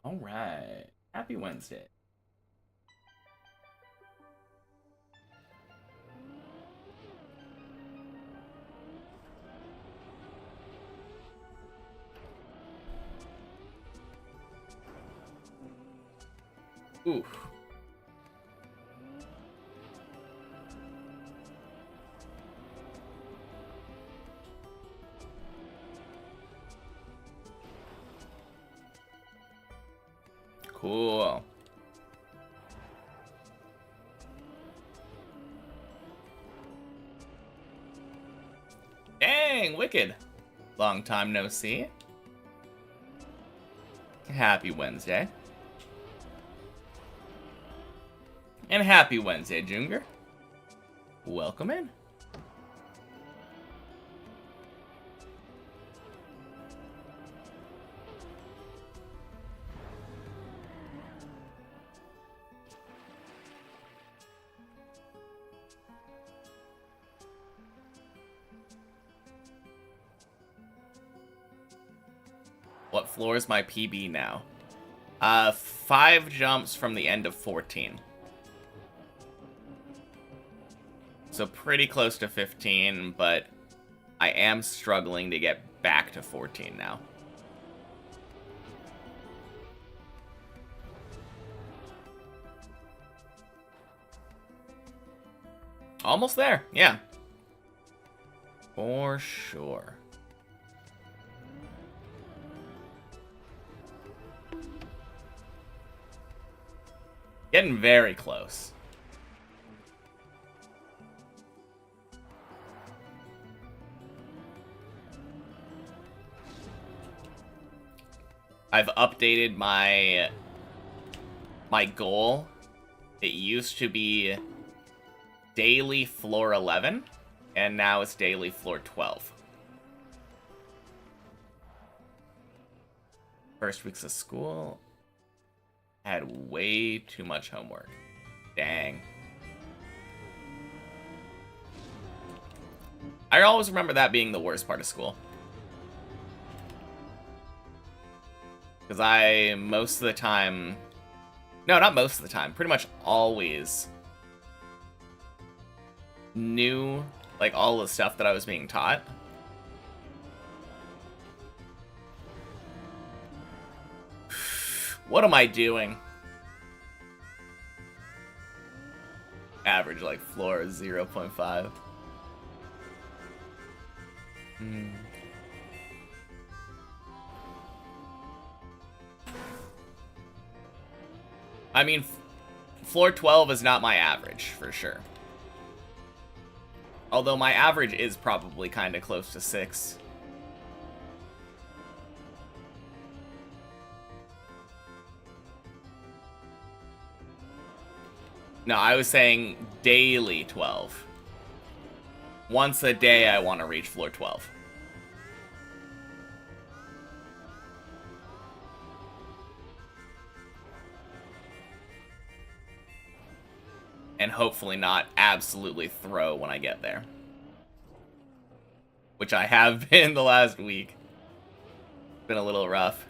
All right. Happy Wednesday. Oof. Cool. Dang, wicked. Long time no see. Happy Wednesday. And happy Wednesday, Junger. Welcome in. What floor is my PB now? 5 jumps from the end of 14. So pretty close to 15, but I am struggling to get back to 14 now. Almost there, yeah. For sure. Getting very close. I've updated my goal. It used to be daily floor 11, and now it's daily floor 12. First weeks of school. Had way too much homework. Dang. I always remember that being the worst part of school. Because I, most of the time... No, not most of the time. Pretty much always knew, like, all the stuff that I was being taught. What am I doing? Average, like, floor is 0.5. I mean, floor 12 is not my average, for sure. Although my average is probably kind of close to 6. No, I was saying daily 12. Once a day, I want to reach floor 12. And hopefully not absolutely throw when I get there. Which I have been the last week. It's been a little rough.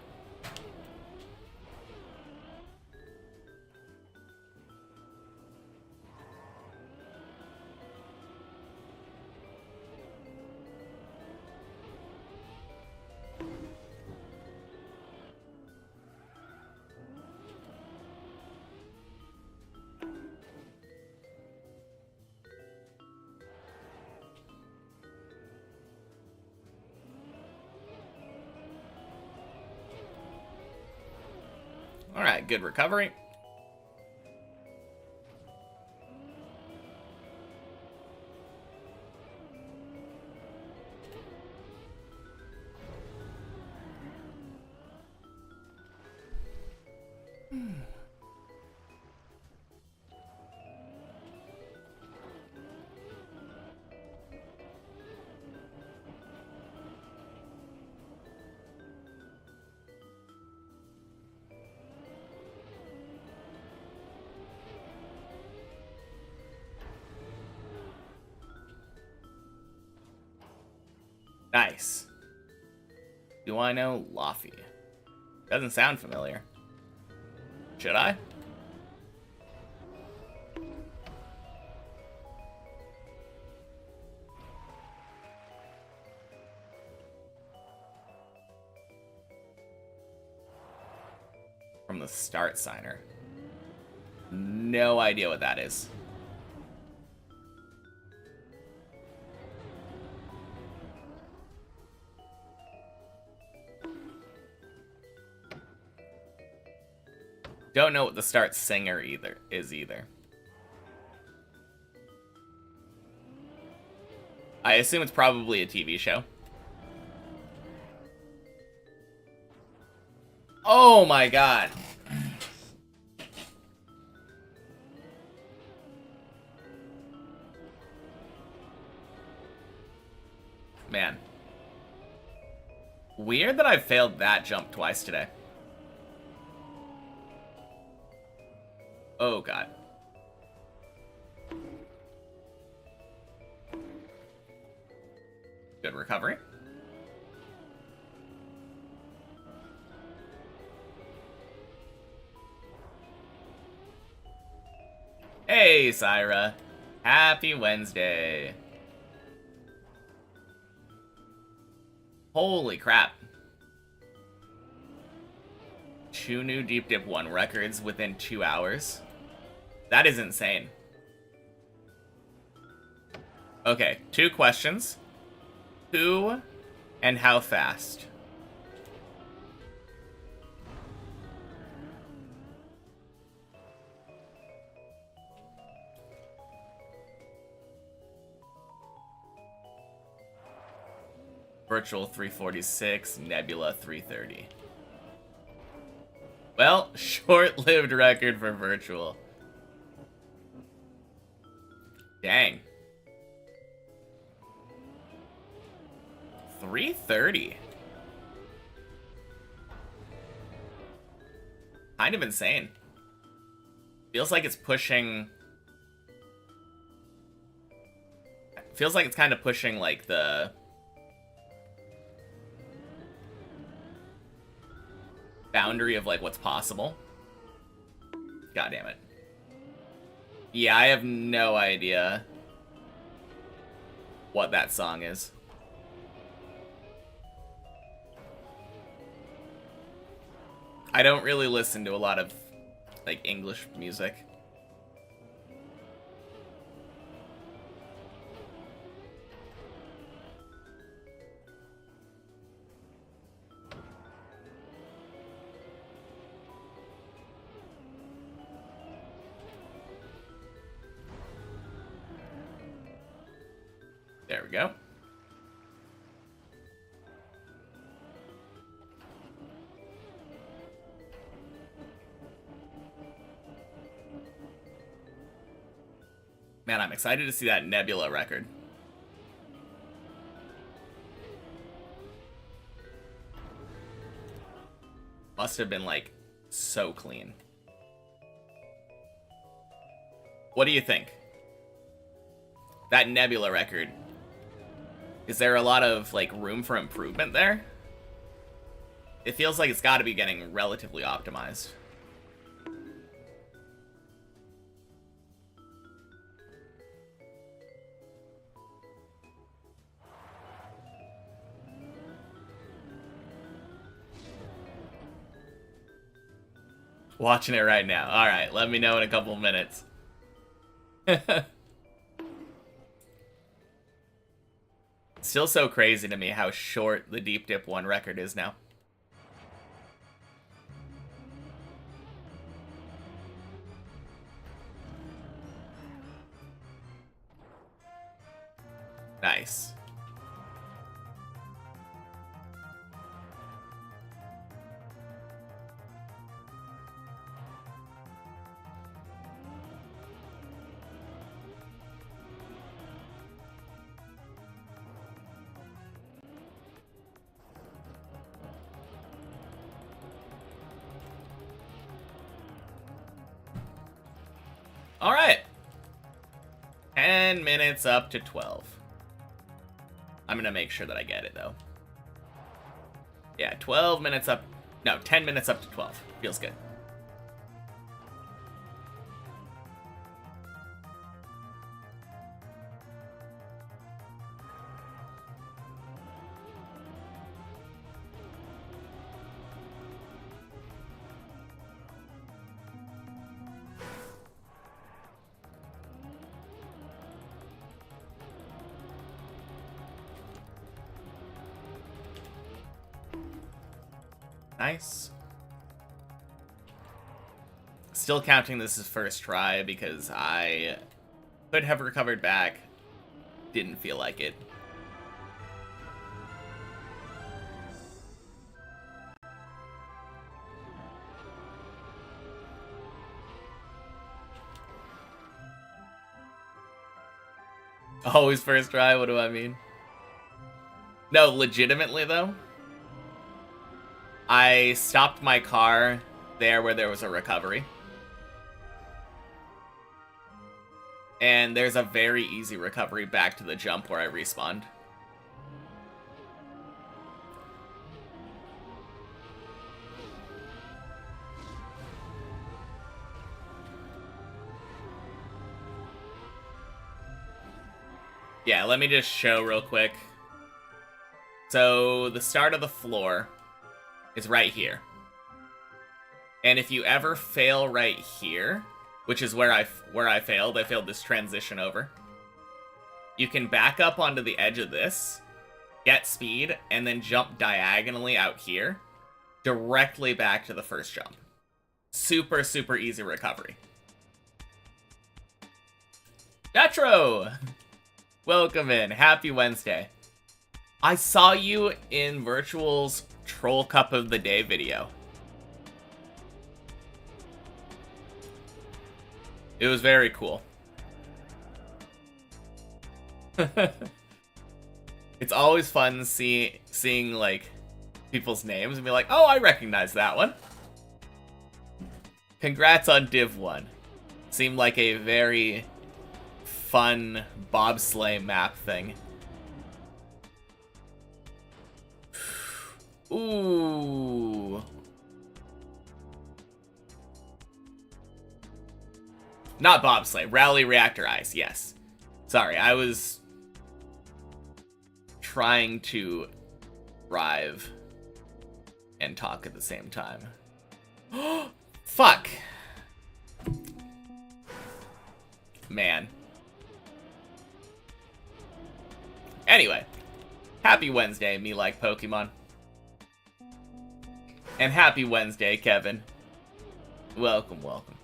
Alright, good recovery. Nice. Do I know Laffy? Doesn't sound familiar. should I? From the start signer. No idea what that is. Don't know what the start singer is either. I assume it's probably a TV show. Oh my god. Man. Weird that I failed that jump twice today. Oh god. Good recovery. Hey, Syra. Happy Wednesday. Holy crap. 2 new Deep Dip 1 records within 2 hours. That is insane. Okay, 2 questions. Who and how fast? Virtual 346, Nebula 330. Well, short-lived record for Virtual. Dang. 330. Kind of insane. Feels like it's pushing... Feels like it's kind of pushing, like, the... boundary of, like, what's possible. God damn it. Yeah, I have no idea what that song is. I don't really listen to a lot of, like, English music. There we go. Man, I'm excited to see that Nebula record. Must have been, like, so clean. What do you think? That Nebula record. Is there a lot of, like, room for improvement there? It feels like it's got to be getting relatively optimized. Watching it right now. Alright, let me know in a couple of minutes. Still so crazy to me how short the Deep Dip 1 record is now. Nice. All right. 10 minutes up to 12. I'm going to make sure that I get it, though. Yeah, 12 minutes up. No, 10 minutes up to 12. Feels good. Nice. Still counting this as first try because I could have recovered back. Didn't feel like it. Always first try, what do I mean? No, legitimately though. I stopped my car there where there was a recovery. And there's a very easy recovery back to the jump where I respawned. Yeah, let me just show real quick. So, the start of the floor is right here. And if you ever fail right here, which is where I failed this transition over, you can back up onto the edge of this, get speed, and then jump diagonally out here, directly back to the first jump. Super, super easy recovery. Detro! Welcome in. Happy Wednesday. I saw you in Virtual's Troll Cup of the Day video. It was very cool. It's always fun seeing like people's names and be like, oh, I recognize that one. Congrats on Div 1. Seemed like a very fun bobsleigh map thing. Ooh. Not bobsleigh, rally reactor ice, yes. Sorry, I was trying to drive and talk at the same time. Fuck. Man. Anyway, happy Wednesday, me like Pokemon. And happy Wednesday, Kevin. Welcome, welcome.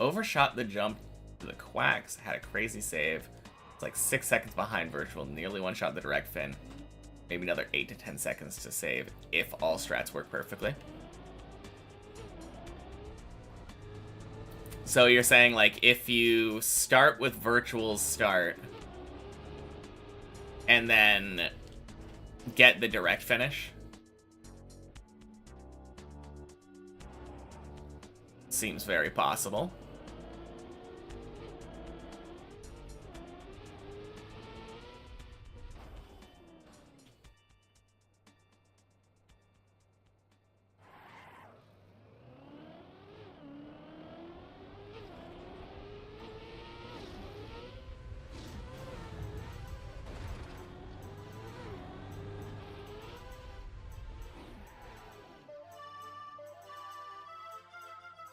Overshot the jump to the Quacks, had a crazy save. It's like 6 seconds behind Virtual, nearly one-shot the direct fin. Maybe another 8 to 10 seconds to save if all strats work perfectly. So you're saying, like, if you start with Virtual's start and then get the direct finish? Seems very possible.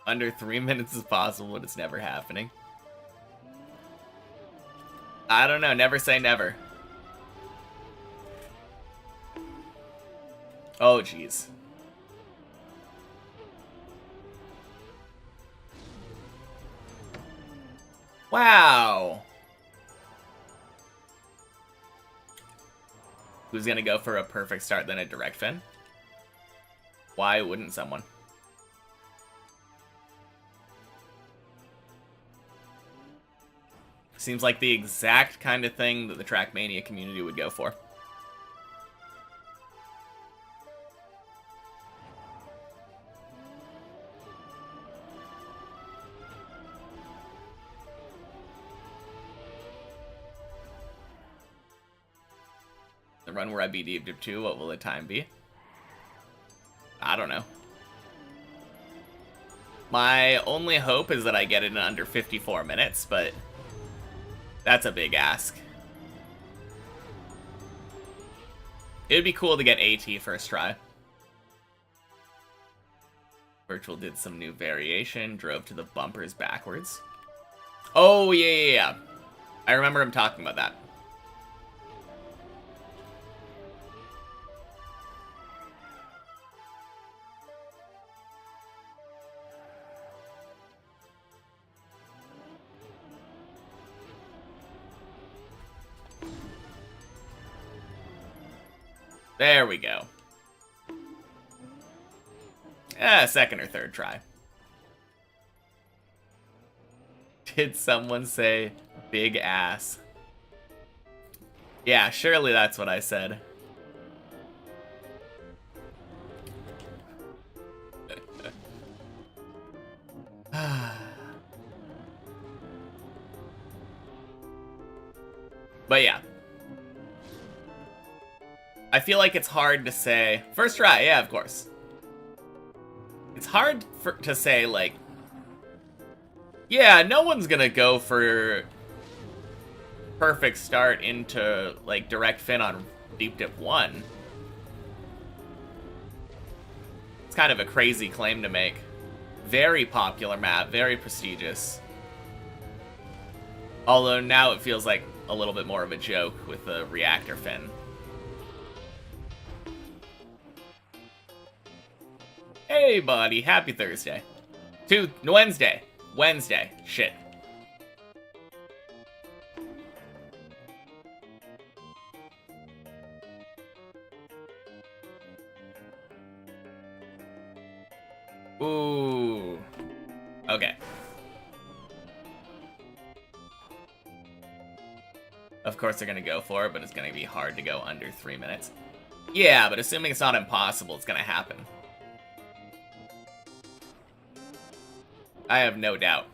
Under 3 minutes is possible, but it's never happening. I don't know, never say never. Oh, jeez. Wow. Who's gonna go for a perfect start, then a direct fin? Why wouldn't someone? Seems like the exact kind of thing that the Trackmania community would go for. The run where I beat Deep Dip 2, what will the time be? I don't know. My only hope is that I get it in under 54 minutes, but that's a big ask. It would be cool to get AT first try. Virtual did some new variation, drove to the bumpers backwards. Oh, yeah. I remember him talking about that. There we go. Second or third try. Did someone say big ass? Yeah, surely that's what I said. But yeah. I feel like it's hard to say... First try, yeah, of course. It's hard to say, like... Yeah, no one's gonna go for... perfect start into, like, direct fin on Deep Dip 1. It's kind of a crazy claim to make. Very popular map, very prestigious. Although now it feels like a little bit more of a joke with the reactor fin. Hey, buddy. Happy Thursday. Wednesday. Wednesday. Shit. Ooh. Okay. Of course they're gonna go for it, but it's gonna be hard to go under 3 minutes. Yeah, but assuming it's not impossible, it's gonna happen. I have no doubt.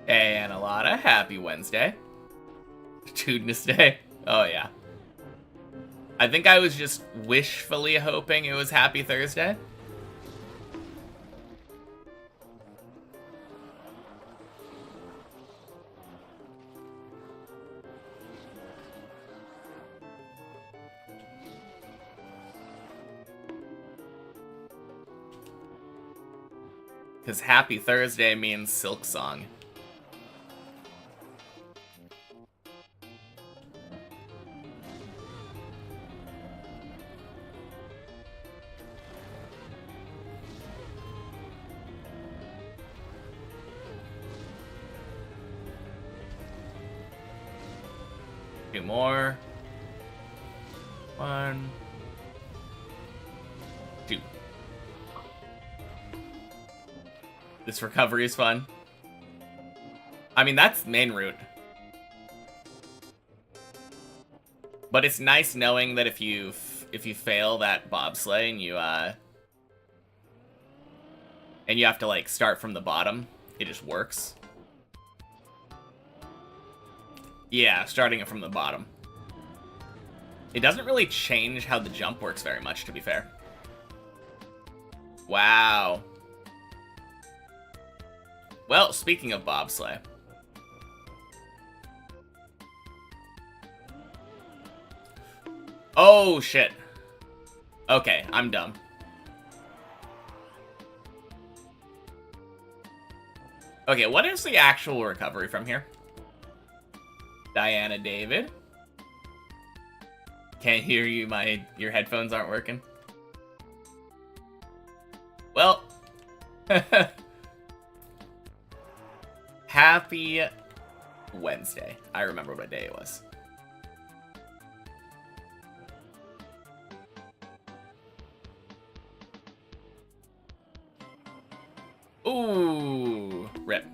Hey, Annalada, happy Wednesday. Tudinous Day. Oh, yeah. I think I was just wishfully hoping it was Happy Thursday. Because Happy Thursday means Silk Song. Two more. 1, 2. This recovery is fun. I mean, that's main route. But it's nice knowing that if you fail that bobsleigh and you have to like start from the bottom, it just works. Yeah, starting it from the bottom. It doesn't really change how the jump works very much, to be fair. Wow. Well, speaking of bobsleigh. Oh, shit. Okay, I'm dumb. Okay, what is the actual recovery from here? Diana David? Can't hear you, your headphones aren't working. Well. Happy Wednesday. I remember what day it was. Ooh, rip.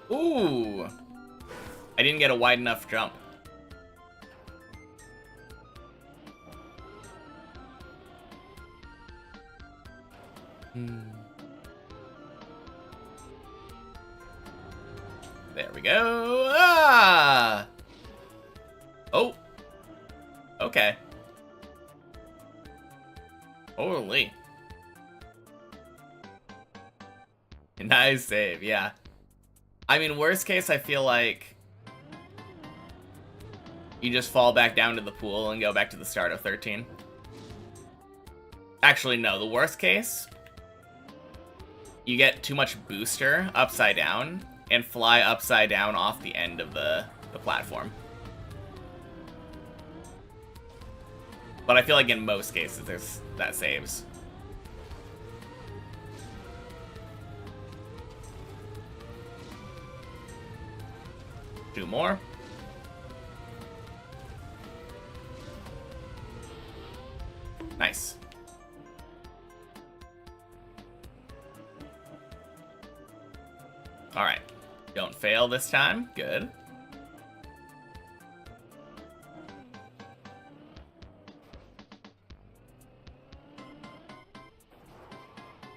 Ooh. I didn't get a wide enough jump. There we go. Ah! Oh. Okay. Holy. Nice save, yeah. I mean, worst case, I feel like you just fall back down to the pool and go back to the start of 13. Actually, no. The worst case, you get too much booster upside down and fly upside down off the end of the platform. But I feel like in most cases, that saves. Two more. Nice. All right. Don't fail this time. Good.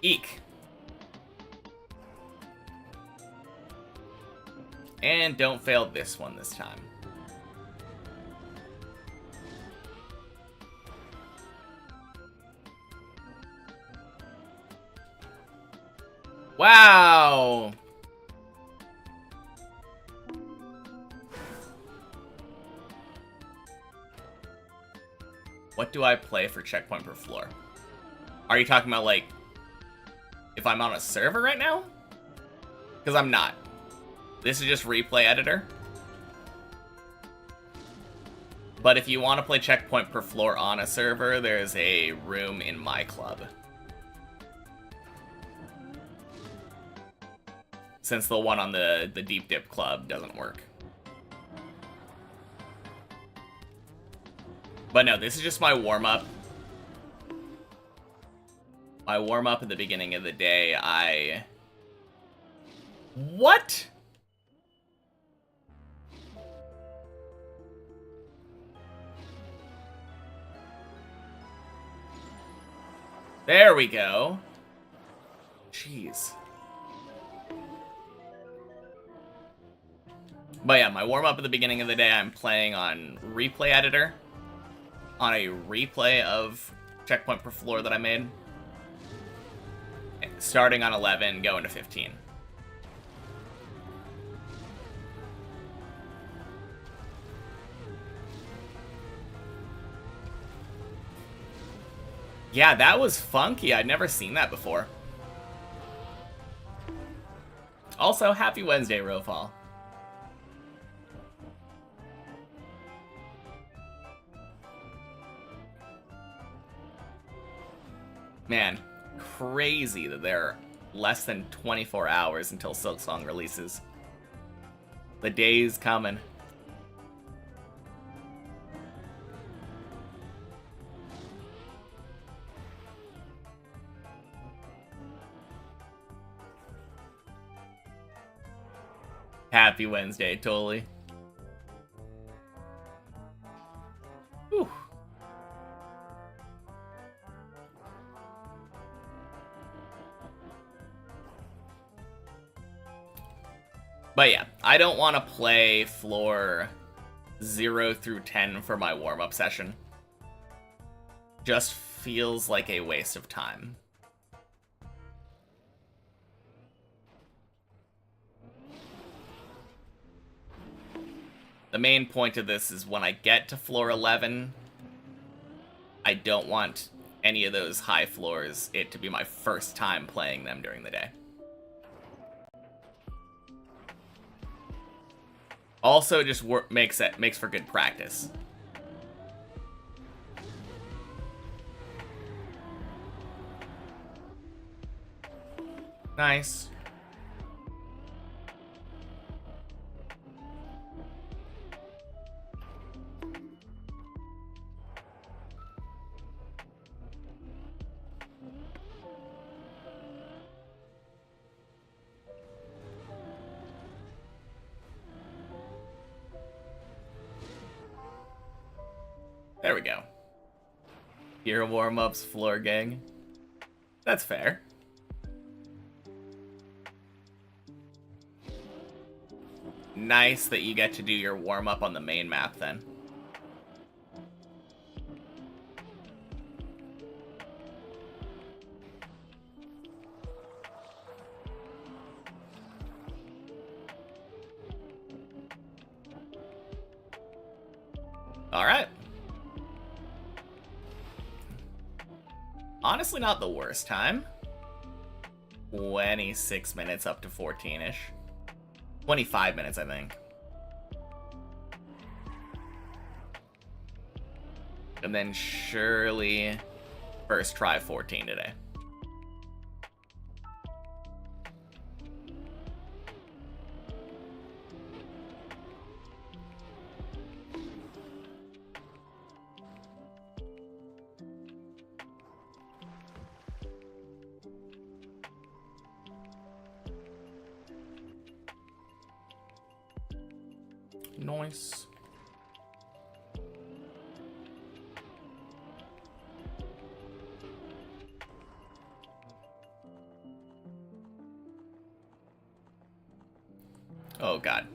Eek. And don't fail this one this time. Wow! What do I play for checkpoint per floor? Are you talking about, like, if I'm on a server right now? Because I'm not. This is just replay editor. But if you want to play checkpoint per floor on a server, there's a room in my club. Since the one on the Deep Dip club doesn't work. But no, this is just my warm-up. My warm-up at the beginning of the day, What? There we go. Jeez. But yeah, my warm-up at the beginning of the day, I'm playing on replay editor. On a replay of checkpoint per floor that I made. Starting on 11, going to 15. Yeah, that was funky. I'd never seen that before. Also, happy Wednesday, Rofall. Man, crazy that there are less than 24 hours until Silksong releases. The day's coming. Happy Wednesday, totally. Whew. But yeah, I don't want to play floor 0 through 10 for my warm-up session. Just feels like a waste of time. The main point of this is when I get to floor 11, I don't want any of those high floors it to be my first time playing them during the day. Also, just makes for good practice. Nice. There we go. Gear warm-ups, floor gang. That's fair. Nice that you get to do your warm-up on the main map then. Alright. Honestly, not the worst time. 26 minutes up to 14-ish. 25 minutes, I think. And then surely first try 14 today. Nice. Oh god.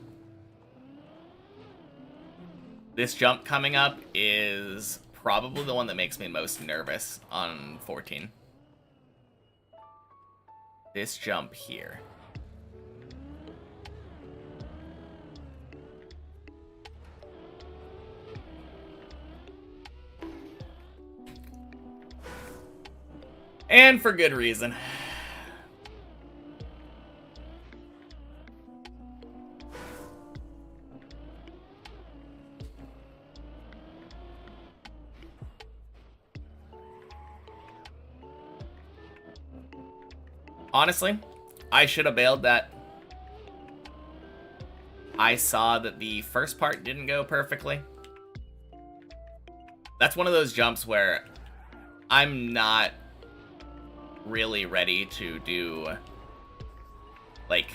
This jump coming up is probably the one that makes me most nervous on 14. This jump here. And for good reason. Honestly, I should have bailed that. I saw that the first part didn't go perfectly. That's one of those jumps where I'm not really ready to do, like,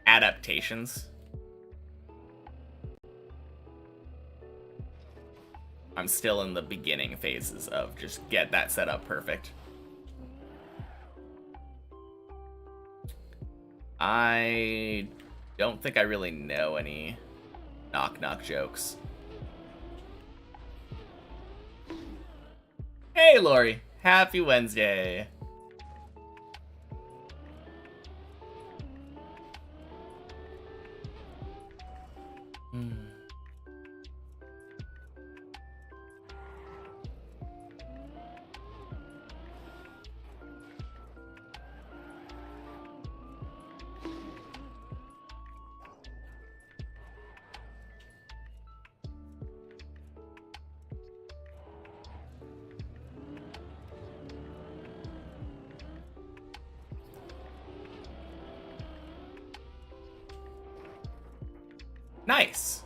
adaptations. I'm still in the beginning phases of just get that set up perfect. I don't think I really know any knock-knock jokes. Hey, Lori. Happy Wednesday. Nice.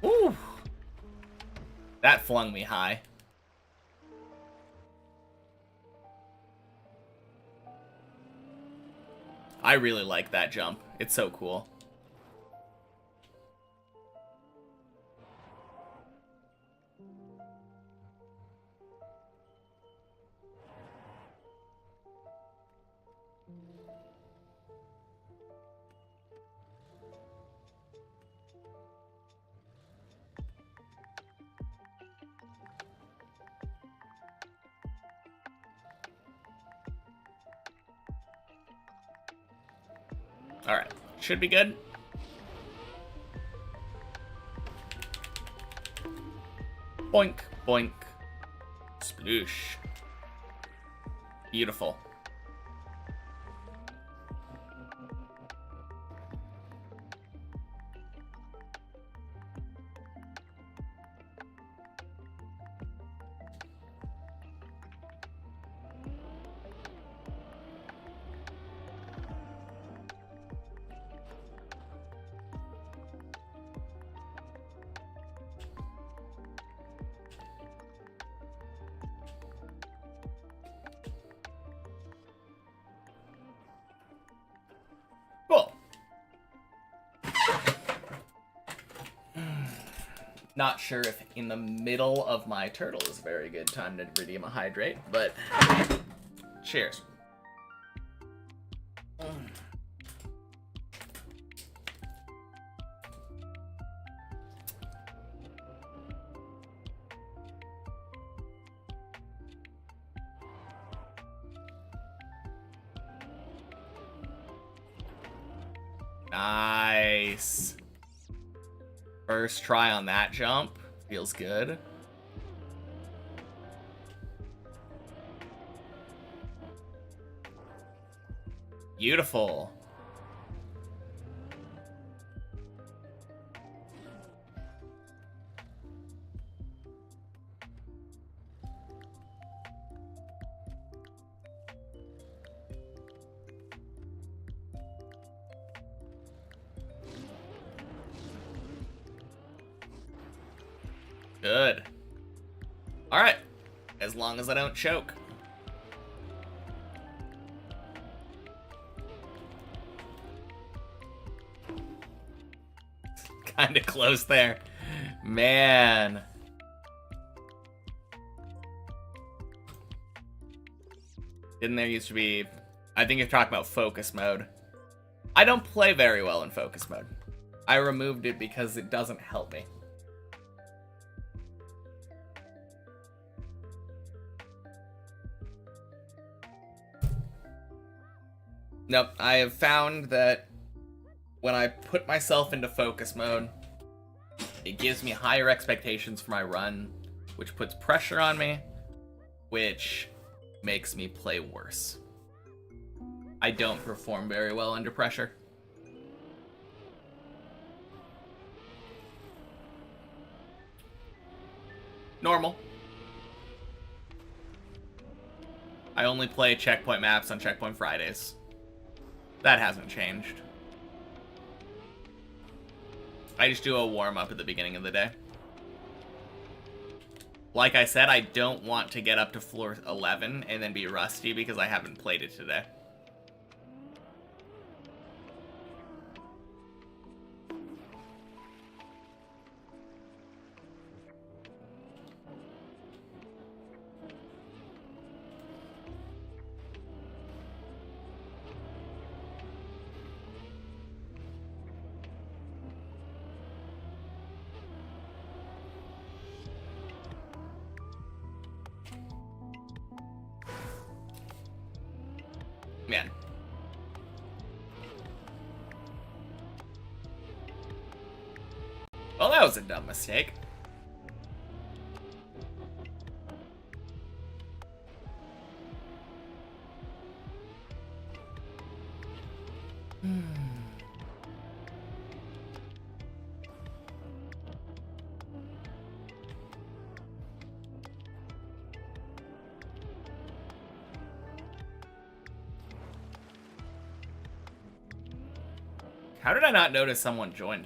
Ooh. That flung me high. I really like that jump. It's so cool. Alright, should be good. Boink, boink. Sploosh. Beautiful. Not sure if in the middle of my turtle is a very good time to redeem a hydrate, but cheers. Nice. First try on that jump. Feels good. Beautiful. Good. Alright. As long as I don't choke. Kinda close there. Man. Didn't there used to be... I think you're talking about focus mode. I don't play very well in focus mode. I removed it because it doesn't help me. Nope, I have found that when I put myself into focus mode, it gives me higher expectations for my run, which puts pressure on me, which makes me play worse. I don't perform very well under pressure. Normal. I only play checkpoint maps on Checkpoint Fridays. That hasn't changed. I just do a warm-up at the beginning of the day. Like I said, I don't want to get up to floor 11 and then be rusty because I haven't played it today. Man. Well, that was a dumb mistake. How did I not notice someone joined?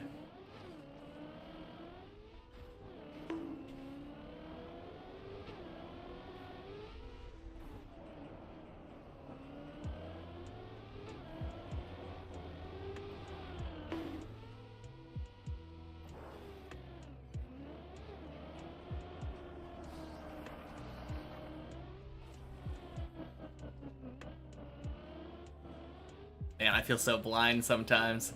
Man, I feel so blind sometimes.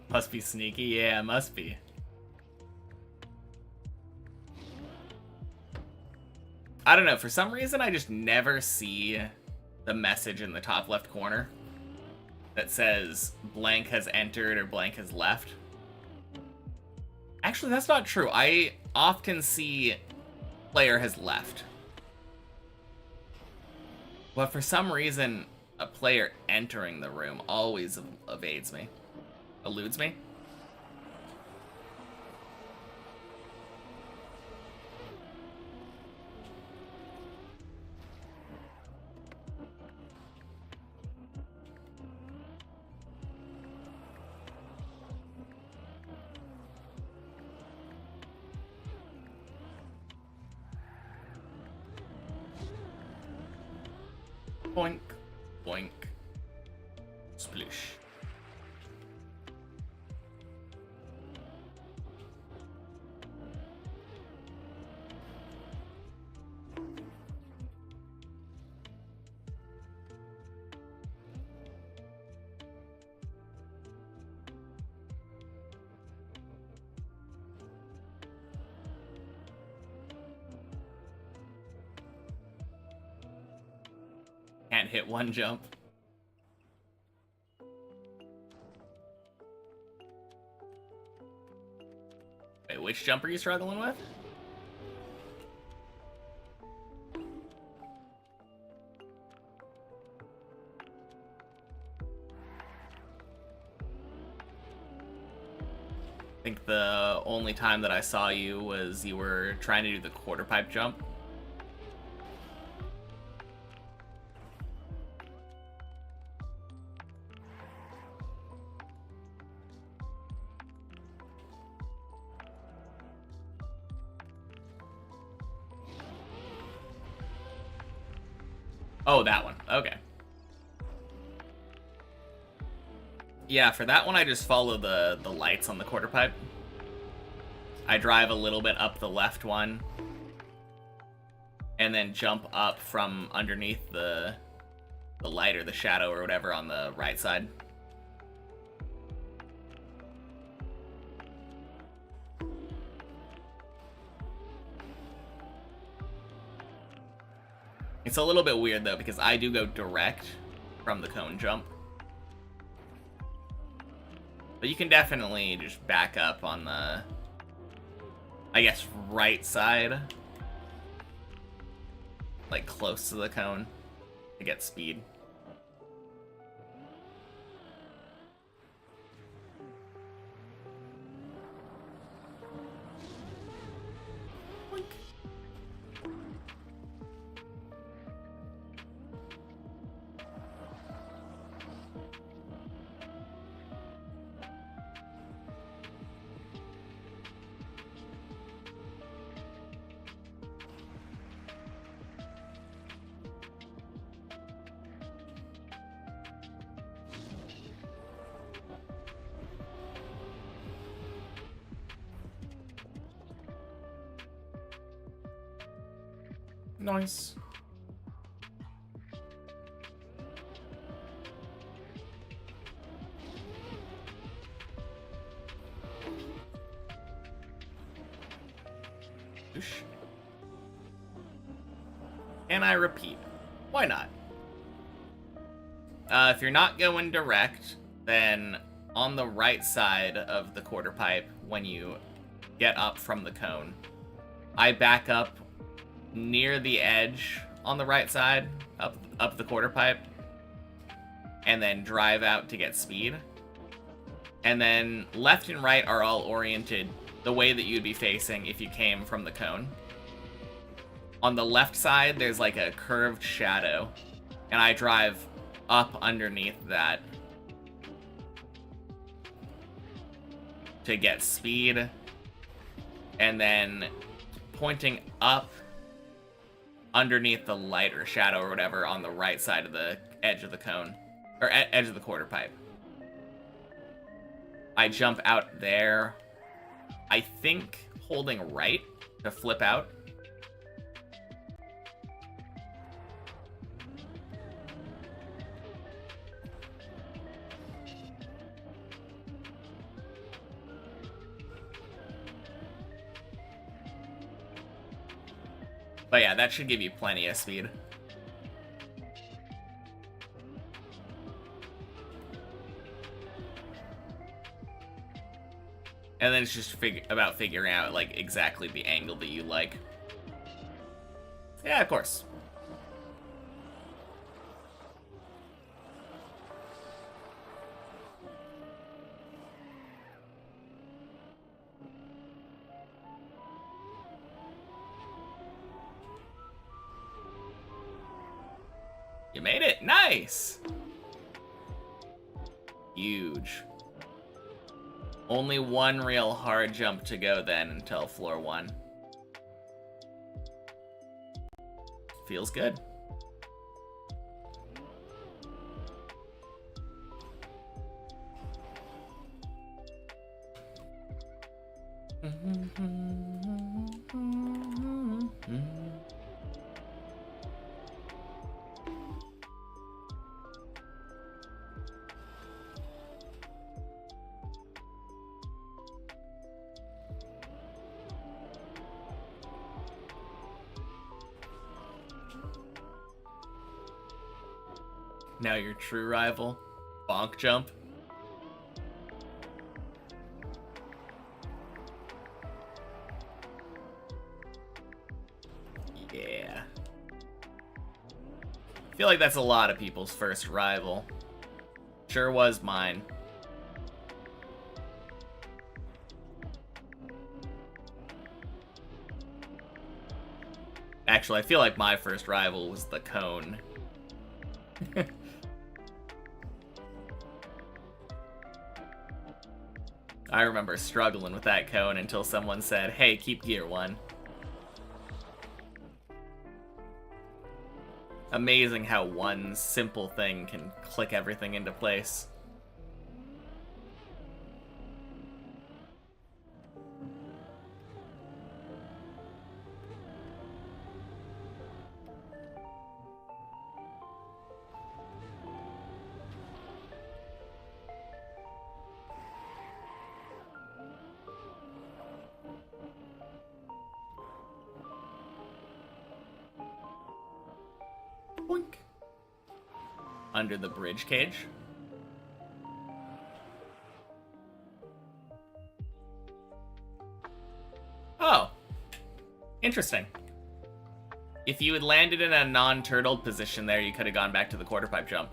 Must be sneaky. Yeah, must be. I don't know. For some reason, I just never see the message in the top left corner that says blank has entered or blank has left. Actually, that's not true. I often see player has left. But for some reason, a player entering the room always evades me. Eludes me. Boink, boink, sploosh. Can't hit one jump. Wait, which jump are you struggling with? I think the only time that I saw you was you were trying to do the quarter pipe jump. Oh, that one. Okay. Yeah, for that one, I just follow the lights on the quarter pipe. I drive a little bit up the left one, and then jump up from underneath the light or the shadow or whatever on the right side. It's a little bit weird though, because I do go direct from the cone jump. But you can definitely just back up on the, I guess, right side. Like close to the cone to get speed. Nice. And I repeat. Why not? If you're not going direct, then on the right side of the quarter pipe, when you get up from the cone, I back up near the edge on the right side, up the quarter pipe, and then drive out to get speed. And then left and right are all oriented the way that you'd be facing if you came from the cone. On the left side, there's like a curved shadow, and I drive up underneath that to get speed, and then pointing up underneath the light or shadow or whatever on the right side of the edge of the cone, or edge of the quarter pipe. I jump out there, I think holding right to flip out. But yeah, that should give you plenty of speed. And then it's just about figuring out, like, exactly the angle that you like. Yeah, of course. You made it! Nice! Huge. Only one real hard jump to go then until floor 1. Feels good. Now your true rival, bonk jump. Yeah. I feel like that's a lot of people's first rival. Sure was mine. Actually, I feel like my first rival was the cone. I remember struggling with that cone until someone said, hey, keep gear 1. Amazing how one simple thing can click everything into place. Boink. Under the bridge cage. Oh. Interesting. If you had landed in a non-turtled position there, you could have gone back to the quarter pipe jump.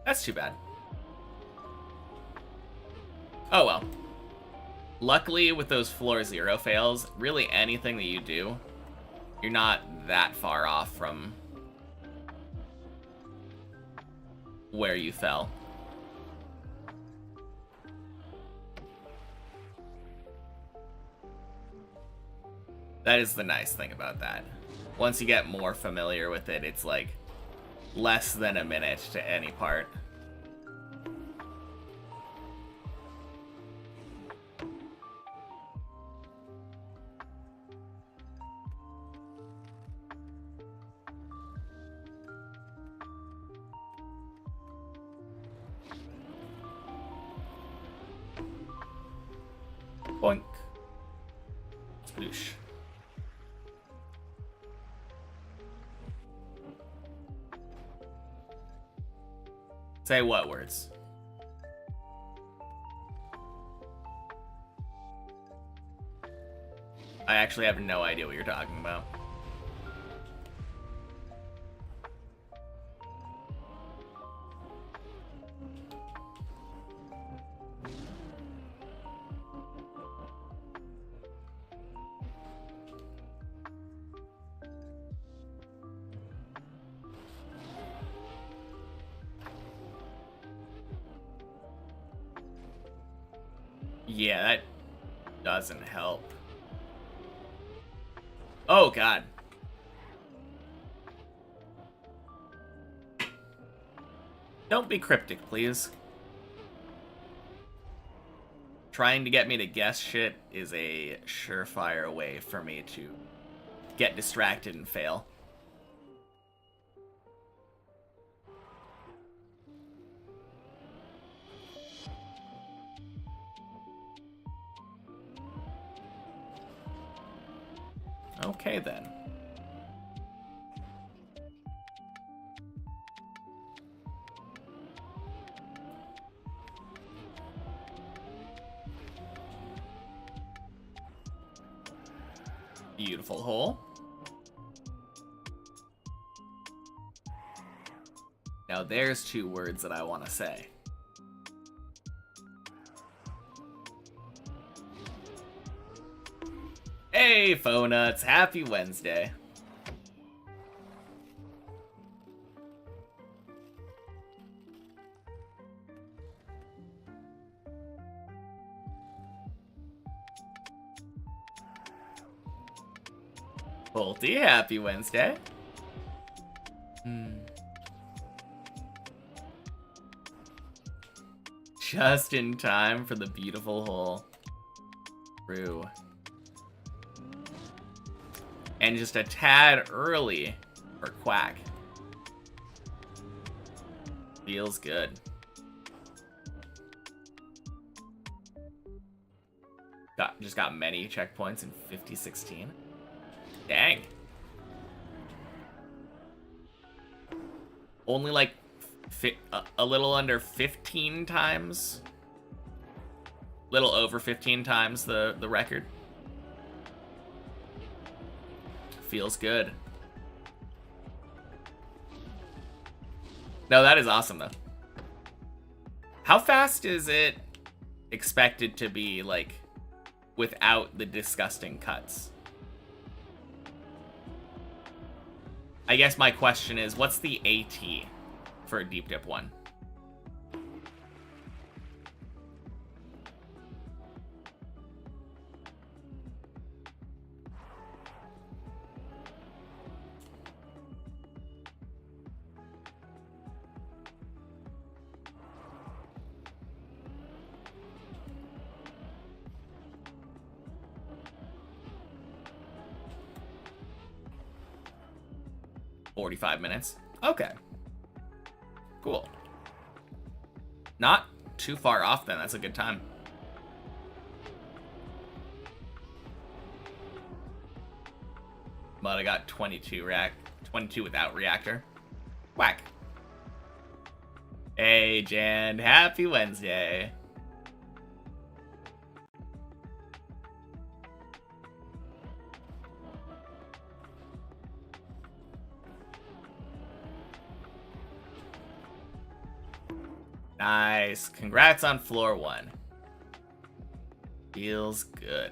That's too bad. Oh well. Luckily, with those floor 0 fails, really anything that you do, you're not that far off from where you fell. That is the nice thing about that. Once you get more familiar with it, it's like less than a minute to any part. Boink. Sploosh. Say what words? I actually have no idea what you're talking about. Yeah, that doesn't help. Oh, God. Don't be cryptic, please. Trying to get me to guess shit is a surefire way for me to get distracted and fail. Okay, then. Beautiful hole. Now there's 2 words that I want to say. Hey, Phonuts, happy Wednesday. Bolty, happy Wednesday. Just in time for the beautiful hole. True. And just a tad early for Quack. Feels good. Just got many checkpoints in 50-16. Dang. Only like a little under 15 times. Little over 15 times the record. Feels good. No, that is awesome though. How fast is it expected to be, like, without the disgusting cuts? I guess my question is, what's the AT for a Deep Dip 1? $45 minutes. Okay. Cool. Not too far off then. That's a good time. But I got 22 without reactor. Whack. Hey, Jan. Happy Wednesday. Nice. Congrats on floor 1. Feels good.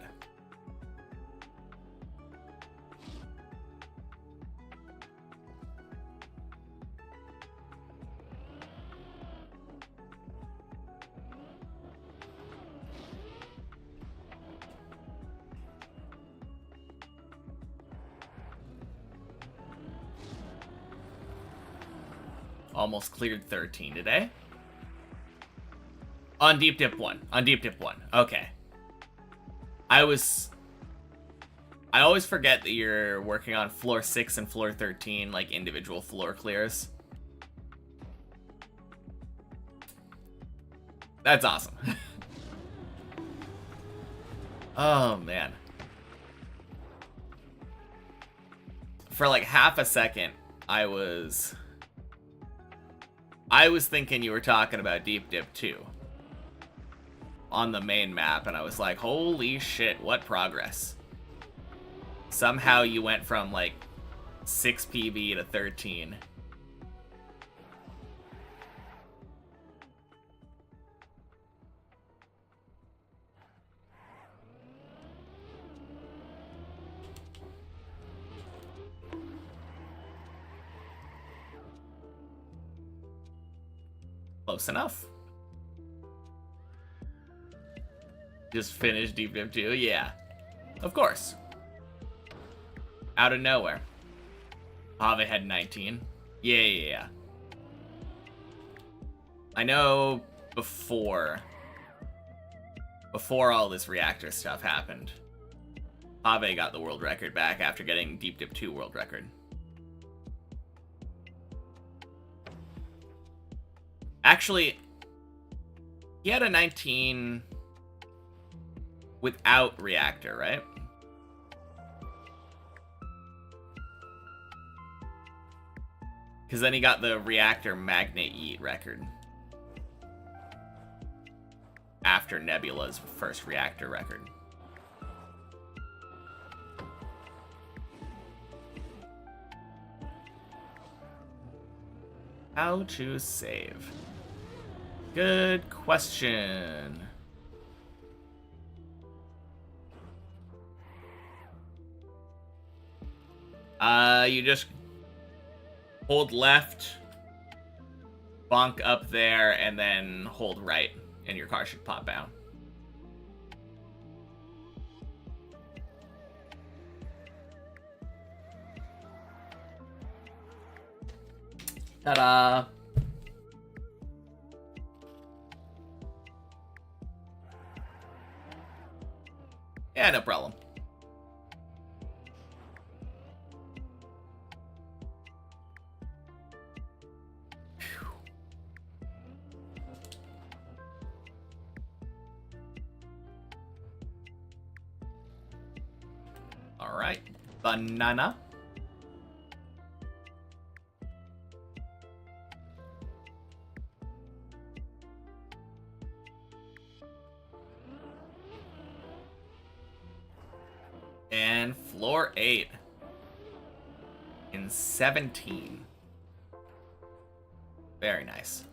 Almost cleared 13 today. On Deep Dip 1. On Deep Dip 1. Okay. I always forget that you're working on floor 6 and floor 13, like individual floor clears. That's awesome. Oh, man. For like half a second, I was thinking you were talking about Deep Dip 2 on the main map, and I was like, holy shit, what progress. Somehow you went from like 6 PB to 13. Close enough. Just finished Deep Dip 2? Yeah. Of course. Out of nowhere. Pave had 19. Yeah. I know before all this reactor stuff happened, Pave got the world record back after getting Deep Dip 2 world record. Actually, he had a 19 without reactor, right? Because then he got the reactor magnet yeet record after Nebula's first reactor record. How to save? Good question. You just hold left, bonk up there, and then hold right, and your car should pop out. Ta-da! Yeah, no problem. Alright. Banana. And floor 8. In 17. Very nice.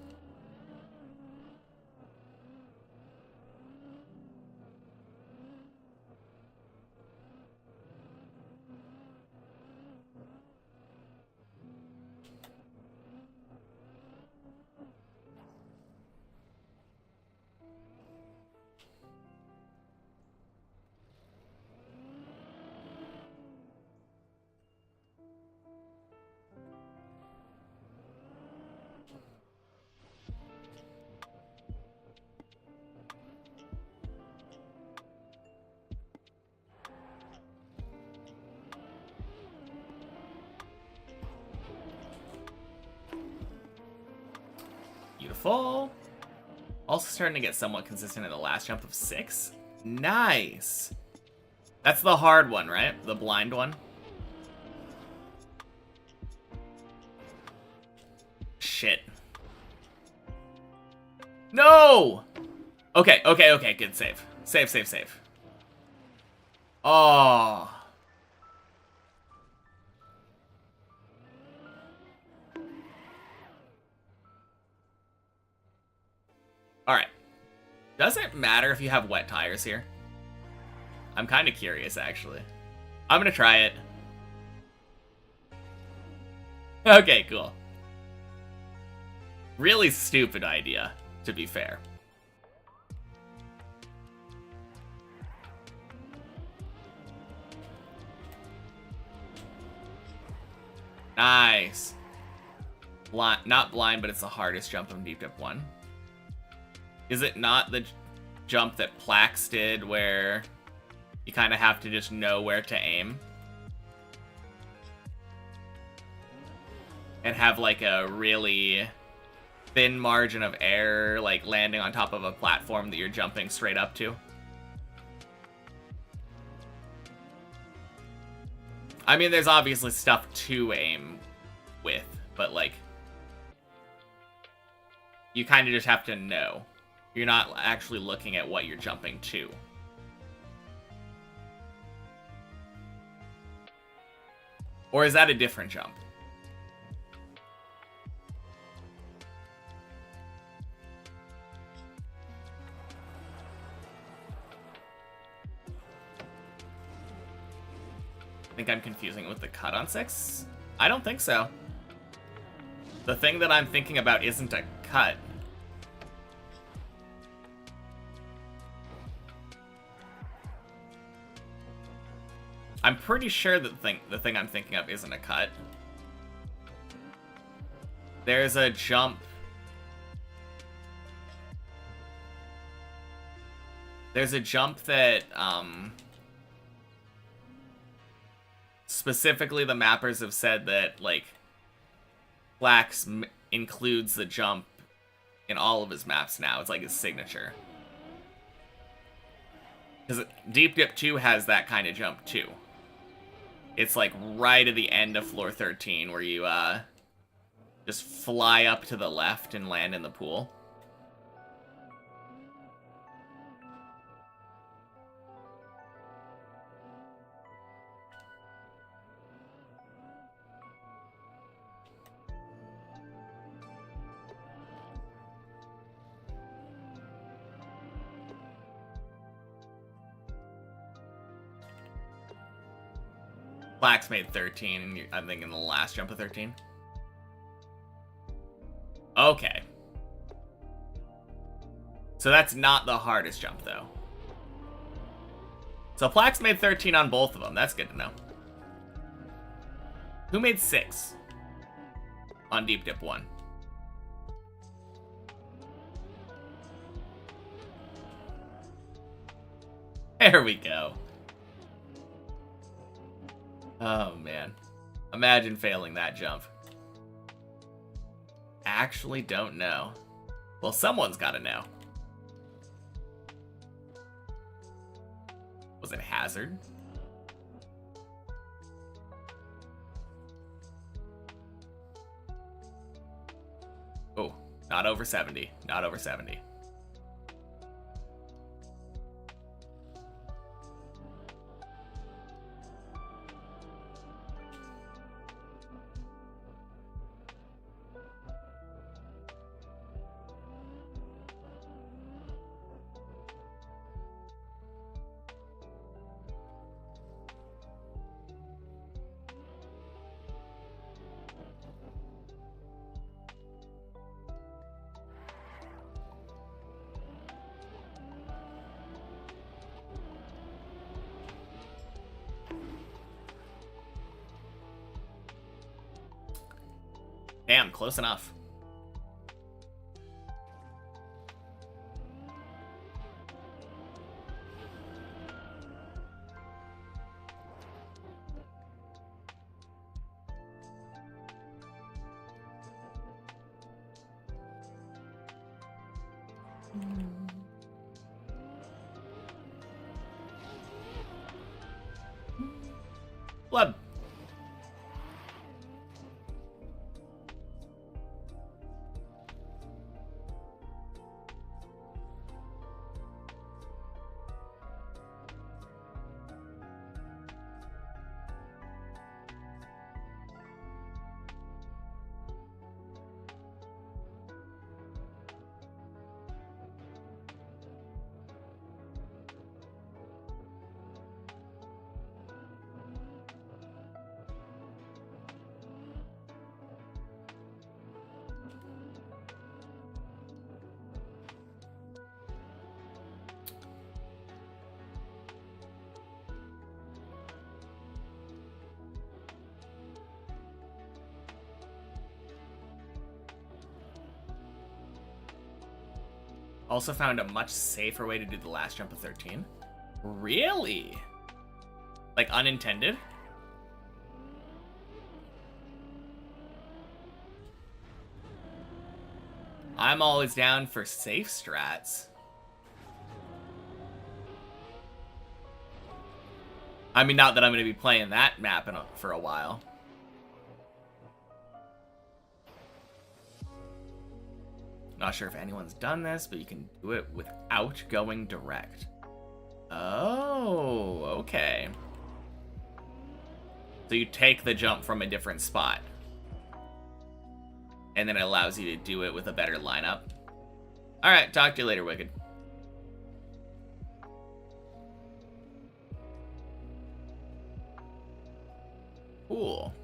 Beautiful. Also starting to get somewhat consistent in the last jump of 6. Nice. That's the hard one, right? The blind one. Shit. No! Okay, okay, okay. Good save. Save, save, save. Oh. Alright. Does it matter if you have wet tires here? I'm kind of curious, actually. I'm gonna try it. Okay, cool. Really stupid idea, to be fair. Nice. Not blind, but it's the hardest jump of Deep Dip 1. Is it not the jump that Plax did where you kind of have to just know where to aim? And have like a really thin margin of error, like landing on top of a platform that you're jumping straight up to? I mean, there's obviously stuff to aim with, but like, you kind of just have to know. You're not actually looking at what you're jumping to. Or is that a different jump? I think I'm confusing it with the cut on 6? I don't think so. The thing that I'm thinking about isn't a cut. I'm pretty sure that the thing I'm thinking of isn't a cut. There's a jump. There's a jump that, specifically the mappers have said that, like, Flax includes the jump in all of his maps now. It's like his signature. Because Deep Dip 2 has that kind of jump, too. It's like right at the end of floor 13 where you just fly up to the left and land in the pool. Flax made 13, and I'm thinking the last jump of 13. Okay. So that's not the hardest jump, though. So Flax made 13 on both of them. That's good to know. Who made 6 on Deep Dip 1? There we go. Oh, man. Imagine failing that jump. Actually don't know. Well, someone's gotta know. Was it Hazard? Oh, not over 70. Not over 70. Damn, close enough. Blood. Also found a much safer way to do the last jump of 13. Really? Like unintended? I'm always down for safe strats. I mean, not that I'm going to be playing that map for a while. Not sure if anyone's done this, but you can do it without going direct. Oh, okay. So you take the jump from a different spot. And then it allows you to do it with a better lineup. Alright, talk to you later, Wicked. Cool.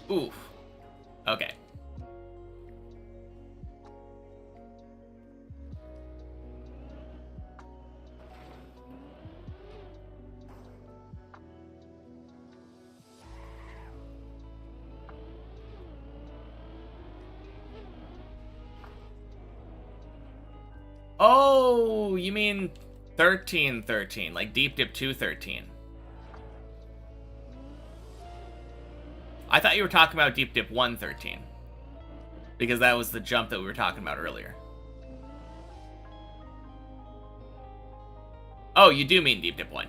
Oof. Okay. Oh, you mean 13-13, like Deep Dip 2-13. I thought you were talking about Deep Dip 1-13. Because that was the jump that we were talking about earlier. Oh, you do mean Deep Dip 1.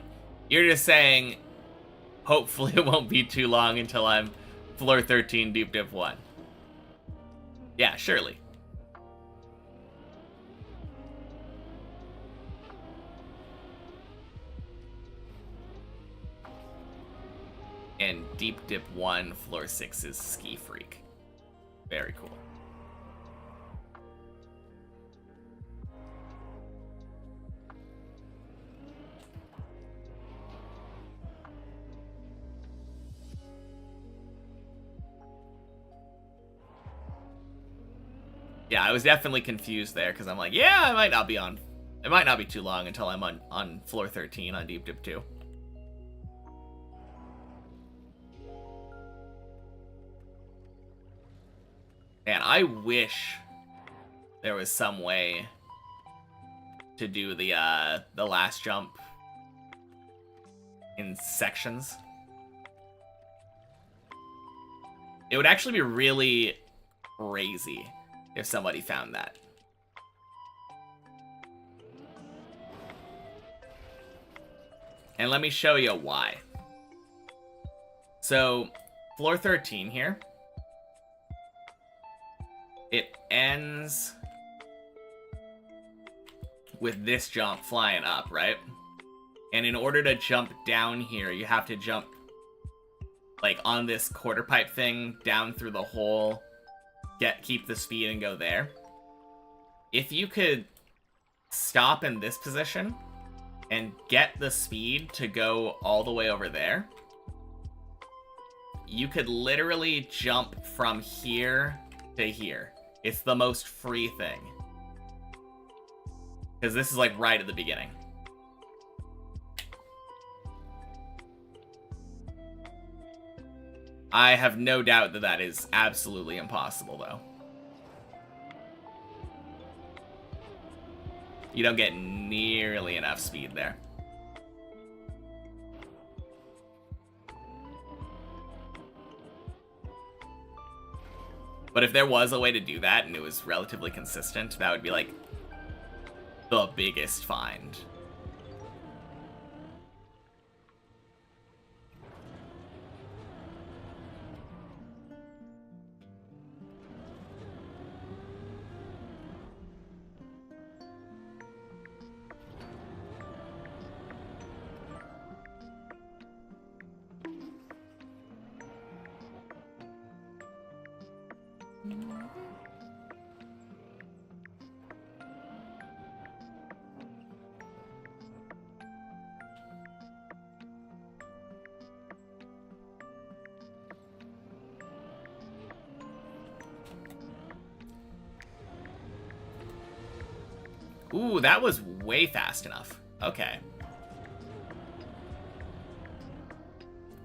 You're just saying, hopefully it won't be too long until I'm Floor 13 Deep Dip 1. Yeah, surely. And Deep Dip 1, Floor 6 is Ski Freak. Very cool. Yeah, I was definitely confused there, because I'm like, yeah, I might not be on It might not be too long until I'm on floor 13 on Deep Dip 2. Man, I wish there was some way to do the last jump in sections. It would actually be really crazy if somebody found that. And let me show you why. So, floor 13 here. It ends with this jump flying up, right? And in order to jump down here, you have to jump like on this quarter pipe thing down through the hole, keep the speed and go there. If you could stop in this position and get the speed to go all the way over there, you could literally jump from here to here. It's the most free thing. Because this is like right at the beginning. I have no doubt that that is absolutely impossible, though. You don't get nearly enough speed there. But if there was a way to do that and it was relatively consistent, that would be like the biggest find. Ooh, that was way fast enough. Okay.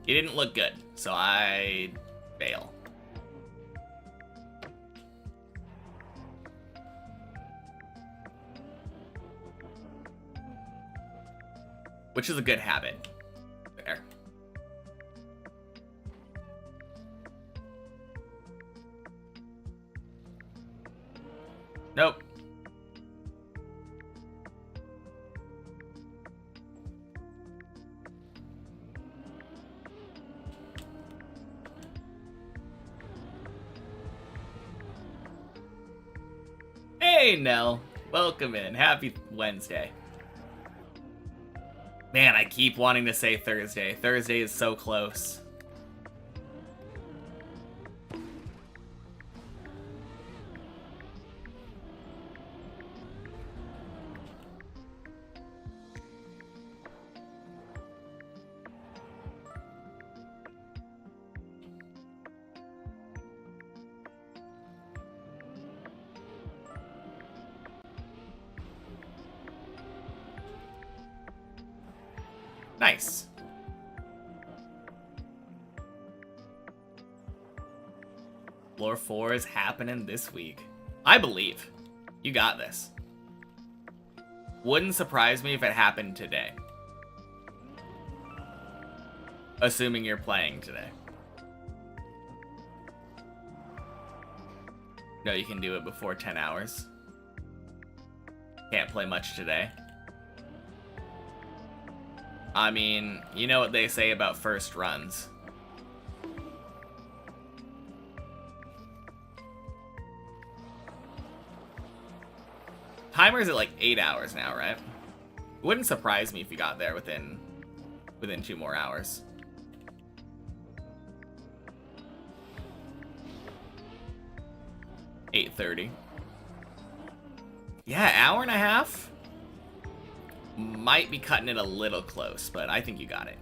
It didn't look good, so I fail. Which is a good habit. There. Nope. Hey, Nell. Welcome in. Happy Wednesday. Man, I keep wanting to say Thursday. Thursday is so close. Nice. Floor 4 is happening this week. I believe. You got this. Wouldn't surprise me if it happened today. Assuming you're playing today. No, you can do it before 10 hours. Can't play much today. I mean, you know what they say about first runs. Timer's at like 8 hours now, right? It wouldn't surprise me if you got there within 2 more hours. $8:30. Yeah, hour and a half? Might be cutting it a little close, but I think you got it.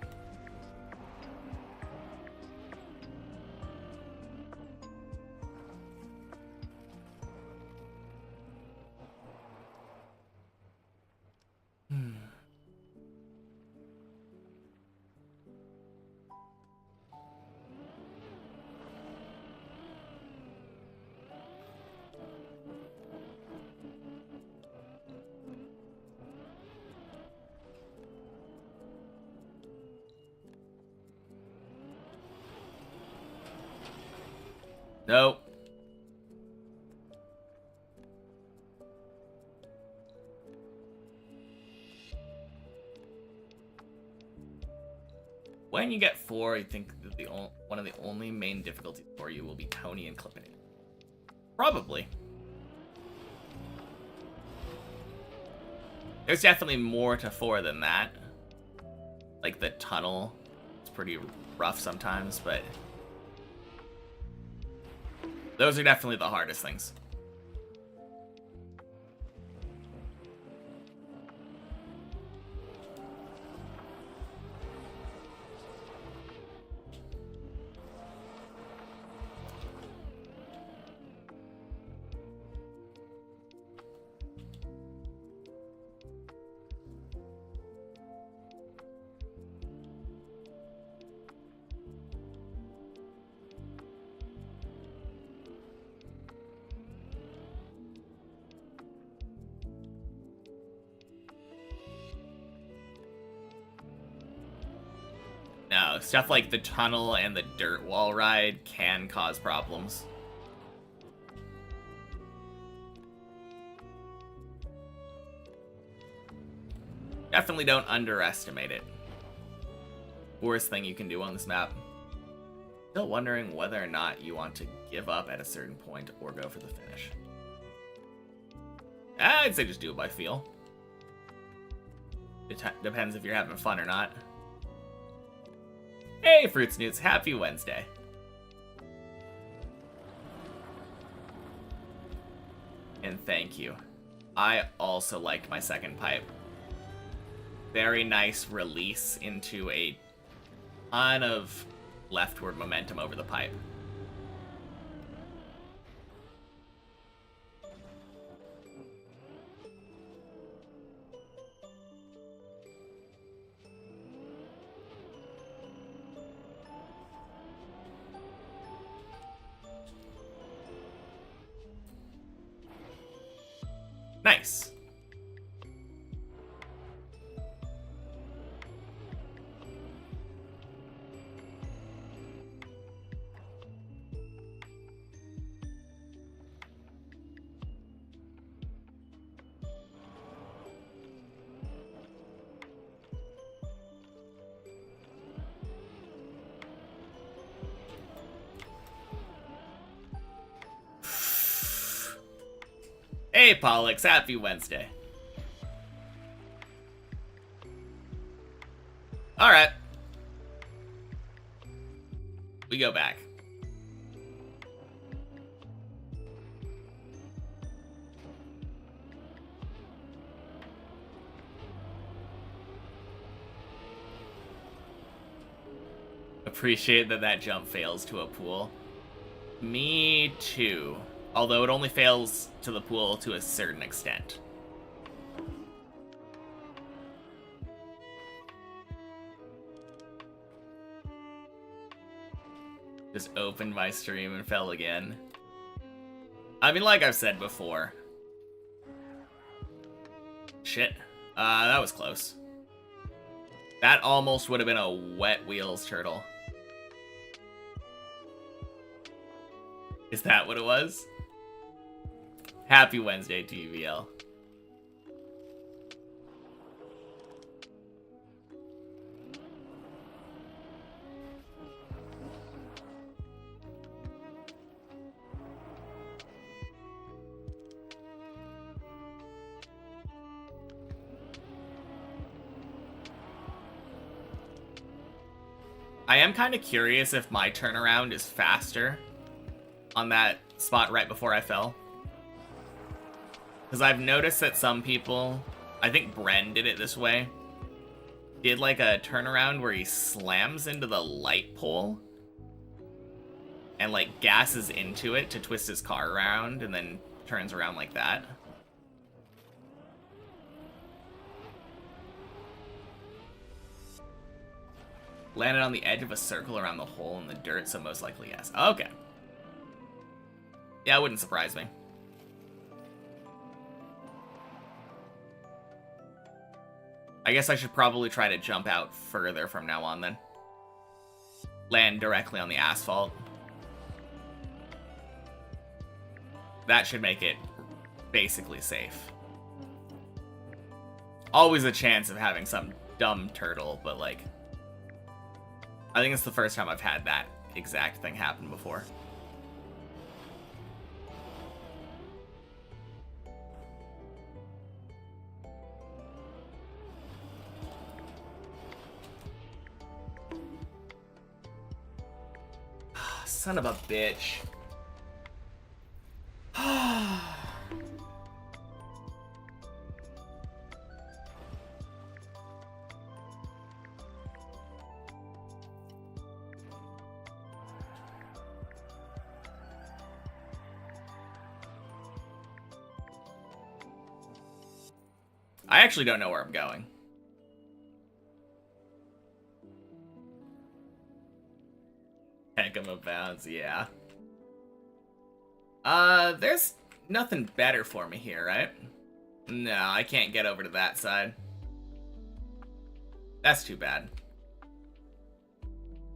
Nope. When you get 4, I think that one of the only main difficulties for you will be Tony and clipping it. Probably. There's definitely more to 4 than that. Like the tunnel. It's pretty rough sometimes, but those are definitely the hardest things. No, stuff like the tunnel and the dirt wall ride can cause problems. Definitely don't underestimate it. Worst thing you can do on this map. Still wondering whether or not you want to give up at a certain point or go for the finish. I'd say just do it by feel. It depends if you're having fun or not. Hey, Fruit Snoots, happy Wednesday. And thank you. I also liked my second pipe. Very nice release into a ton of leftward momentum over the pipe. Nice. Hey, Pollux, happy Wednesday. Alright. We go back. Appreciate that jump fails to a pool. Me too. Although it only fails to the pool to a certain extent. Just opened my stream and fell again. I mean, like I've said before. Shit. That was close. That almost would have been a wet wheels turtle. Is that what it was? Happy Wednesday, TVL. I am kind of curious if my turnaround is faster on that spot right before I fell. Because I've noticed that some people, I think Bren did it this way, did like a turnaround where he slams into the light pole and like gasses into it to twist his car around and then turns around like that. Landed on the edge of a circle around the hole in the dirt, so most likely yes. Okay. Yeah, it wouldn't surprise me. I guess I should probably try to jump out further from now on then. Land directly on the asphalt. That should make it basically safe. Always a chance of having some dumb turtle, but like, I think it's the first time I've had that exact thing happen before. Son of a bitch. I actually don't know where I'm going. Heck of a bounce, yeah. There's nothing better for me here, right? No, I can't get over to that side. That's too bad.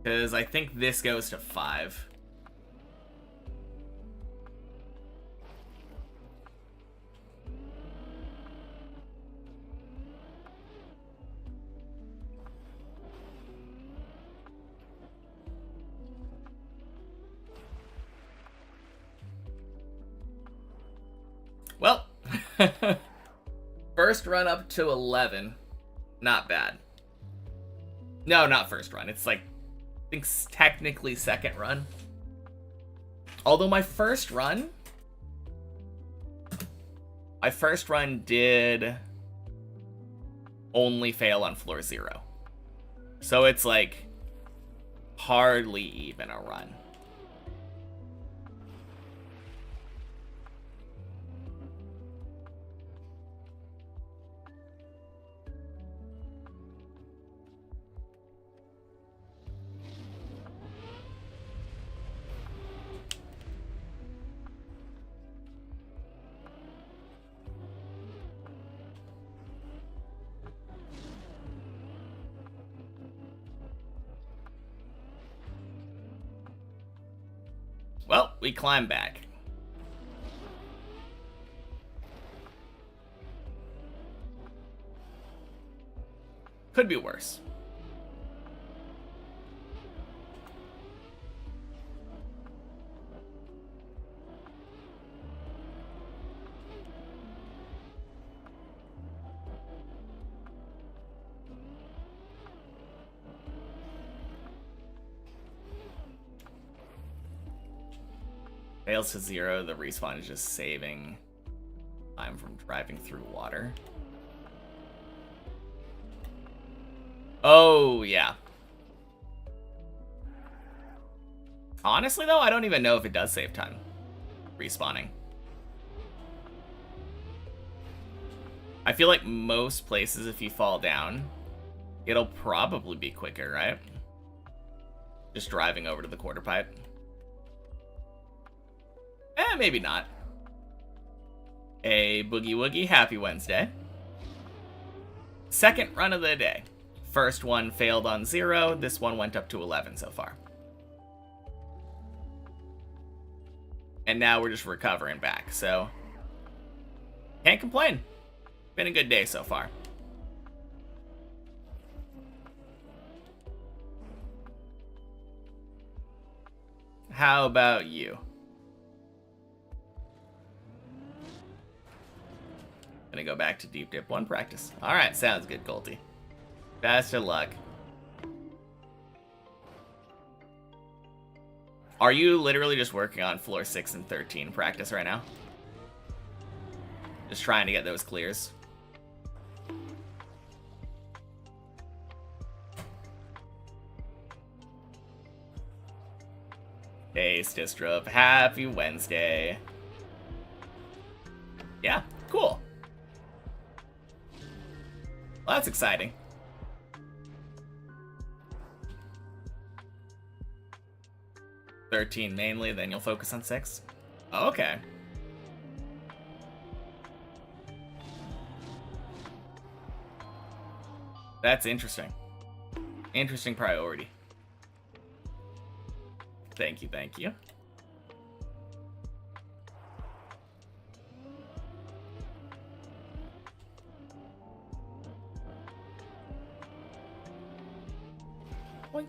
Because I think this goes to 5. Well, first run up to 11. Not bad. No, not first run. It's like, I think technically second run. Although my first run did only fail on floor 0. So it's like hardly even a run. Well, we climb back. Could be worse. Fails to 0, the respawn is just saving time from driving through water. Oh, yeah. Honestly, though, I don't even know if it does save time respawning. I feel like most places, if you fall down, it'll probably be quicker, right? Just driving over to the quarter pipe. Maybe not. A boogie woogie, happy Wednesday. Second run of the day. First one failed on 0. This one went up to 11 so far. And now we're just recovering back, so can't complain. Been a good day so far. How about you? Gonna go back to Deep Dip 1 practice. Alright, sounds good, Colty. Best of luck. Are you literally just working on floor 6 and 13 practice right now? Just trying to get those clears. Hey, Stistrop, happy Wednesday. Yeah, cool. Well, that's exciting. $13 mainly, then you'll focus on 6? Oh, okay. That's interesting. Interesting priority. Thank you, thank you. Boink.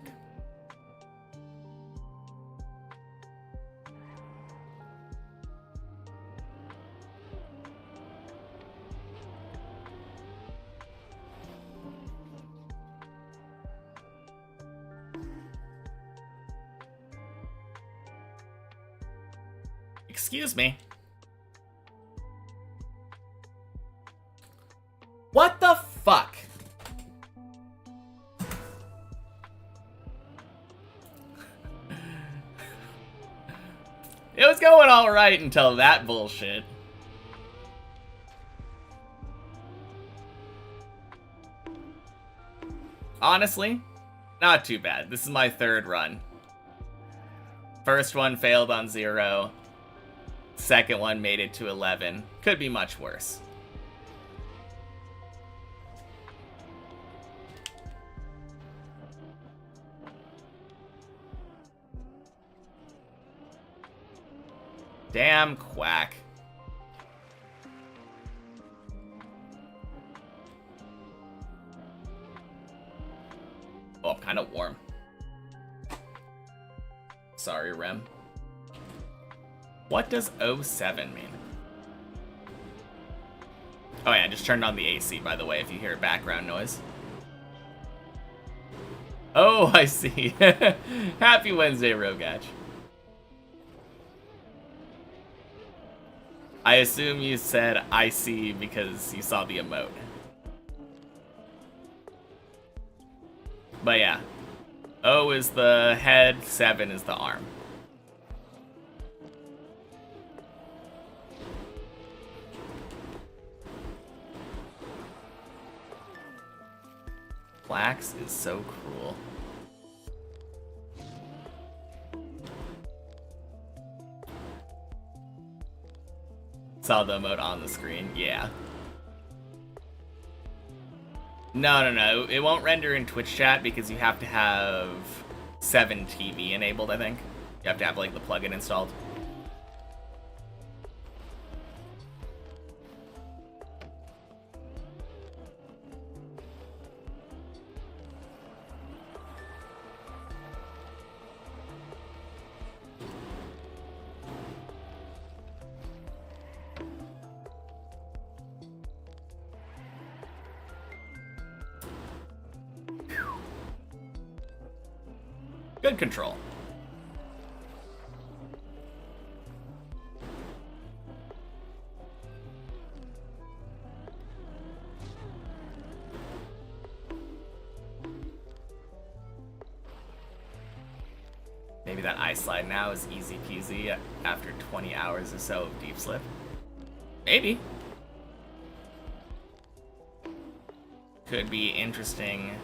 Excuse me. What the fuck? It was going all right until that bullshit. Honestly, not too bad. This is my third run. First one failed on 0. Second one made it to 11. Could be much worse. Damn quack. Oh, I'm kind of warm. Sorry, Rem. What does 07 mean? Oh yeah, just turned on the AC, by the way, if you hear background noise. Oh, I see. Happy Wednesday, Rogach. I assume you said I see because you saw the emote. But yeah. O is the head, 7 is the arm. Flax is so cruel. Saw the emote on the screen, yeah. No. It won't render in Twitch chat because you have to have 7 TV enabled, I think. You have to have, like, the plugin installed. Good control. Maybe that ice slide now is easy peasy after 20 hours or so of deep slip. Maybe. Could be interesting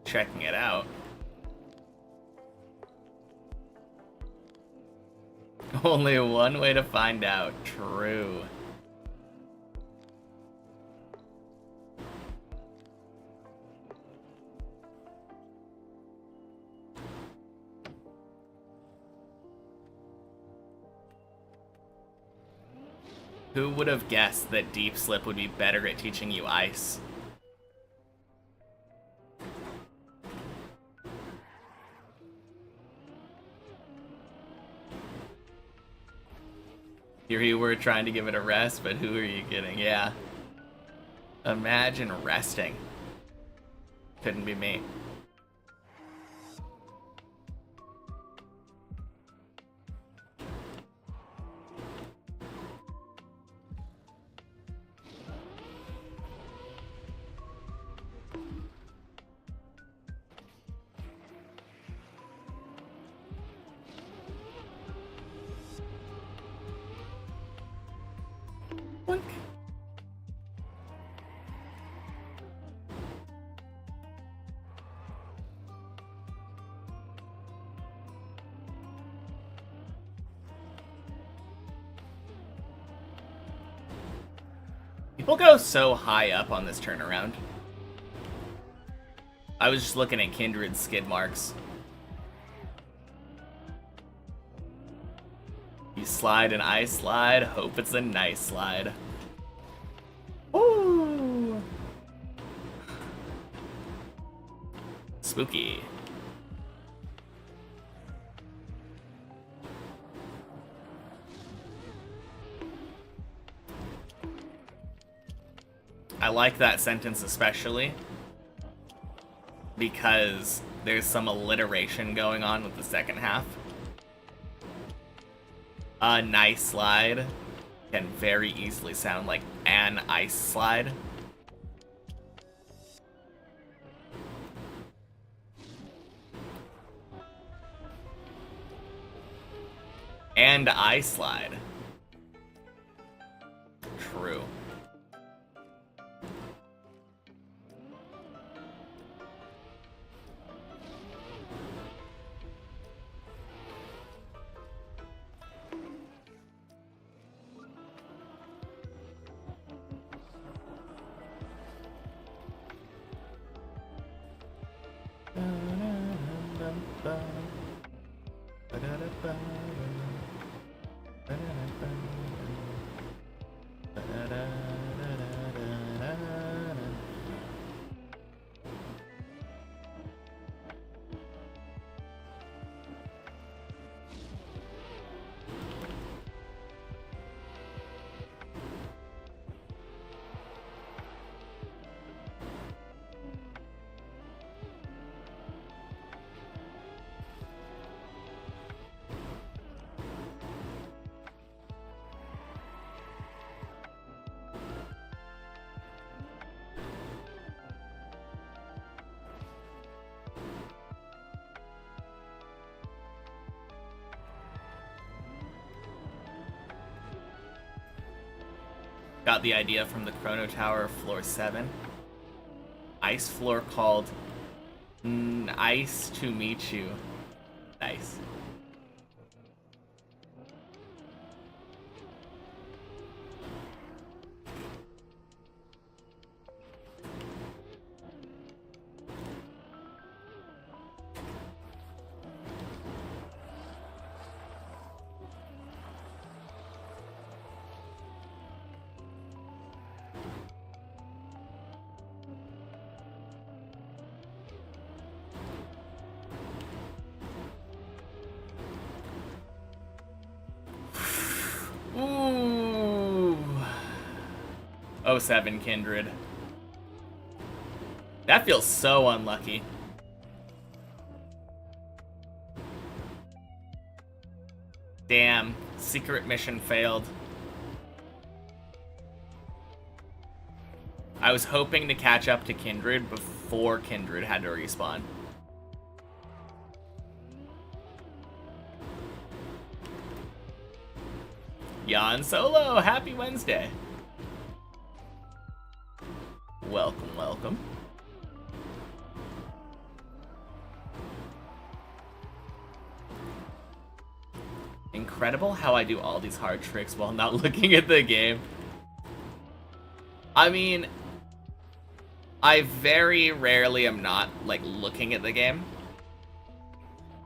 checking it out. Only one way to find out. True. Who would have guessed that Deep Slip would be better at teaching you ice? Here you were trying to give it a rest, but who are you kidding? Yeah. Imagine resting. Couldn't be me. Boink. People go so high up on this turnaround. I was just looking at Kindred's skid marks. You slide an ice slide, hope it's a nice slide. Ooh. Spooky. I like that sentence especially because there's some alliteration going on with the second half. A nice slide can very easily sound like an ice slide. And I slide. True. Got the idea from the Chrono Tower, floor 7. Ice floor called Nice to Meet You. Nice. Ooh. 07 Kindred. That feels so unlucky. Damn, secret mission failed. I was hoping to catch up to Kindred before Kindred had to respawn. Jan Solo, happy Wednesday. Welcome, welcome. Incredible how I do all these hard tricks while not looking at the game. I mean, I very rarely am not, like, looking at the game.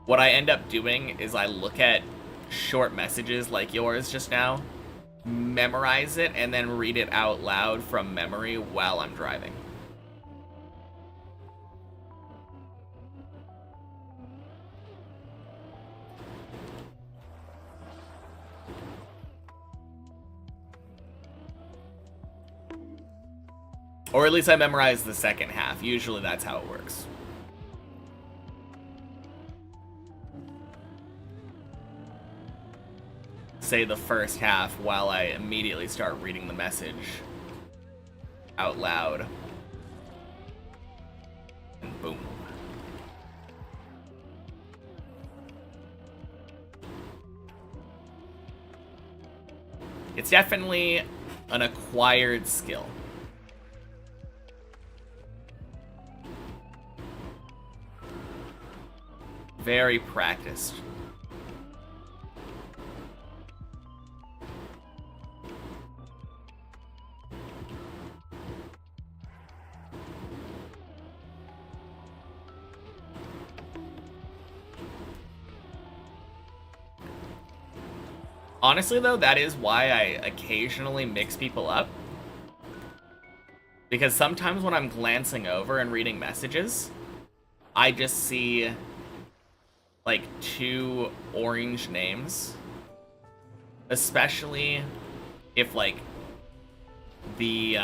What I end up doing is I look at short messages like yours just now, memorize it, and then read it out loud from memory while I'm driving. Or at least I memorize the second half. Usually that's how it works. Say the first half while I immediately start reading the message out loud. And boom. It's definitely an acquired skill. Very practiced. Honestly, though, that is why I occasionally mix people up. Because sometimes when I'm glancing over and reading messages, I just see, like, 2 orange names. Especially if, like, the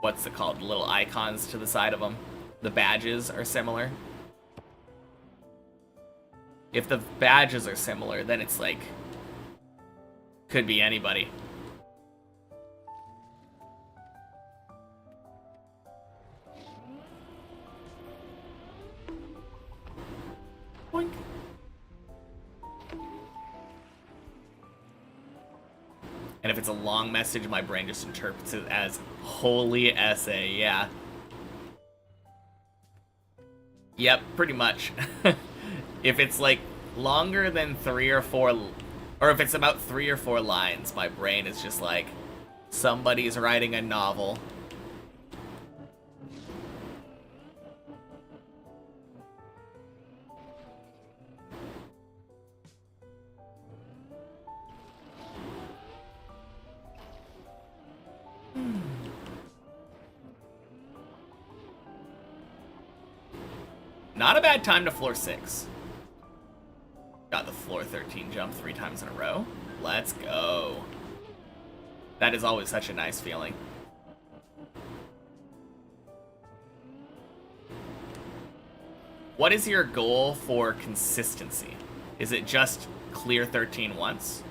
what's it called? The little icons to the side of them. The badges are similar. If the badges are similar, then it's like, could be anybody. Boink. And if it's a long message, my brain just interprets it as holy essay, yeah. Yep, pretty much. If it's like longer than 3 or 4, or if it's about 3 or 4 lines, my brain is just like, somebody's writing a novel. Not a bad time to floor 6. Got the floor 13 jump 3 times in a row. Let's go. That is always such a nice feeling. What is your goal for consistency? Is it just clear 13 once?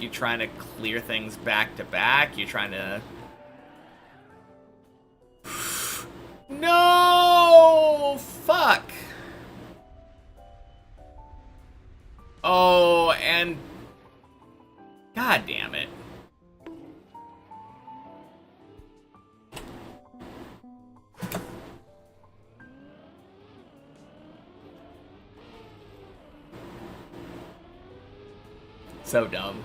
You trying to clear things back to back? You trying to... No! Fuck! Oh, and... God damn it. So dumb.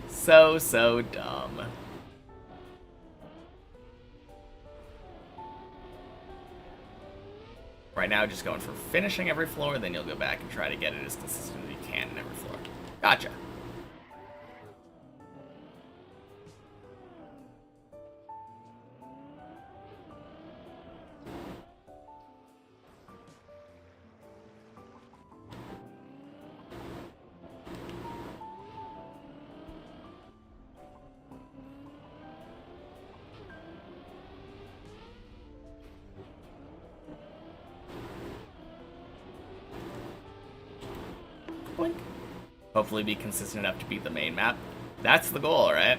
So dumb. Right now, just going for finishing every floor, then you'll go back and try to get it as consistent as you can in every floor. Gotcha. Boink. Hopefully be consistent enough to beat the main map. That's the goal, right?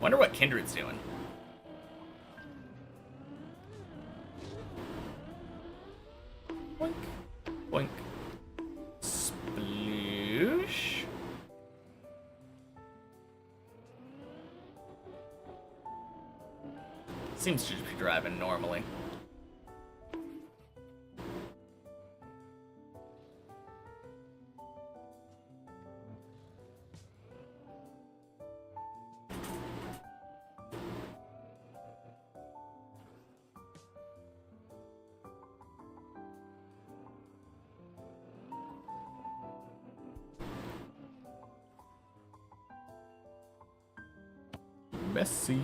Wonder what Kindred's doing. Boink. Boink. Sploosh. Seems to just be driving normally. Messy.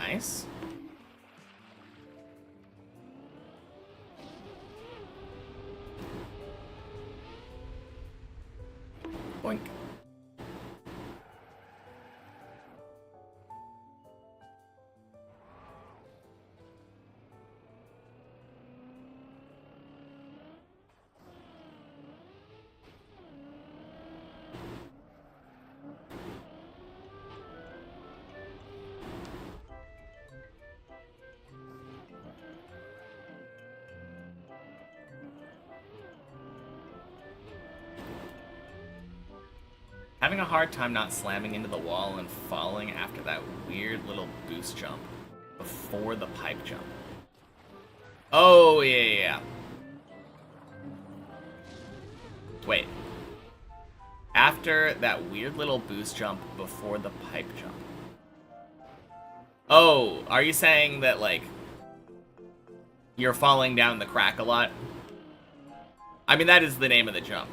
Nice. Boink. Having a hard time not slamming into the wall and falling after that weird little boost jump before the pipe jump. Oh, yeah. Wait. After that weird little boost jump before the pipe jump. Oh, are you saying that, like, you're falling down the crack a lot? I mean, that is the name of the jump.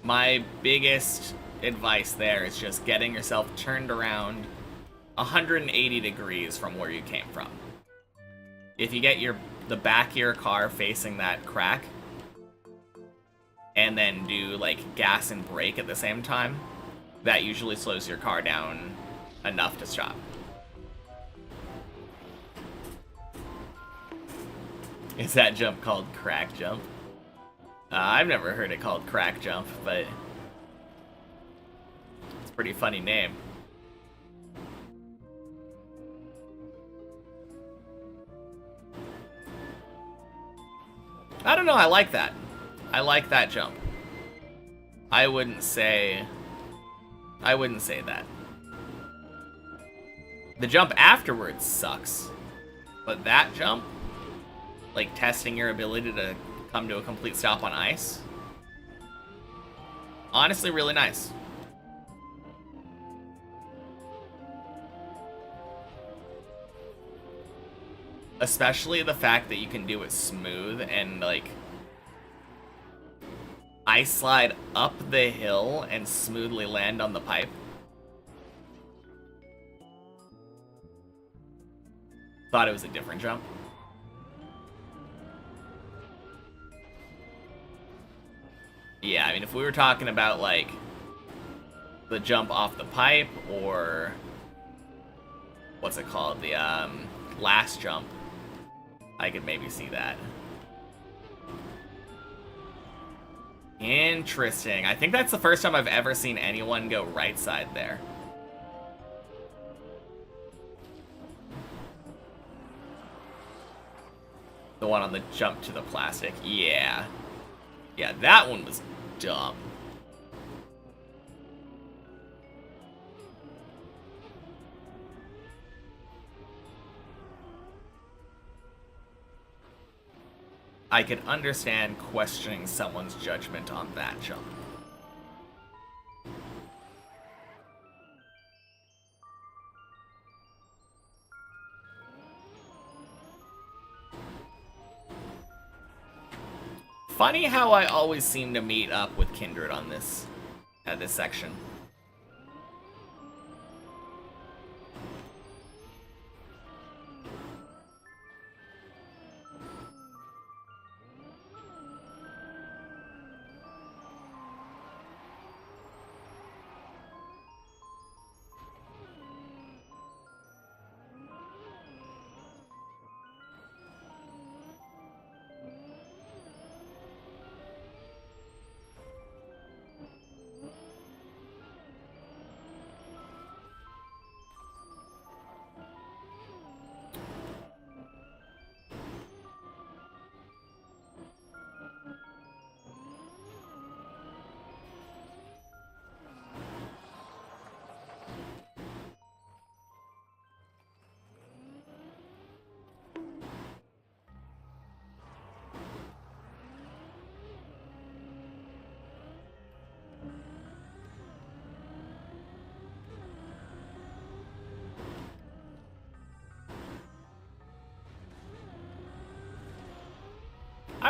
My biggest advice there is just getting yourself turned around 180 degrees from where you came from. If you get the back of your car facing that crack, and then do like gas and brake at the same time, that usually slows your car down enough to stop. Is that jump called crack jump? I've never heard it called crack jump, but it's a pretty funny name. I don't know, I like that. I like that jump. I wouldn't say that. The jump afterwards sucks. But that jump, like testing your ability to come to a complete stop on ice, honestly really nice. Especially the fact that you can do it smooth and like ice slide up the hill and smoothly land on the pipe. Thought it was a different jump. Yeah, I mean, if we were talking about, like, the jump off the pipe, or, what's it called, the, last jump, I could maybe see that. Interesting. I think that's the first time I've ever seen anyone go right side there. The one on the jump to the plastic. Yeah. Yeah, that one was dumb. I could understand questioning someone's judgment on that jump. Funny how I always seem to meet up with Kindred on this, at this section.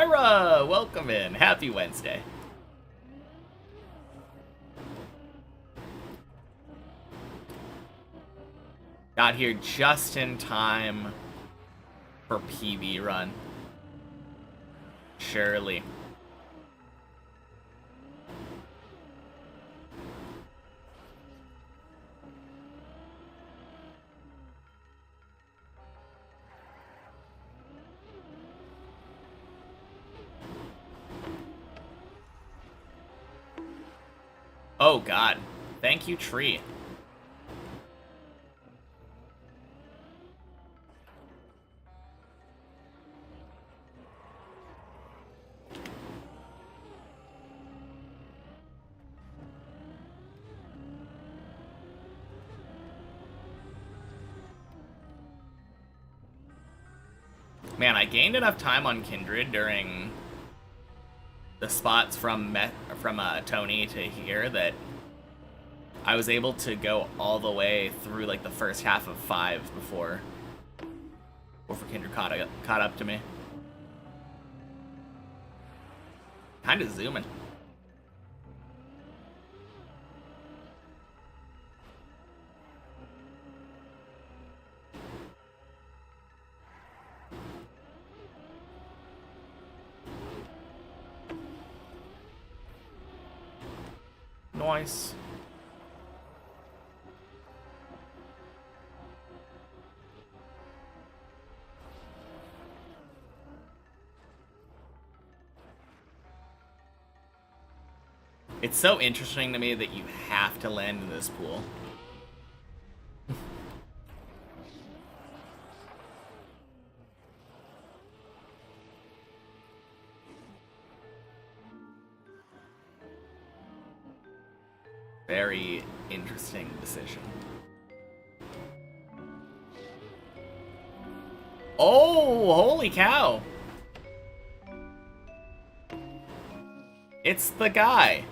Myra, welcome in. Happy Wednesday. Got here just in time for PB run. Surely. Oh god. Thank you, tree. Man, I gained enough time on Kindred during the spots from Tony to here that I was able to go all the way through like the first half of 5 before Kindred caught up to me. Kind of zooming. Nice. It's so interesting to me that you have to land in this pool. Very interesting decision. Oh, holy cow. It's the guy.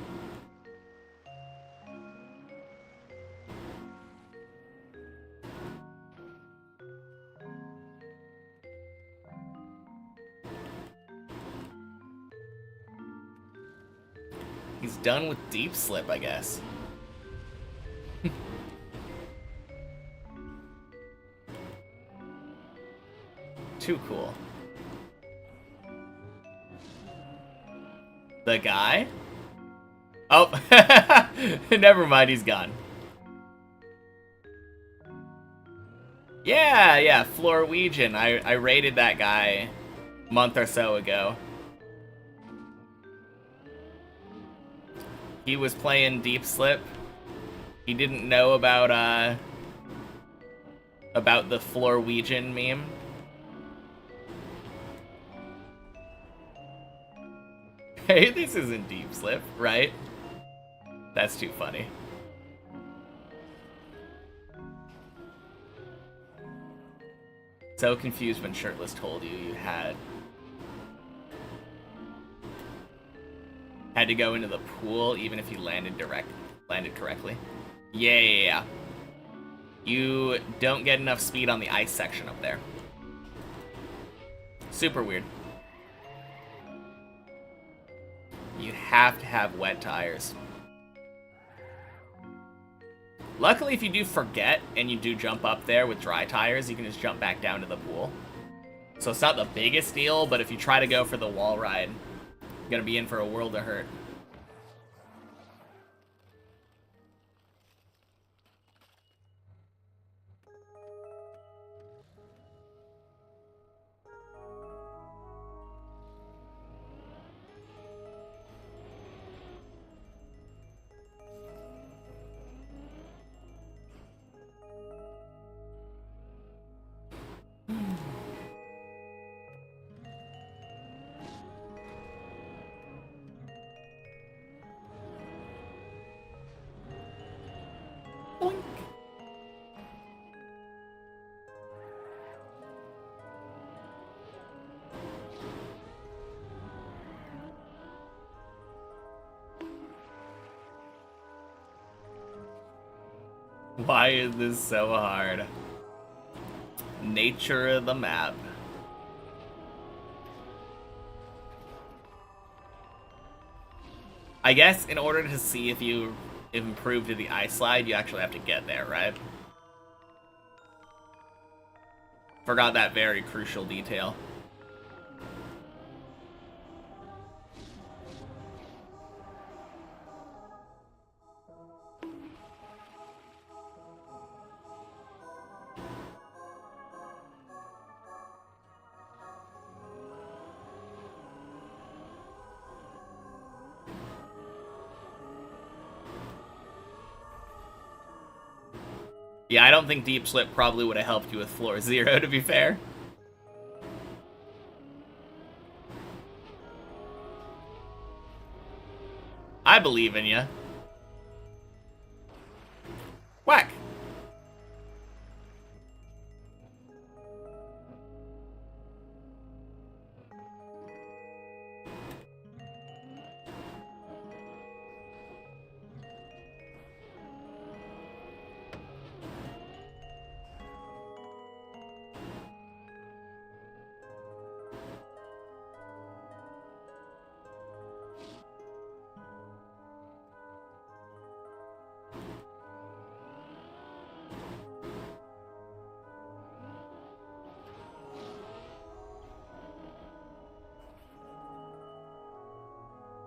He's done with deep slip, I guess. Too cool. The guy? Oh, never mind, he's gone. Yeah, Florwegian. I raided that guy a month or so ago. He was playing Deep Slip. He didn't know about the Florwegian meme. Hey, this isn't Deep Slip, right? That's too funny. So confused when Shirtless told you had to go into the pool even if you landed correctly. Yeah. You don't get enough speed on the ice section up there. Super weird. You have to have wet tires. Luckily, if you do forget and you do jump up there with dry tires, you can just jump back down to the pool. So it's not the biggest deal, but if you try to go for the wall ride, you're gonna be in for a world of hurt. Why is this so hard? Nature of the map. I guess in order to see if you improve to the ice slide, you actually have to get there, right? Forgot that very crucial detail. Yeah, I don't think Deep Slip probably would have helped you with floor 0, to be fair. I believe in you. Whack!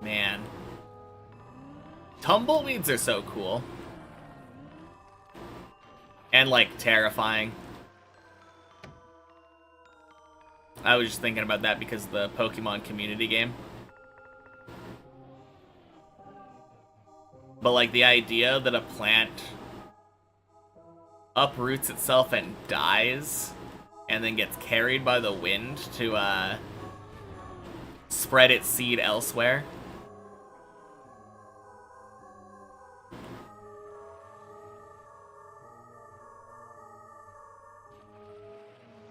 Man. Tumbleweeds are so cool. And, like, terrifying. I was just thinking about that because of the Pokemon community game. But, like, the idea that a plant uproots itself and dies, and then gets carried by the wind to, spread its seed elsewhere.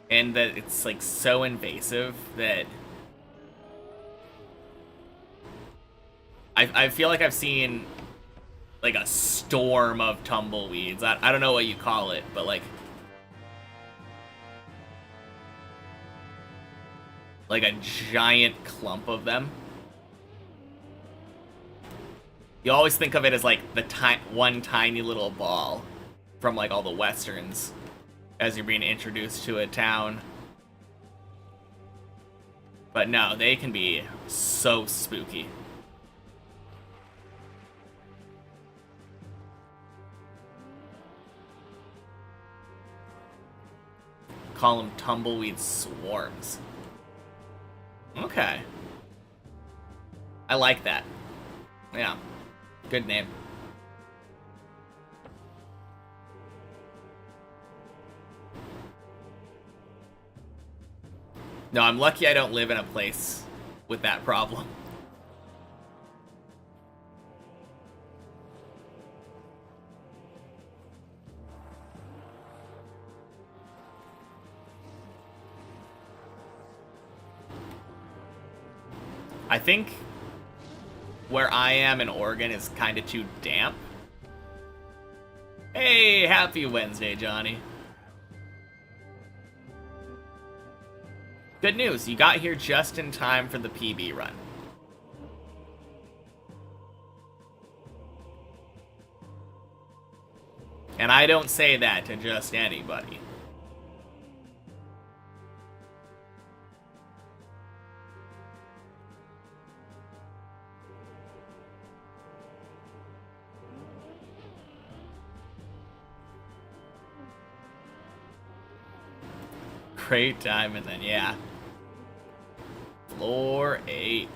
And that it's, like, so invasive that I feel like I've seen, like, a storm of tumbleweeds. I don't know what you call it, but, like a giant clump of them. You always think of it as, like, the one tiny little ball from, like, all the westerns as you're being introduced to a town. But no, they can be so spooky. Call them tumbleweed swarms. Okay. I like that. Yeah. Good name. No, I'm lucky I don't live in a place with that problem. I think where I am in Oregon is kind of too damp. Hey, happy Wednesday, Johnny. Good news, you got here just in time for the PB run. And I don't say that to just anybody. Great time, and then, yeah. Floor 8.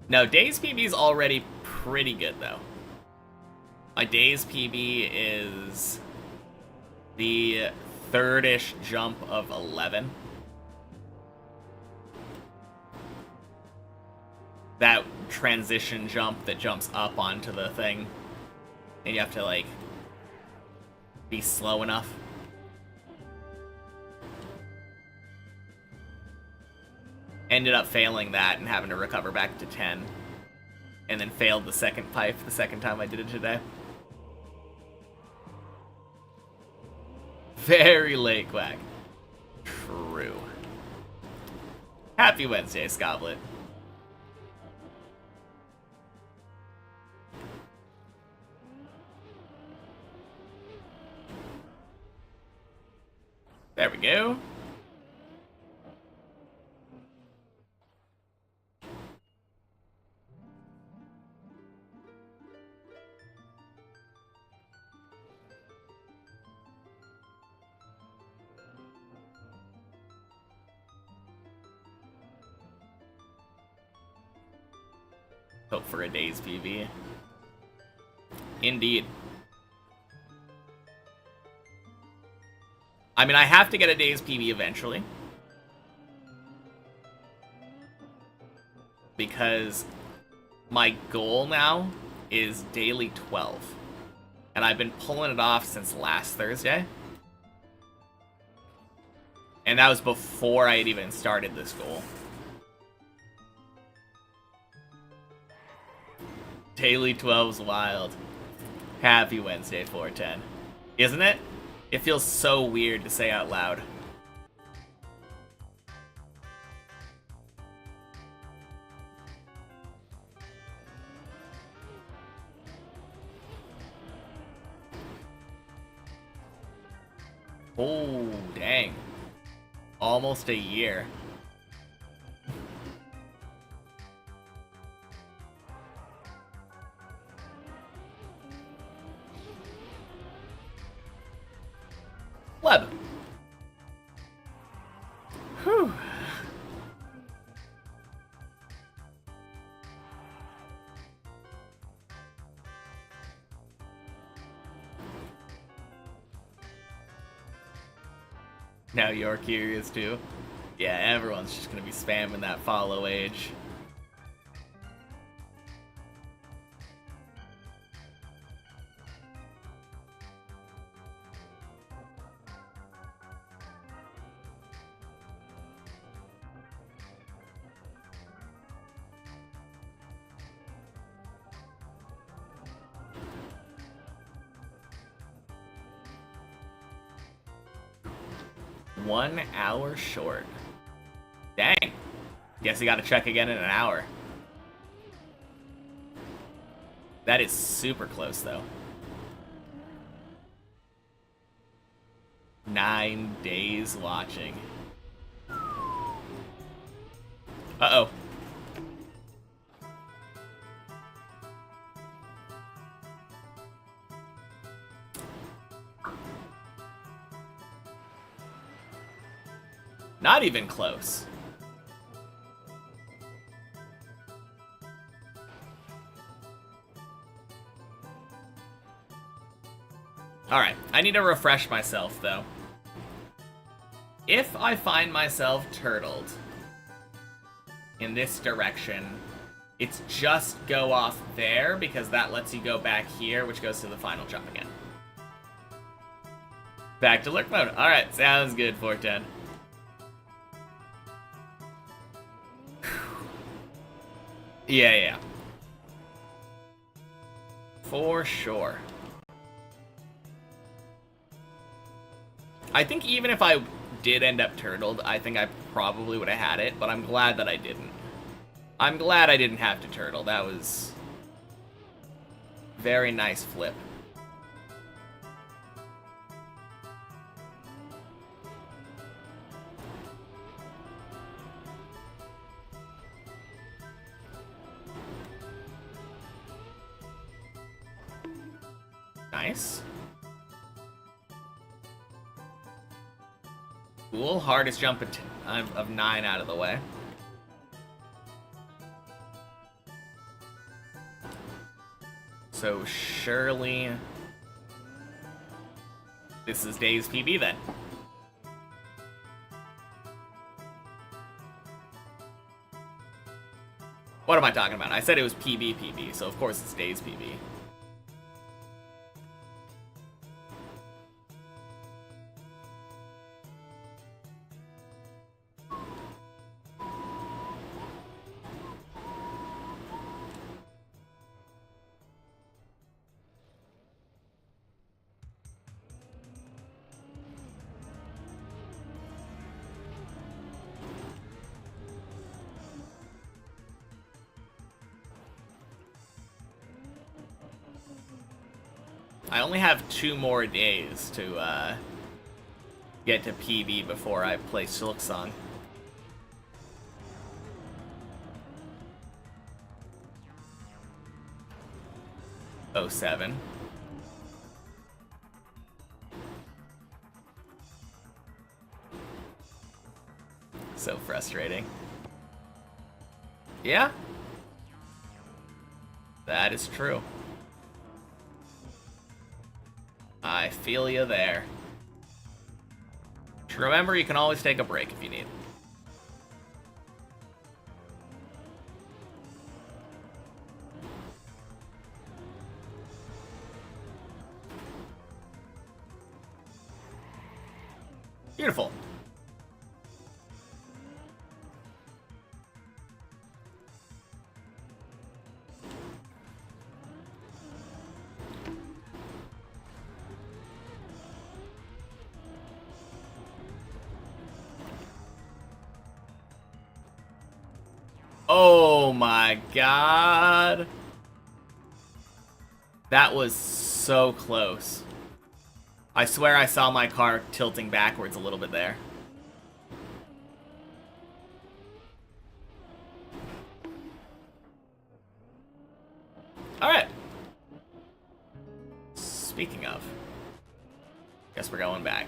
No, Days PB is already pretty good, though. My Days PB is the third-ish jump of 11. That transition jump that jumps up onto the thing. And you have to, like, be slow enough. Ended up failing that and having to recover back to 10. And then failed the second pipe the second time I did it today. Very late, Quack. True. Happy Wednesday, Scoblet. There we go. Hope for a day's PB. Indeed. I mean, I have to get a day's PB eventually. Because my goal now is daily 12. And I've been pulling it off since last Thursday. And that was before I had even started this goal. Daily 12's wild. Happy Wednesday, 410. Isn't it? It feels so weird to say out loud. Oh, dang. Almost a year. Web. Whew. Now you're curious too? Yeah, everyone's just gonna be spamming that follow age. One hour short. Dang. Guess you gotta check again in an hour. That is super close, though. 9 days watching. Uh-oh. Not even close. Alright, I need to refresh myself, though. If I find myself turtled in this direction, it's just go off there, because that lets you go back here, which goes to the final jump again. Back to lurk mode. Alright, sounds good, 410. Yeah. For sure. I think even if I did end up turtled, I think I probably would have had it, but I'm glad that I didn't. I'm glad I didn't have to turtle. That was very nice flip. Nice. Cool. Hardest jump of 9 out of the way. So surely this is Dave's PB then. What am I talking about? I said it was PB, so of course it's Dave's PB. I only have 2 more days to get to PB before I play Silk Song. Oh, 07. So frustrating. Yeah. That is true. I feel you there. Remember, you can always take a break if you need. Beautiful. Oh my god. That was so close. I swear I saw my car tilting backwards a little bit there. Alright. Speaking of, guess we're going back.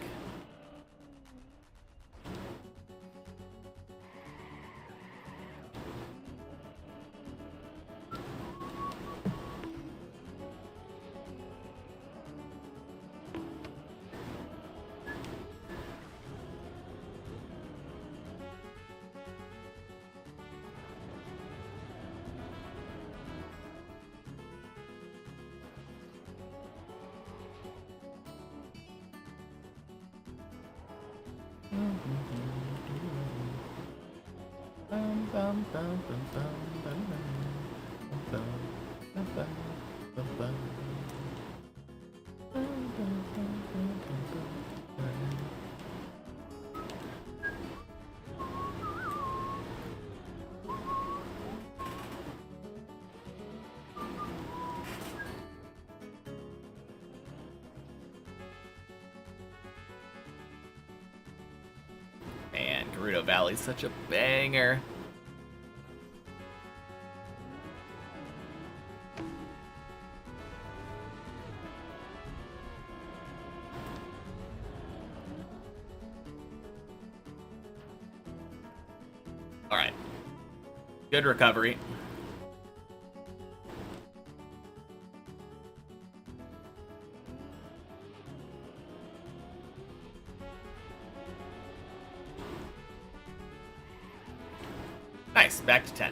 Man, Gerudo Valley's such a banger. Alright. Good recovery. Nice, back to 10.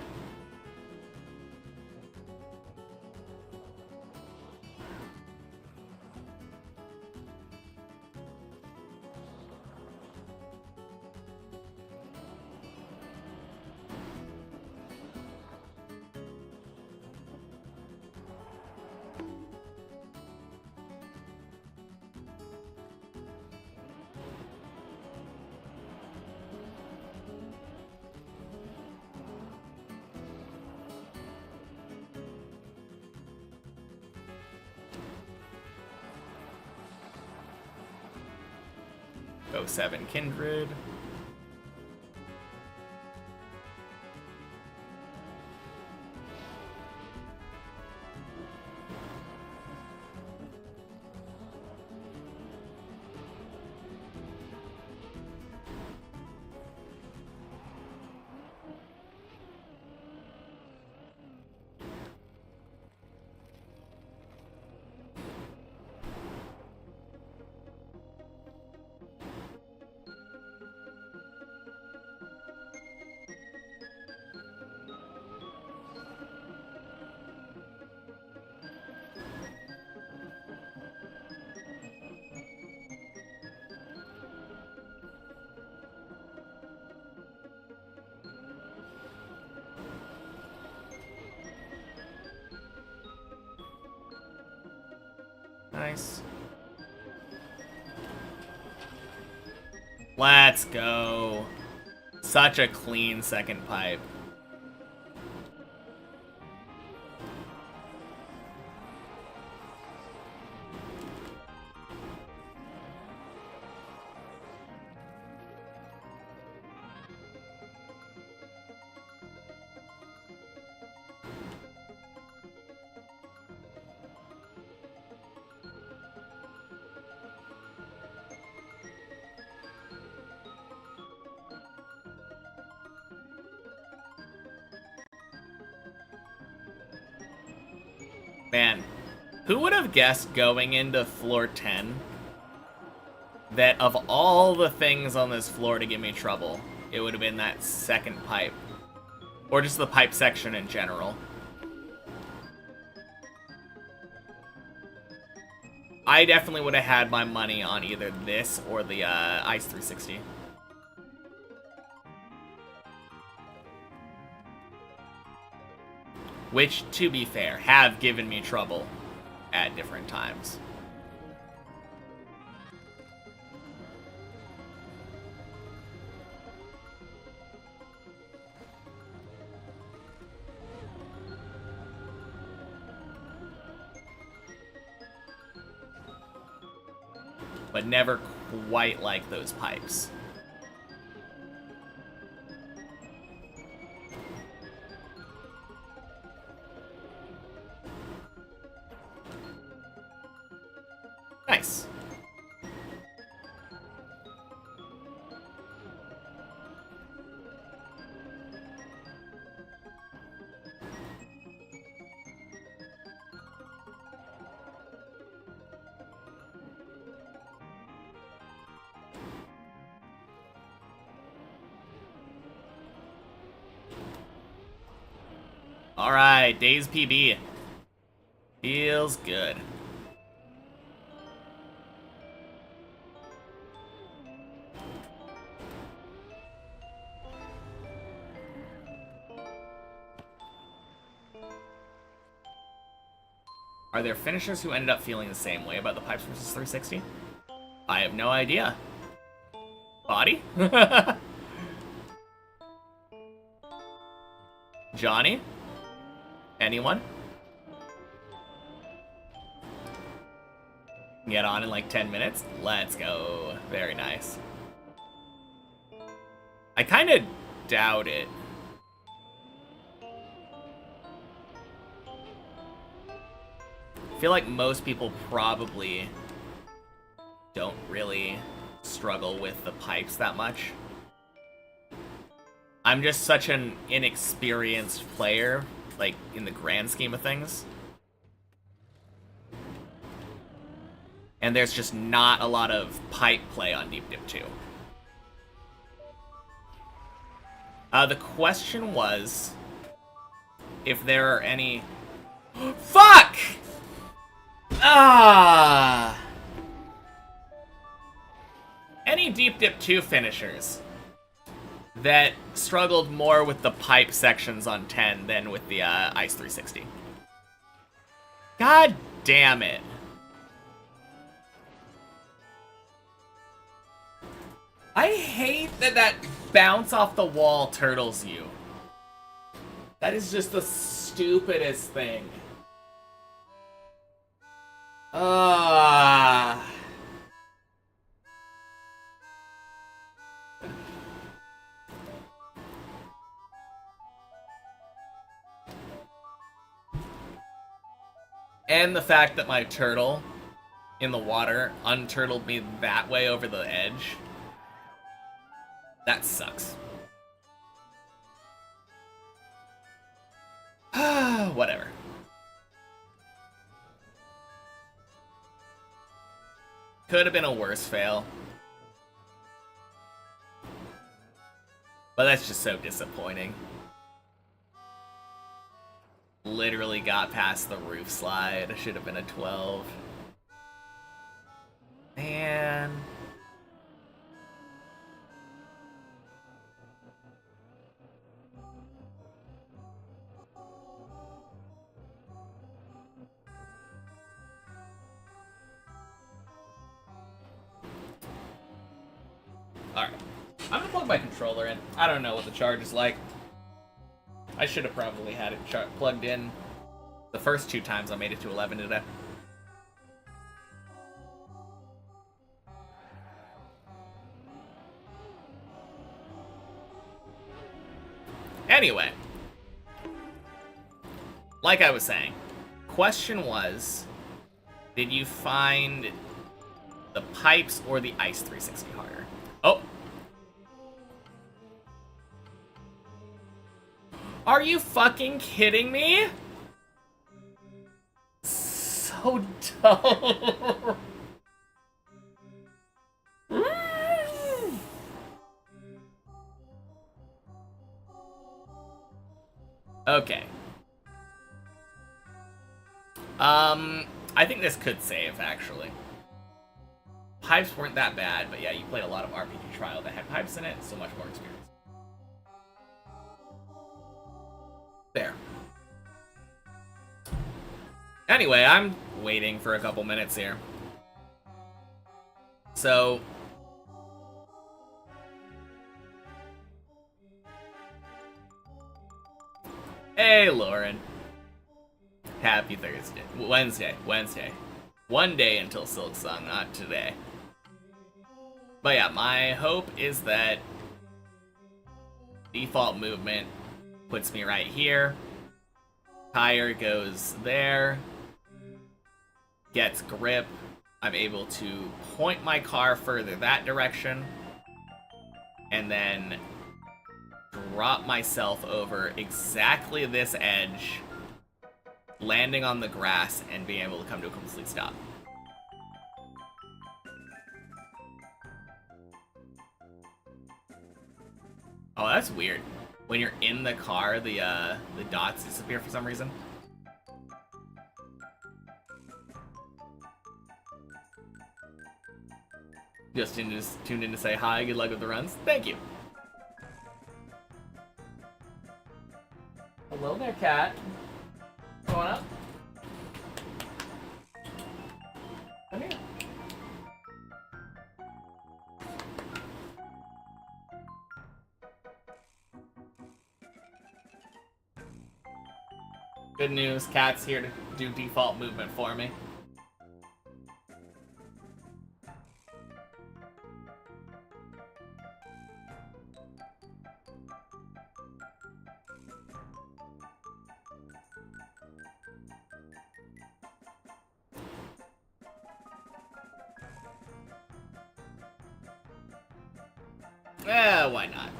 Go 7 Kindred. Nice. Let's go. Such a clean second pipe. Man, who would have guessed going into floor 10 that of all the things on this floor to give me trouble, it would have been that second pipe. Or just the pipe section in general. I definitely would have had my money on either this or the Ice 360. Which, to be fair, have given me trouble at different times. But never quite like those pipes. Nice. Alright, Days PB. Feels good. Are there finishers who ended up feeling the same way about the Pipes versus 360? I have no idea. Body? Johnny? Anyone? Get on in like 10 minutes? Let's go. Very nice. I kind of doubt it. I feel like most people probably don't really struggle with the pipes that much. I'm just such an inexperienced player, like, in the grand scheme of things. And there's just not a lot of pipe play on Deep Dip 2. The question was if there are any... Fuck! Ah! Any Deep Dip 2 finishers that struggled more with the pipe sections on 10 than with the Ice 360. God damn it. I hate that that bounce off the wall turtles you. That is just the stupidest thing. And the fact that my turtle in the water unturtled me that way over the edge. That sucks. Whatever. Could have been a worse fail. But that's just so disappointing. Literally got past the roof slide. Should have been a 12. Man. Alright. I'm gonna plug my controller in. I don't know what the charge is like. I should have probably had it plugged in the first 2 times I made it to 11 today. Anyway. Like I was saying, question was, did you find the pipes or the Ice 360 harder? Oh. Are you fucking kidding me? so dumb. Okay. I think this could save, actually. Pipes weren't that bad, but yeah, you played a lot of RPG Trial that had pipes in it, so much more experience. There. Anyway, I'm waiting for a couple minutes here. So... Hey, Lauren. Happy Thursday. Wednesday. One day until Silksong, not today. But yeah, my hope is that default movement puts me right here. Tire goes there. Gets grip. I'm able to point my car further that direction. And then drop myself over exactly this edge, landing on the grass and being able to come to a complete stop. Oh, that's weird. When you're in the car, the dots disappear for some reason. Just tuned in to say hi, good luck with the runs. Thank you. Hello there, cat. Going up? Come here. Good news, cat's here to do default movement for me. Why not?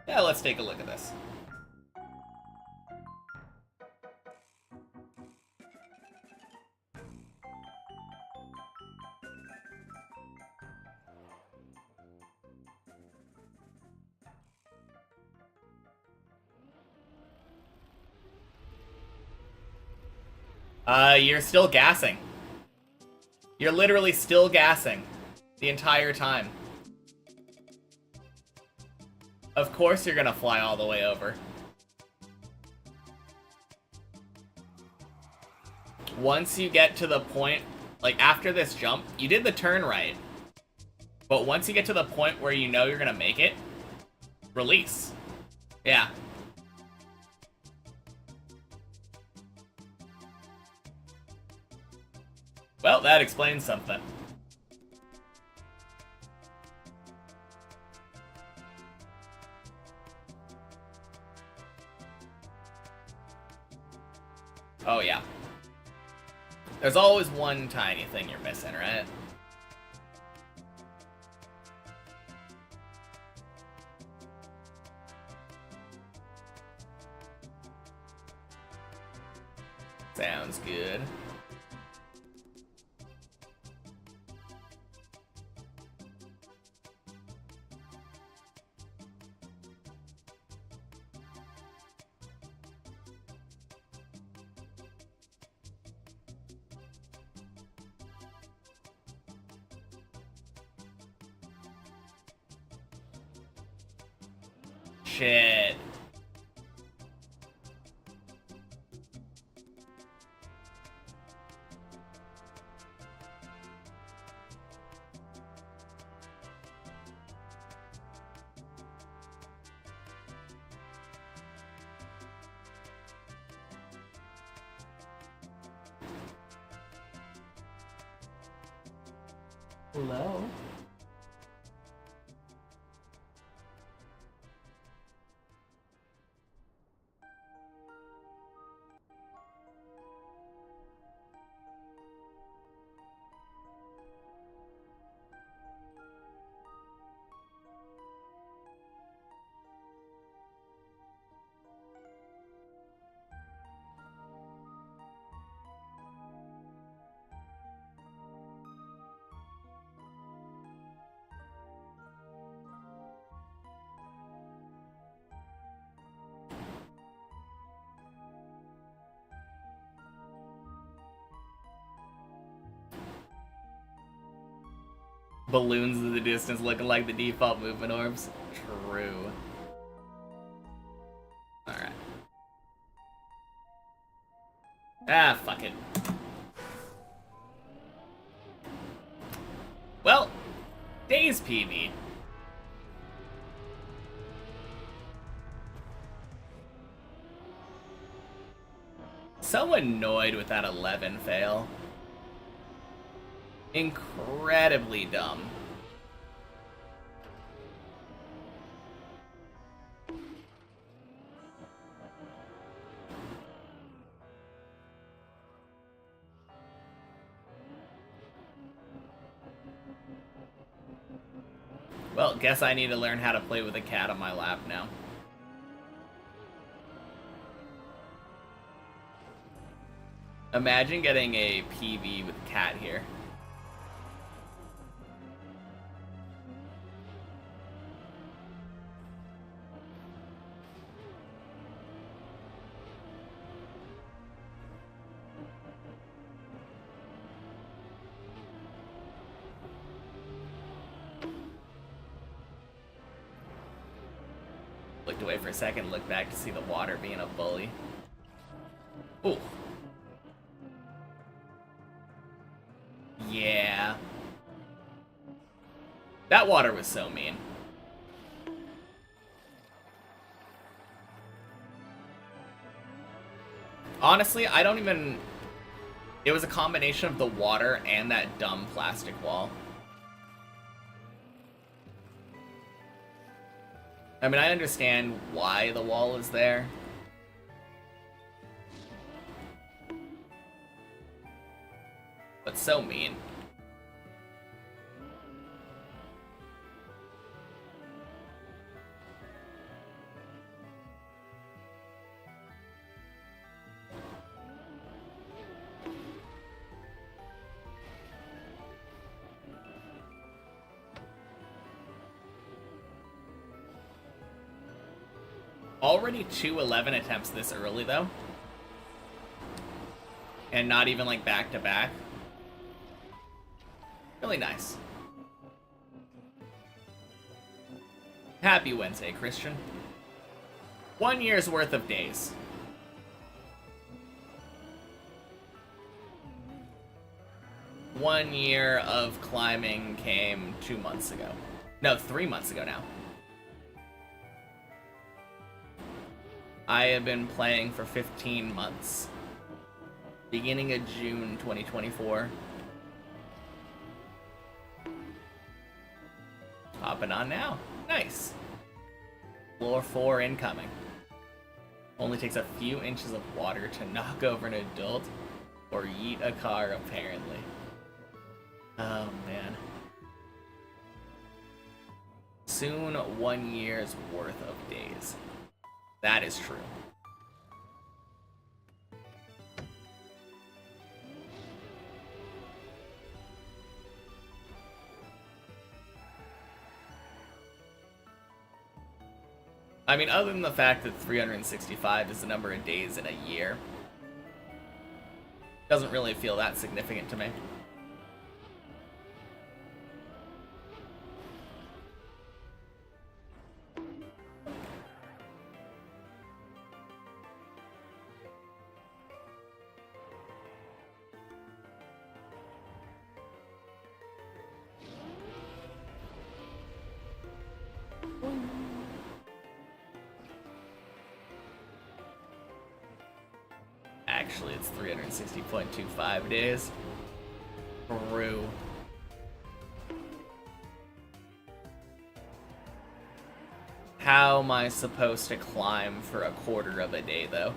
Yeah, let's take a look at this. You're still gassing. You're literally still gassing the entire time. Of course you're gonna fly all the way over. Once you get to the point, like after this jump, you did the turn right. But once you get to the point where you know you're gonna make it, release. Yeah. Well, that explains something. Oh, yeah. There's always one tiny thing you're missing, right? Sounds good. Shit. Hello? balloons in the distance looking like the default movement orbs. True. Alright. Ah, fuck it. Well, days PV. So annoyed with that 11 fail. Incredibly dumb. Well, guess I need to learn how to play with a cat on my lap now. Imagine getting a PV with cat here. Looked away for a second, looked back to see the water being a bully. Ooh. Yeah. That water was so mean. Honestly, I don't even... It was a combination of the water and that dumb plastic wall. I mean, I understand why the wall is there. But so mean. Already 2 11 attempts this early, though. And not even, like, back-to-back. Really nice. Happy Wednesday, Christian. 1 year's worth of days. One year of climbing came 2 months ago. No, 3 months ago now. I have been playing for 15 months. Beginning of June 2024. Hopping on now. Nice. Floor 4 incoming. Only takes a few inches of water to knock over an adult or yeet a car, apparently. Oh, man. Soon 1 year's worth of days. That is true. I mean, other than the fact that 365 is the number of days in a year, doesn't really feel that significant to me. Actually, it's 360.25 days. True. How am I supposed to climb for a quarter of a day, though?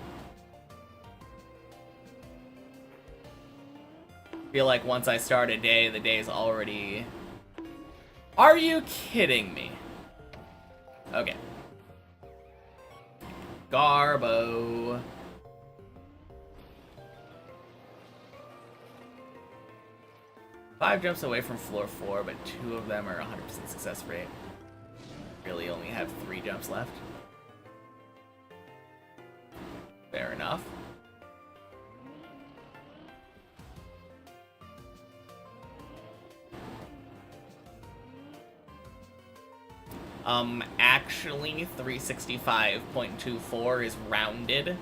Feel like once I start a day, the day's already... Are you kidding me? Okay. Garbo. Five jumps away from floor 4, but 2 of them are 100% success rate. Really only have 3 jumps left. Fair enough. Actually, 365.24 is rounded.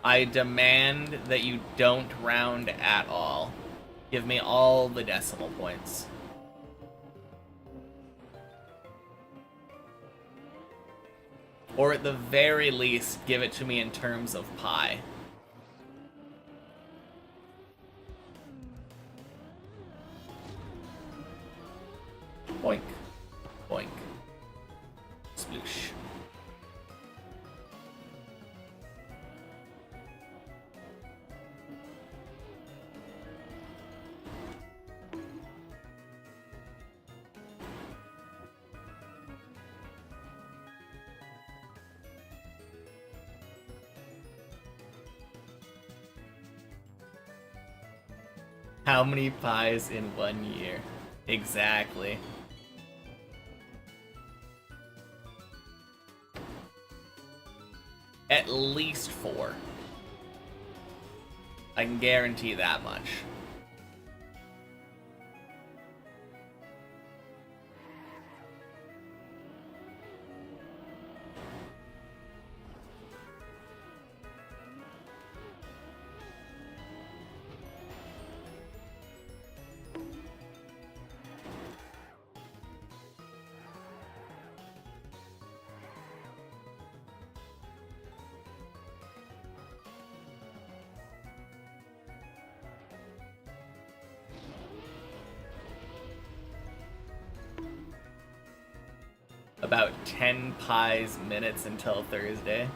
I demand that you don't round at all. Give me all the decimal points. Or at the very least, give it to me in terms of pi. Boink. Boink. Sploosh. How many pies in 1 year? Exactly. At least 4. I can guarantee that much. About 10 pies minutes until Thursday.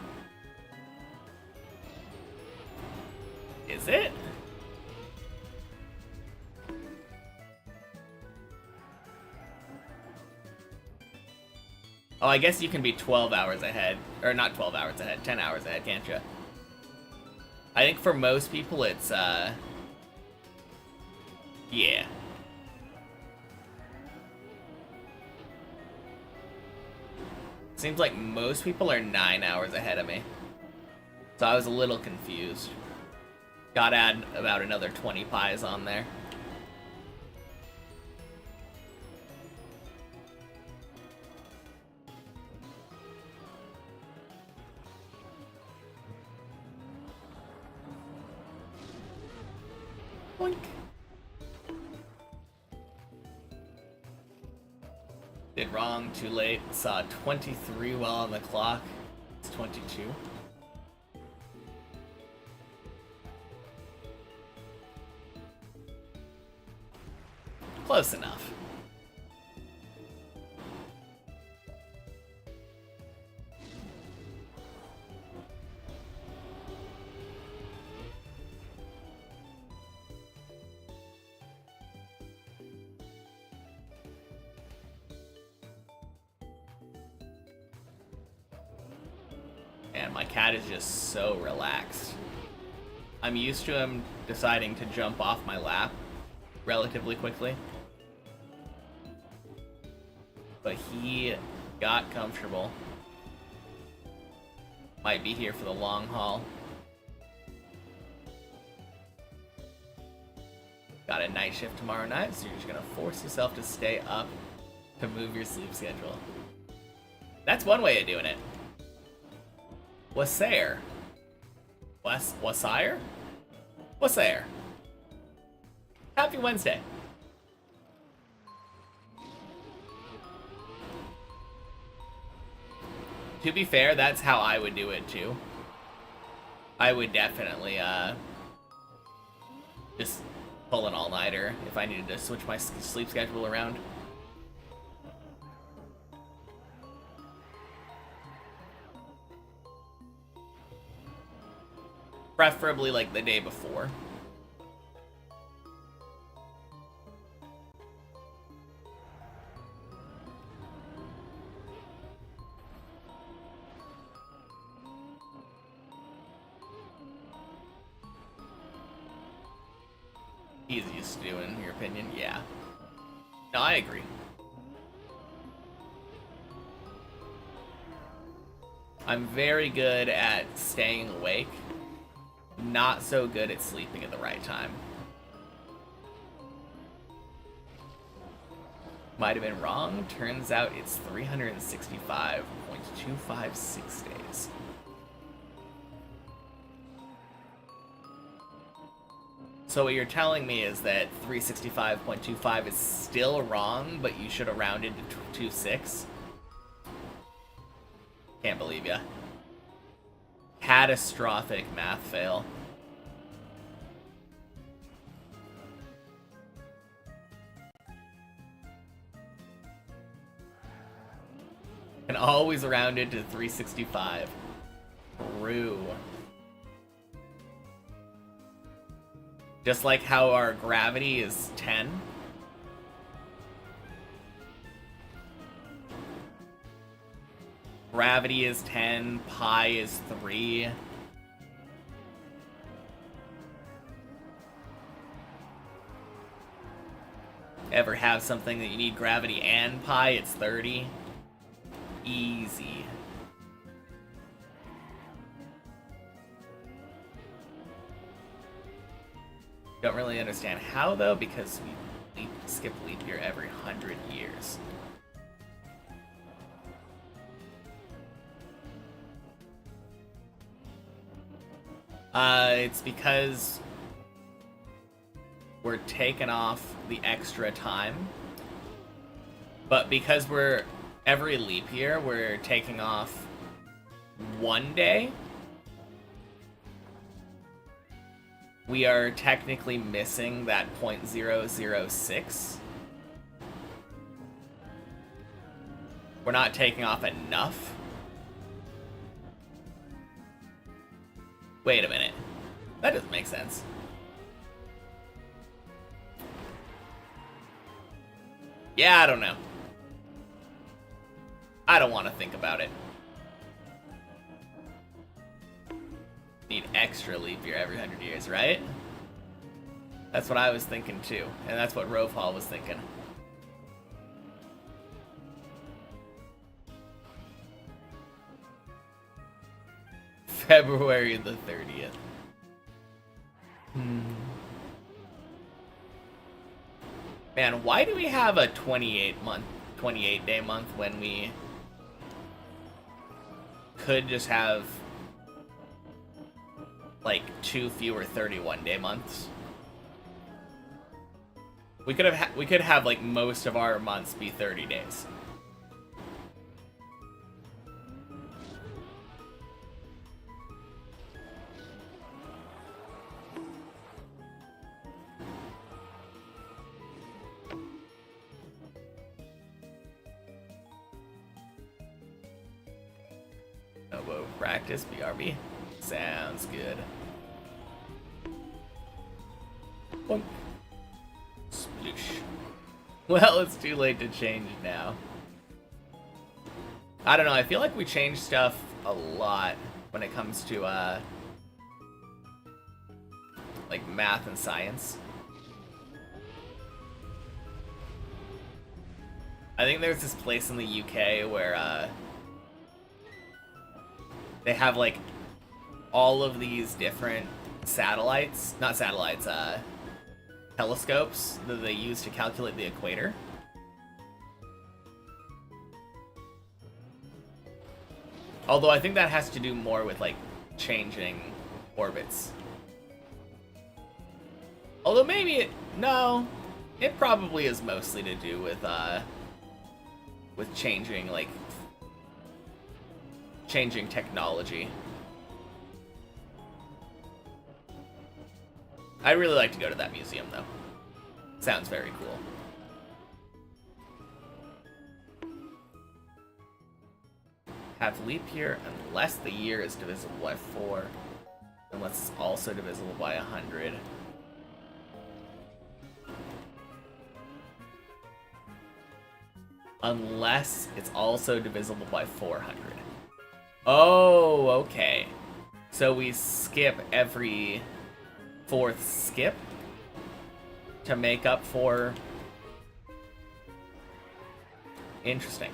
Is it? Oh, I guess you can be 12 hours ahead. Or not 12 hours ahead, 10 hours ahead, can't you? I think for most people it's, yeah. Seems like most people are 9 hours ahead of me. So I was a little confused. Gotta add about another 20 pies on there. Boink. Did wrong, too late. Saw 23 while on the clock. It's 22. Close enough. And my cat is just so relaxed. I'm used to him deciding to jump off my lap relatively quickly. But he got comfortable. Might be here for the long haul. Got a night shift tomorrow night, so you're just gonna force yourself to stay up to move your sleep schedule. That's one way of doing it. Wassair. Wassair? Wassair. Happy Wednesday. To be fair, that's how I would do it too. I would definitely just pull an all-nighter if I needed to switch my sleep schedule around. Preferably like the day before. Easiest to do in your opinion, yeah. No, I agree. I'm very good at staying awake not so good at sleeping at the right time. Might have been wrong. Turns out it's 365.256 days. So what you're telling me is that 365.25 is still wrong, but you should have rounded to 26? Can't believe ya. Catastrophic math fail. And always rounded to 365. True. Just like how our gravity is 10. Gravity is 10, pi is 3. Ever have something that you need gravity and pi, it's 30. Easy. Don't really understand how, though, because we skip leap year every 100 years. It's because we're taking off the extra time. But because we're every leap year, we're taking off 1 day. We are technically missing that 0.006. We're not taking off enough. Wait a minute. That doesn't make sense. Yeah, I don't know. I don't want to think about it. Need extra leap year every 100 years, right? That's what I was thinking too. And that's what Rovhall was thinking. February the 30th. Man, why do we have a 28 day month when we could just have like 2 fewer 31 day months? We could have like most of our months be 30 days. Whoa, practice, BRB. Sounds good. Boink. Sploosh. Well, it's too late to change now. I don't know, I feel like we change stuff a lot when it comes to, like, math and science. I think there's this place in the UK where, they have, like, all of these different satellites, not satellites, telescopes that they use to calculate the equator. Although I think that has to do more with, like, changing orbits. Although maybe no, it probably is mostly to do with changing, like, changing technology. I'd really like to go to that museum, though. Sounds very cool. Have leap year unless the year is divisible by 4. Unless it's also divisible by 100. Unless it's also divisible by 400. Oh, okay. So we skip every 4th skip to make up for... Interesting.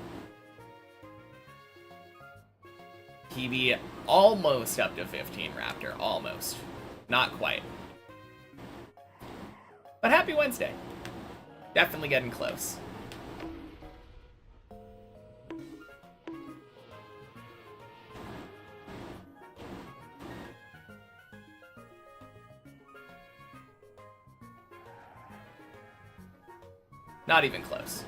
PB almost up to 15 Raptor, almost. Not quite. But happy Wednesday. Definitely getting close. Not even close.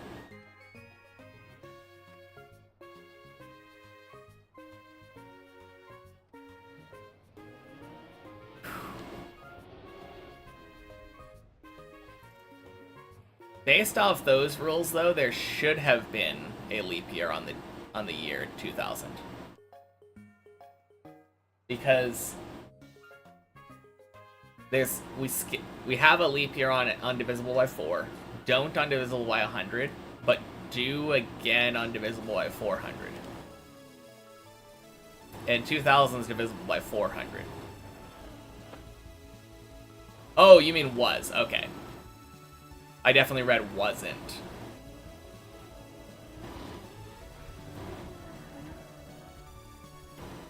Based off those rules, though, there should have been a leap year on the year 2000. Because we have a leap year on undivisible by 4, don't undivisible by 100, but do again undivisible by 400. And 2000 is divisible by 400. Oh, you mean was. Okay. I definitely read wasn't.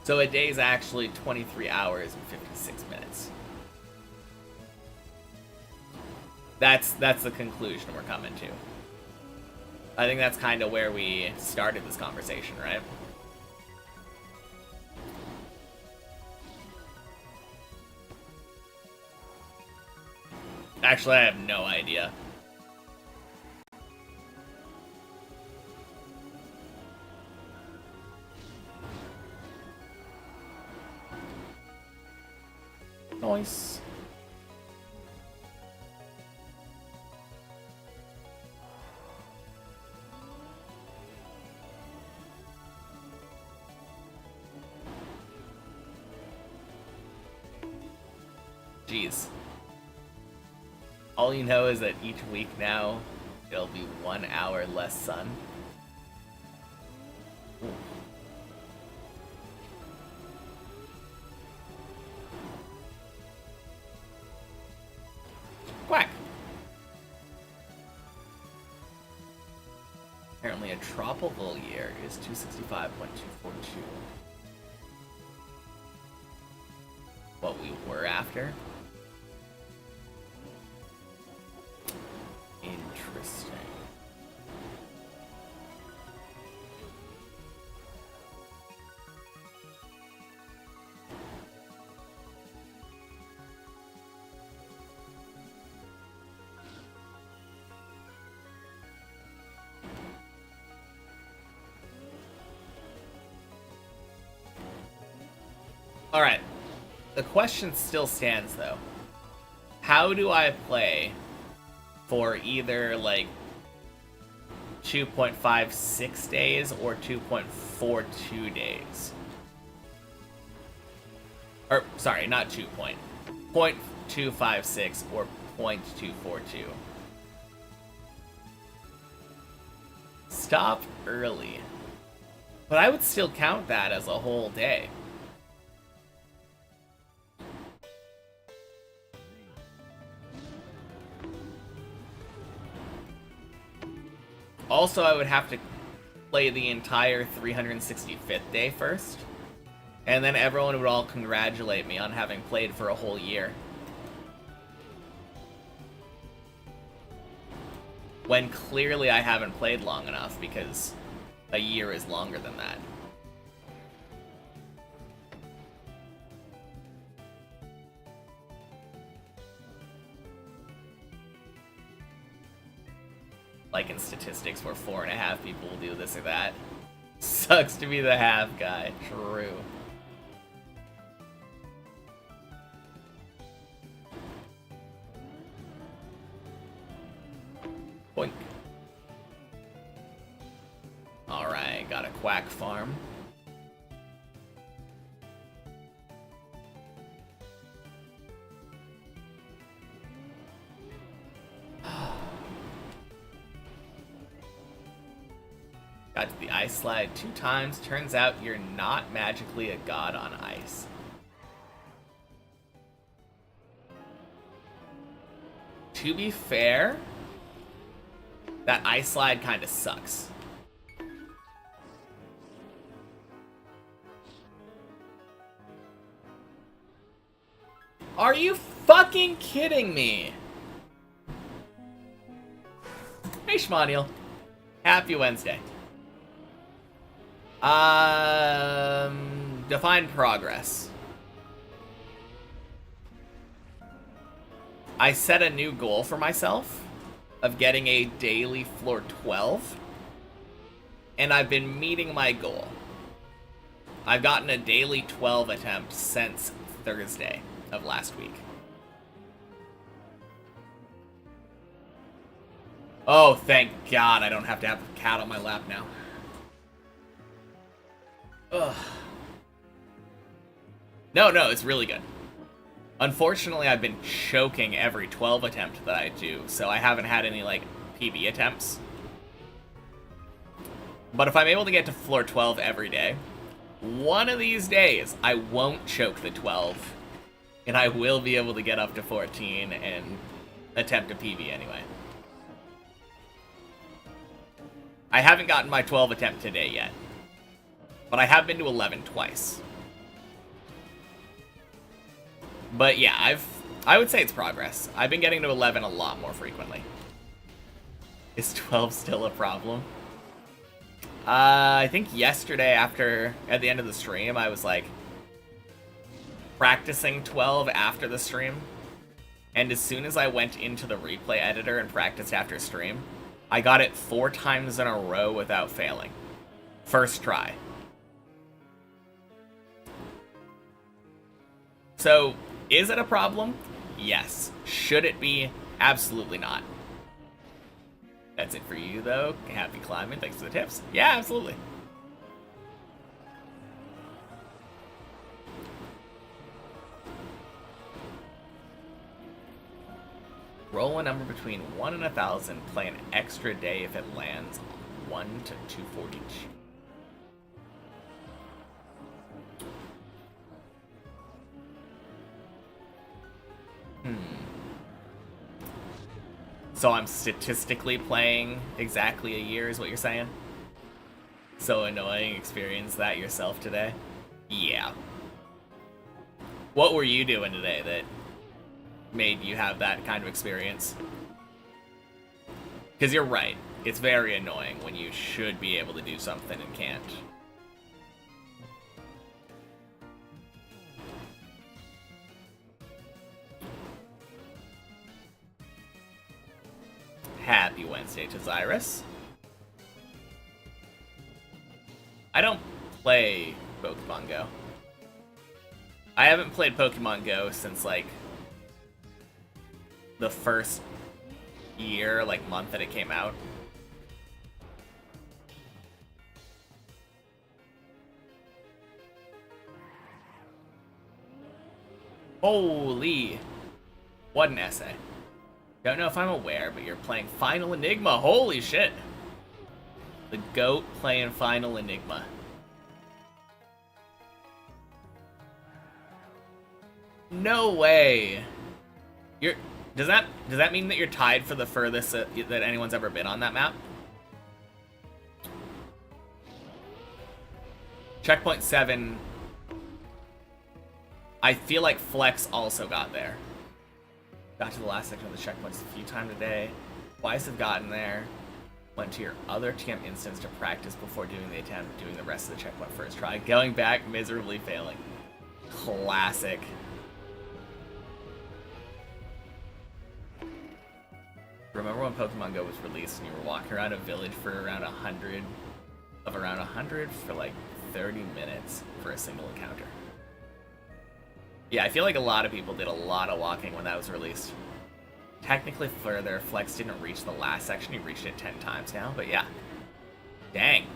So a day is actually 23 hours and 56 minutes. That's the conclusion we're coming to. I think that's kind of where we started this conversation, right? Actually, I have no idea. Nice. Jeez. All you know is that each week now, it'll be 1 hour less sun. Ooh. Quack! Apparently a tropical year is 265.242. What we were after? Interesting. Alright. The question still stands, though. How do I play for either, like, 2.56 days or 2.42 days? Or, sorry, not 0.256 or 0.242. Stop early. But I would still count that as a whole day. Also, I would have to play the entire 365th day first. And then everyone would all congratulate me on having played for a whole year. When clearly I haven't played long enough, because a year is longer than that. Like in statistics where 4.5 people will do this or that. Sucks to be the half guy. True. Boink. Alright, got a quack farm. Got to the ice slide 2 times. Turns out you're not magically a god on ice. To be fair, that ice slide kind of sucks. Are you fucking kidding me? Hey, Schmaniel. Happy Wednesday. Define progress. I set a new goal for myself of getting a daily floor 12, and I've been meeting my goal. I've gotten a daily 12 attempt since Thursday of last week. Oh, thank God I don't have to have a cat on my lap now. Ugh. No, it's really good. Unfortunately, I've been choking every 12 attempt that I do, so I haven't had any, like, PB attempts. But if I'm able to get to floor 12 every day, one of these days, I won't choke the 12, and I will be able to get up to 14 and attempt a PB anyway. I haven't gotten my 12 attempt today yet, but I have been to 11 twice. But yeah, I would say it's progress. I've been getting to 11 a lot more frequently. Is 12 still a problem? I think yesterday at the end of the stream, I was like practicing 12 after the stream. And as soon as I went into the replay editor and practiced after stream, I got it 4 times in a row without failing. First try. So, is it a problem? Yes. Should it be? Absolutely not. That's it for you, though. Happy climbing. Thanks for the tips. Yeah, absolutely. Roll a number between 1 and 1,000. Play an extra day if it lands 1 to 240 each. So I'm statistically playing exactly a year is what you're saying? So annoying, experience that yourself today? Yeah. What were you doing today that made you have that kind of experience? Because you're right, it's very annoying when you should be able to do something and can't. Happy Wednesday to Zyrus. I don't play Pokemon Go. I haven't played Pokemon Go since, like, the first year, like, month that it came out. Holy! What an essay. Don't know if I'm aware, but you're playing Final Enigma. Holy shit! The GOAT playing Final Enigma. No way! Does that mean that you're tied for the furthest that anyone's ever been on that map? Checkpoint 7. I feel like Flex also got there. Got to the last section of the checkpoints a few times a day. Twice have gotten there. Went to your other TM instance to practice before doing the attempt, doing the rest of the checkpoint first try. Going back, miserably failing. Classic. Remember when Pokemon Go was released and you were walking around a village for around 100 for like 30 minutes for a single encounter? Yeah, I feel like a lot of people did a lot of walking when that was released. Technically further, Flex didn't reach the last section, he reached it 10 times now, but yeah. Dang.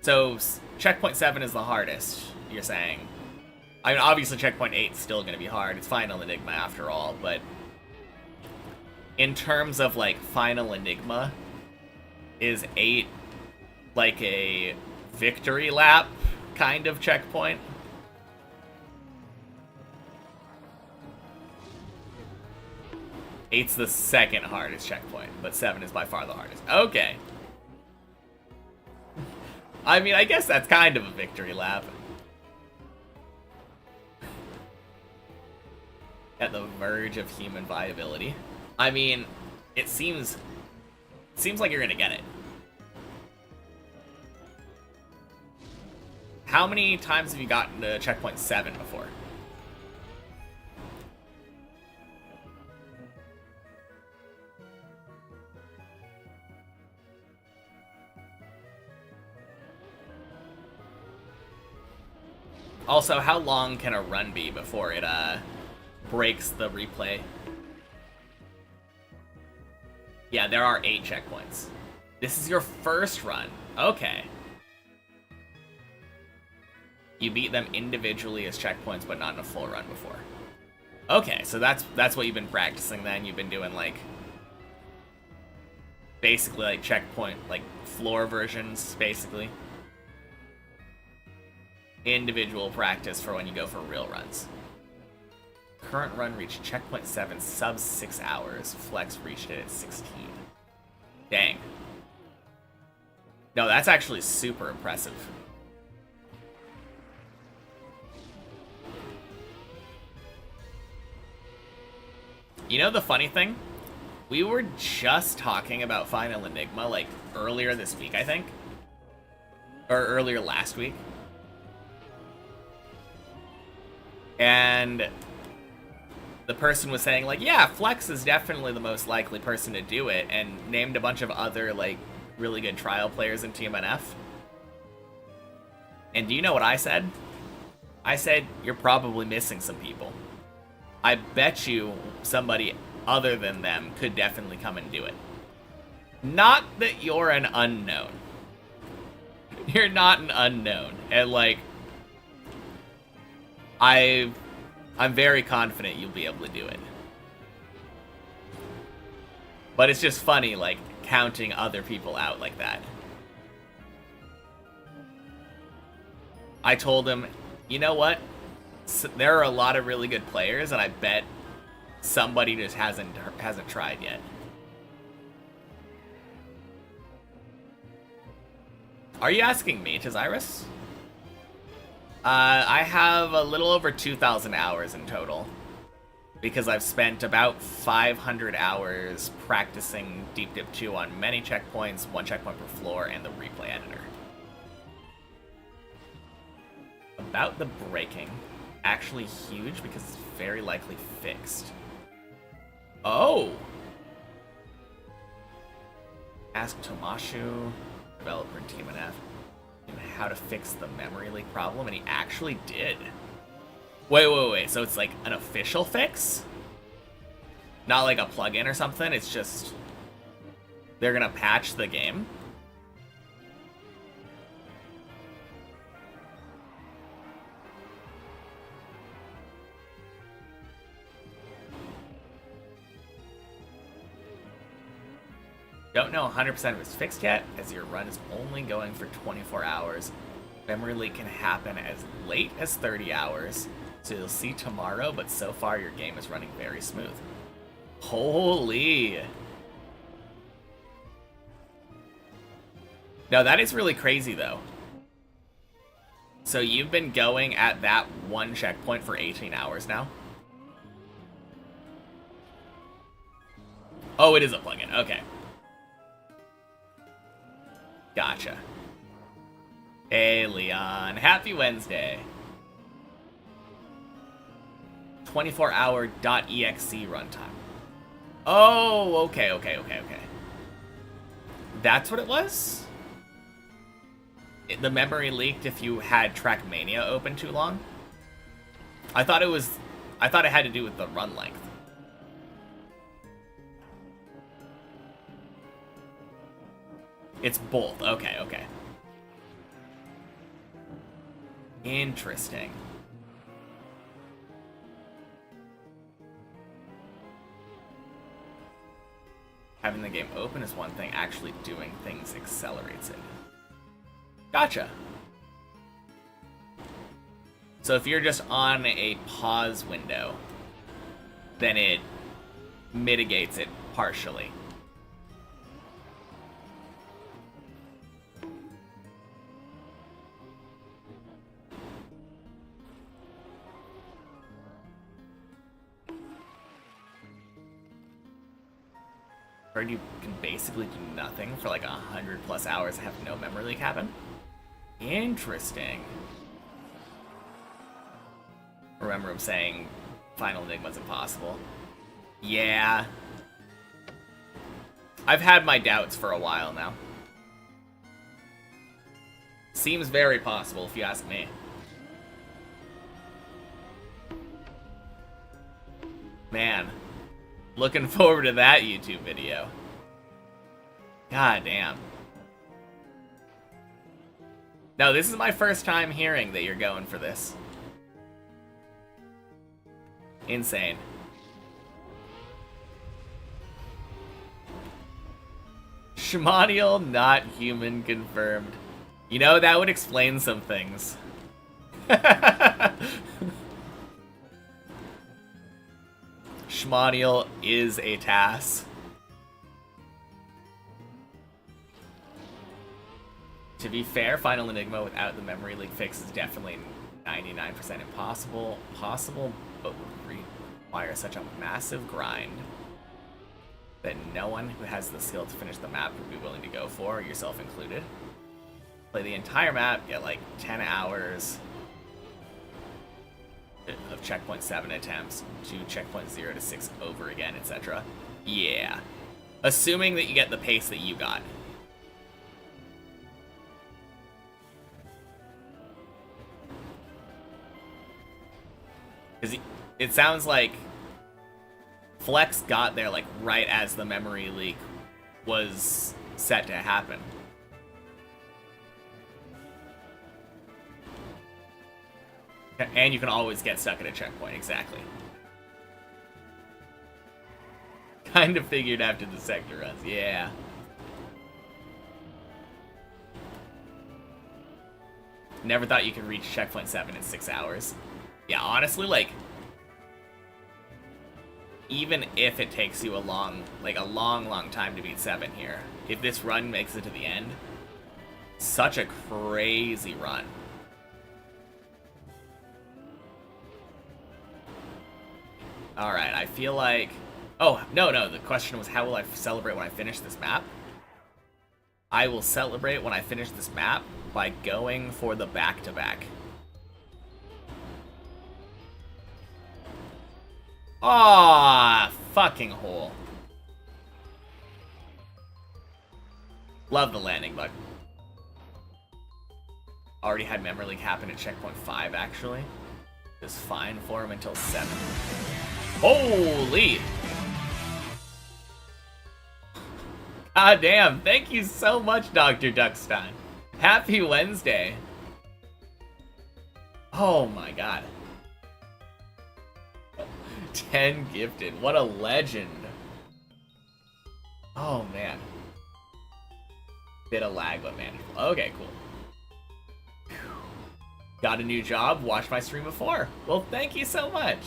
So, checkpoint 7 is the hardest, you're saying. I mean, obviously checkpoint 8 is still going to be hard, it's Final Enigma after all, but in terms of, like, Final Enigma, is 8 like a victory lap kind of checkpoint? Eight's the second hardest checkpoint, but 7 is by far the hardest. Okay. I mean, I guess that's kind of a victory lap. at the verge of human viability. I mean, it seems like you're gonna get it. How many times have you gotten to checkpoint 7 before? Also, how long can a run be before it breaks the replay? Yeah, there are 8 checkpoints. This is your first run. Okay. You beat them individually as checkpoints, but not in a full run before. Okay, so that's what you've been practicing then. You've been doing, like, basically, like, checkpoint, like, floor versions, basically. Individual practice for when you go for real runs. Current run reached checkpoint 7, sub 6 hours. Flex reached it at 16. Dang. No, that's actually super impressive. You know the funny thing? We were just talking about Final Enigma, like, earlier this week, I think. Or earlier last week. And the person was saying, like, yeah, Flex is definitely the most likely person to do it, and named a bunch of other, like, really good trial players in TMNF. And do you know what I said? I said, you're probably missing some people. I bet you somebody other than them could definitely come and do it. Not that you're an unknown. You're not an unknown. And, like, I'm very confident you'll be able to do it. But it's just funny, like, counting other people out like that. I told him, you know what? There are a lot of really good players, and I bet somebody just hasn't tried yet. Are you asking me, Tazirus? I have a little over 2,000 hours in total, because I've spent about 500 hours practicing Deep Dip 2 on many checkpoints, 1 checkpoint per floor, and the replay editor. About the braking, actually huge because it's very likely fixed. Oh! Ask Tomashu, developer in TMNF, how to fix the memory leak problem, and he actually did. Wait, so it's like an official fix? Not like a plugin or something, it's just they're gonna patch the game? Don't know 100% if it's fixed yet, as your run is only going for 24 hours. Memory leak can happen as late as 30 hours, so you'll see tomorrow, but so far your game is running very smooth. Holy! No, that is really crazy, though. So you've been going at that one checkpoint for 18 hours now? Oh, it is a plugin. Okay. Gotcha. Hey, Leon. Happy Wednesday. 24-hour.exe runtime. Oh, okay. That's what it was? The memory leaked if you had Trackmania open too long? I thought it had to do with the run length. It's both. Okay. Interesting. Having the game open is one thing, actually doing things accelerates it. Gotcha. So if you're just on a pause window, then it mitigates it partially. Heard you can basically do nothing for like 100+ hours and have no memory leak happen. Interesting. Remember him saying Final Enigma's impossible. Yeah. I've had my doubts for a while now. Seems very possible if you ask me. Man. Looking forward to that YouTube video. God damn. No, this is my first time hearing that you're going for this. Insane. Shimanial, not human confirmed. You know, that would explain some things. Shimanial is a TAS. To be fair, Final Enigma without the memory leak fix is definitely 99% impossible. Possible, but would require such a massive grind that no one who has the skill to finish the map would be willing to go for, yourself included. Play the entire map, get like 10 hours of checkpoint 7 attempts, do checkpoint 0 to 6 over again, etc. Yeah. Assuming that you get the pace that you got. Because it sounds like Flex got there like right as the memory leak was set to happen. And you can always get stuck at a checkpoint, exactly. Kind of figured after the sector runs, yeah. Never thought you could reach checkpoint 7 in 6 hours. Yeah, honestly, like, even if it takes you a long time to beat 7 here, if this run makes it to the end, such a crazy run. Alright, I feel like... Oh, no, the question was how will I celebrate when I finish this map? I will celebrate when I finish this map by going for the back-to-back. Aw, fucking hole. Love the landing bug. Already had memory leak happen at checkpoint 5, actually. It was fine for him until 7. Holy! God damn, thank you so much, Dr. Duckstein. Happy Wednesday. Oh my god. 10 gifted. What a legend. Oh, man. Bit of lag, but manageable. Okay, cool. Whew. Got a new job. Watched my stream before. Well, thank you so much.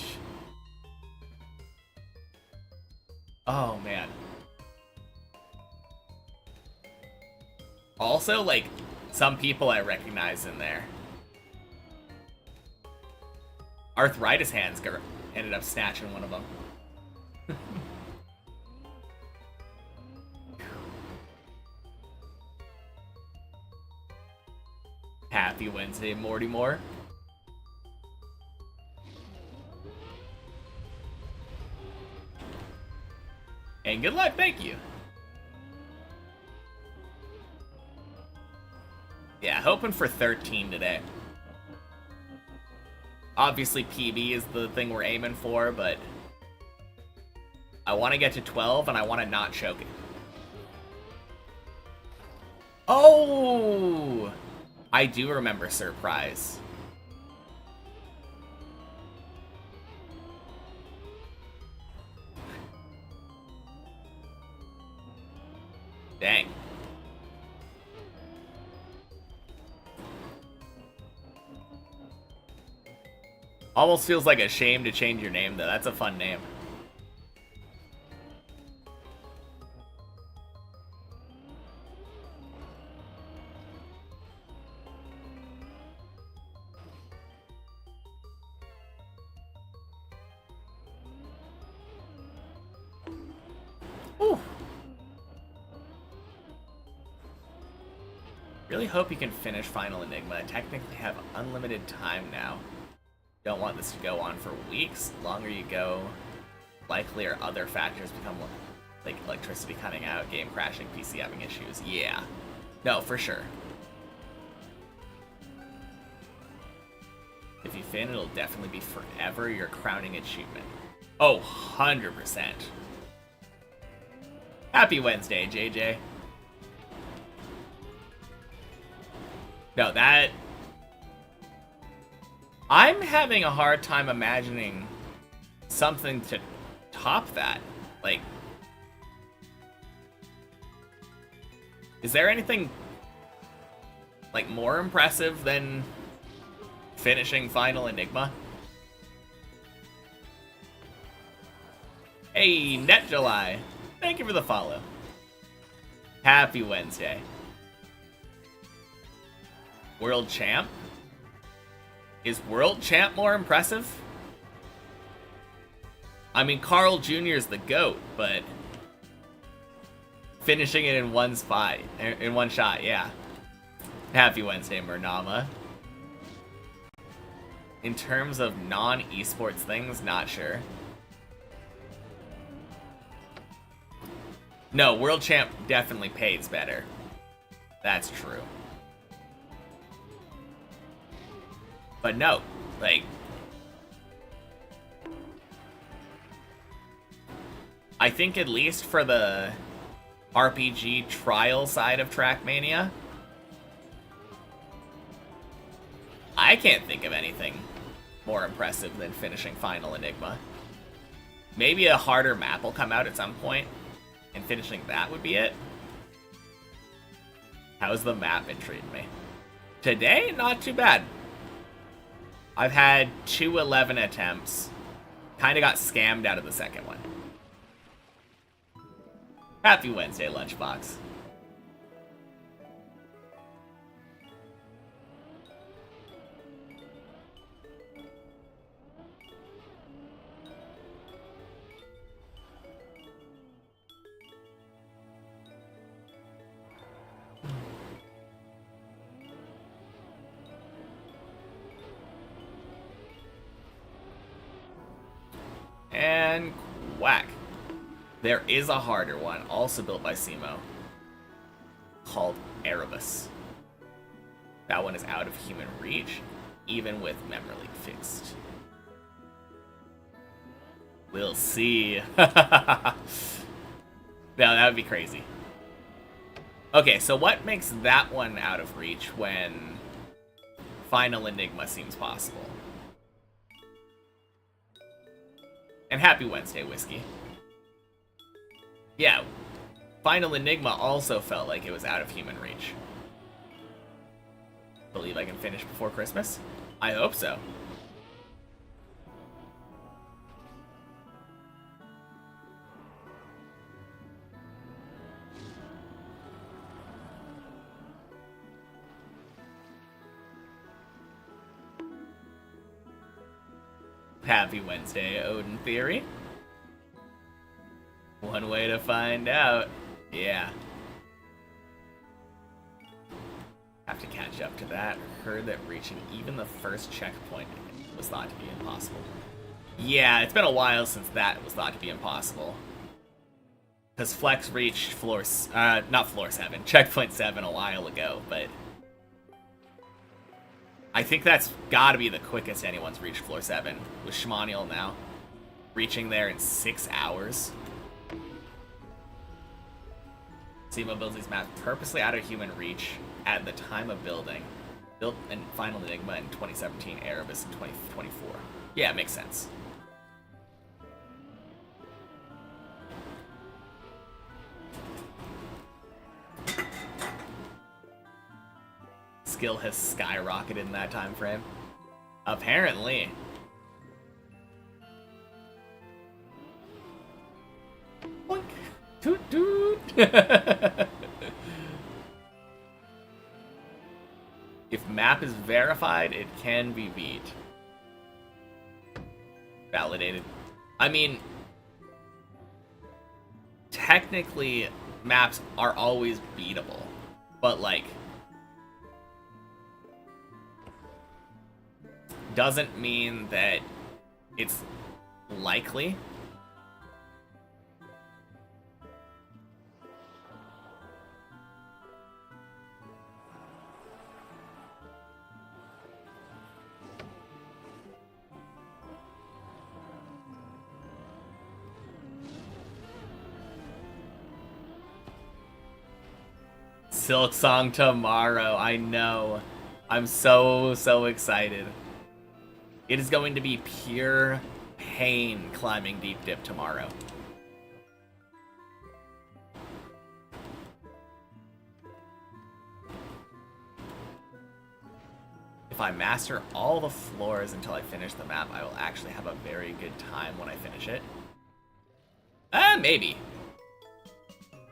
Oh, man. Also, like, some people I recognize in there. Arthritis Hands ended up snatching one of them. Happy Wednesday, Morty Moore. And good luck, thank you. Yeah, hoping for 13 today. Obviously, PB is the thing we're aiming for, but I want to get to 12, and I want to not choke it. Oh! I do remember Surprise. Dang. Almost feels like a shame to change your name, though. That's a fun name. Ooh. Really hope you can finish Final Enigma. I technically have unlimited time now. Don't want this to go on for weeks. The longer you go, likelier other factors become like electricity cutting out, game crashing, PC having issues. Yeah. No, for sure. If you fin, it'll definitely be forever your crowning achievement. Oh, 100%. Happy Wednesday, JJ. No, that... I'm having a hard time imagining something to top that. Like... Is there anything, like, more impressive than finishing Final Enigma? Hey, Net July. Thank you for the follow. Happy Wednesday. World Champ? Is World Champ more impressive? I mean, Carl Jr. is the GOAT, but finishing it in one spot, in one shot, yeah. Happy Wednesday, Murnama. In terms of non-esports things, not sure. No, World Champ definitely pays better. That's true. But no, like... I think at least for the RPG trial side of Trackmania, I can't think of anything more impressive than finishing Final Enigma. Maybe a harder map will come out at some point, and finishing that would be it. How's the map been treating me? Today, not too bad. I've had 2 11 attempts. Kinda got scammed out of the second one. Happy Wednesday, Lunchbox. And whack. There is a harder one, also built by Simo, called Erebus. That one is out of human reach, even with memory fixed. We'll see. No, that would be crazy. Okay, so what makes that one out of reach when Final Enigma seems possible? And happy Wednesday, Whiskey. Yeah, Final Enigma also felt like it was out of human reach. Believe I can finish before Christmas? I hope so. Happy Wednesday, Odin Theory. One way to find out. Yeah. Have to catch up to that. Heard that reaching even the first checkpoint was thought to be impossible. Yeah, it's been a while since that was thought to be impossible. Because Flex reached not floor 7, checkpoint 7 a while ago, but I think that's gotta be the quickest anyone's reached floor 7, with Shmaniel now reaching there in 6 hours. Simo builds these maps purposely out of human reach at the time of building. Built in Final Enigma in 2017, Erebus in 2024. Yeah, it makes sense. Skill has skyrocketed in that time frame. Apparently. Boink. Toot toot. If map is verified, it can be beat. Validated. I mean, technically, maps are always beatable, but like, doesn't mean that it's likely. Silk Song tomorrow, I know. I'm so excited. It is going to be pure pain climbing Deep Dip tomorrow. If I master all the floors until I finish the map, I will actually have a very good time when I finish it. Maybe.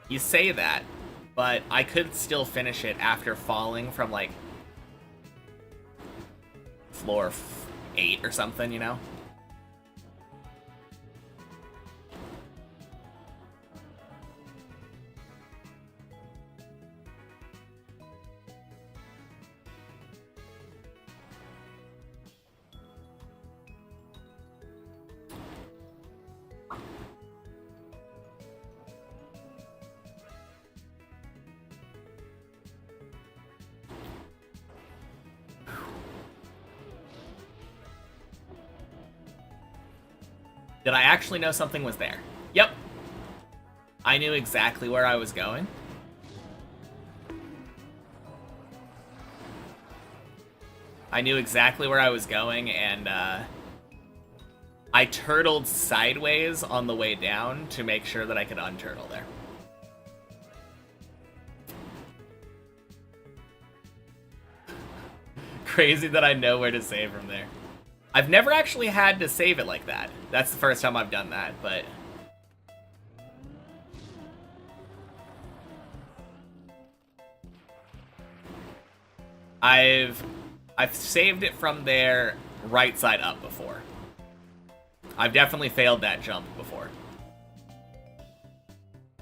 You say that, but I could still finish it after falling from, like, floor 8 or something, you know? Did I actually know something was there? Yep. I knew exactly where I was going. I knew exactly where I was going, and I turtled sideways on the way down to make sure that I could unturtle there. Crazy that I know where to save from there. I've never actually had to save it like that. That's the first time I've done that, but... I've saved it from there right side up before. I've definitely failed that jump before.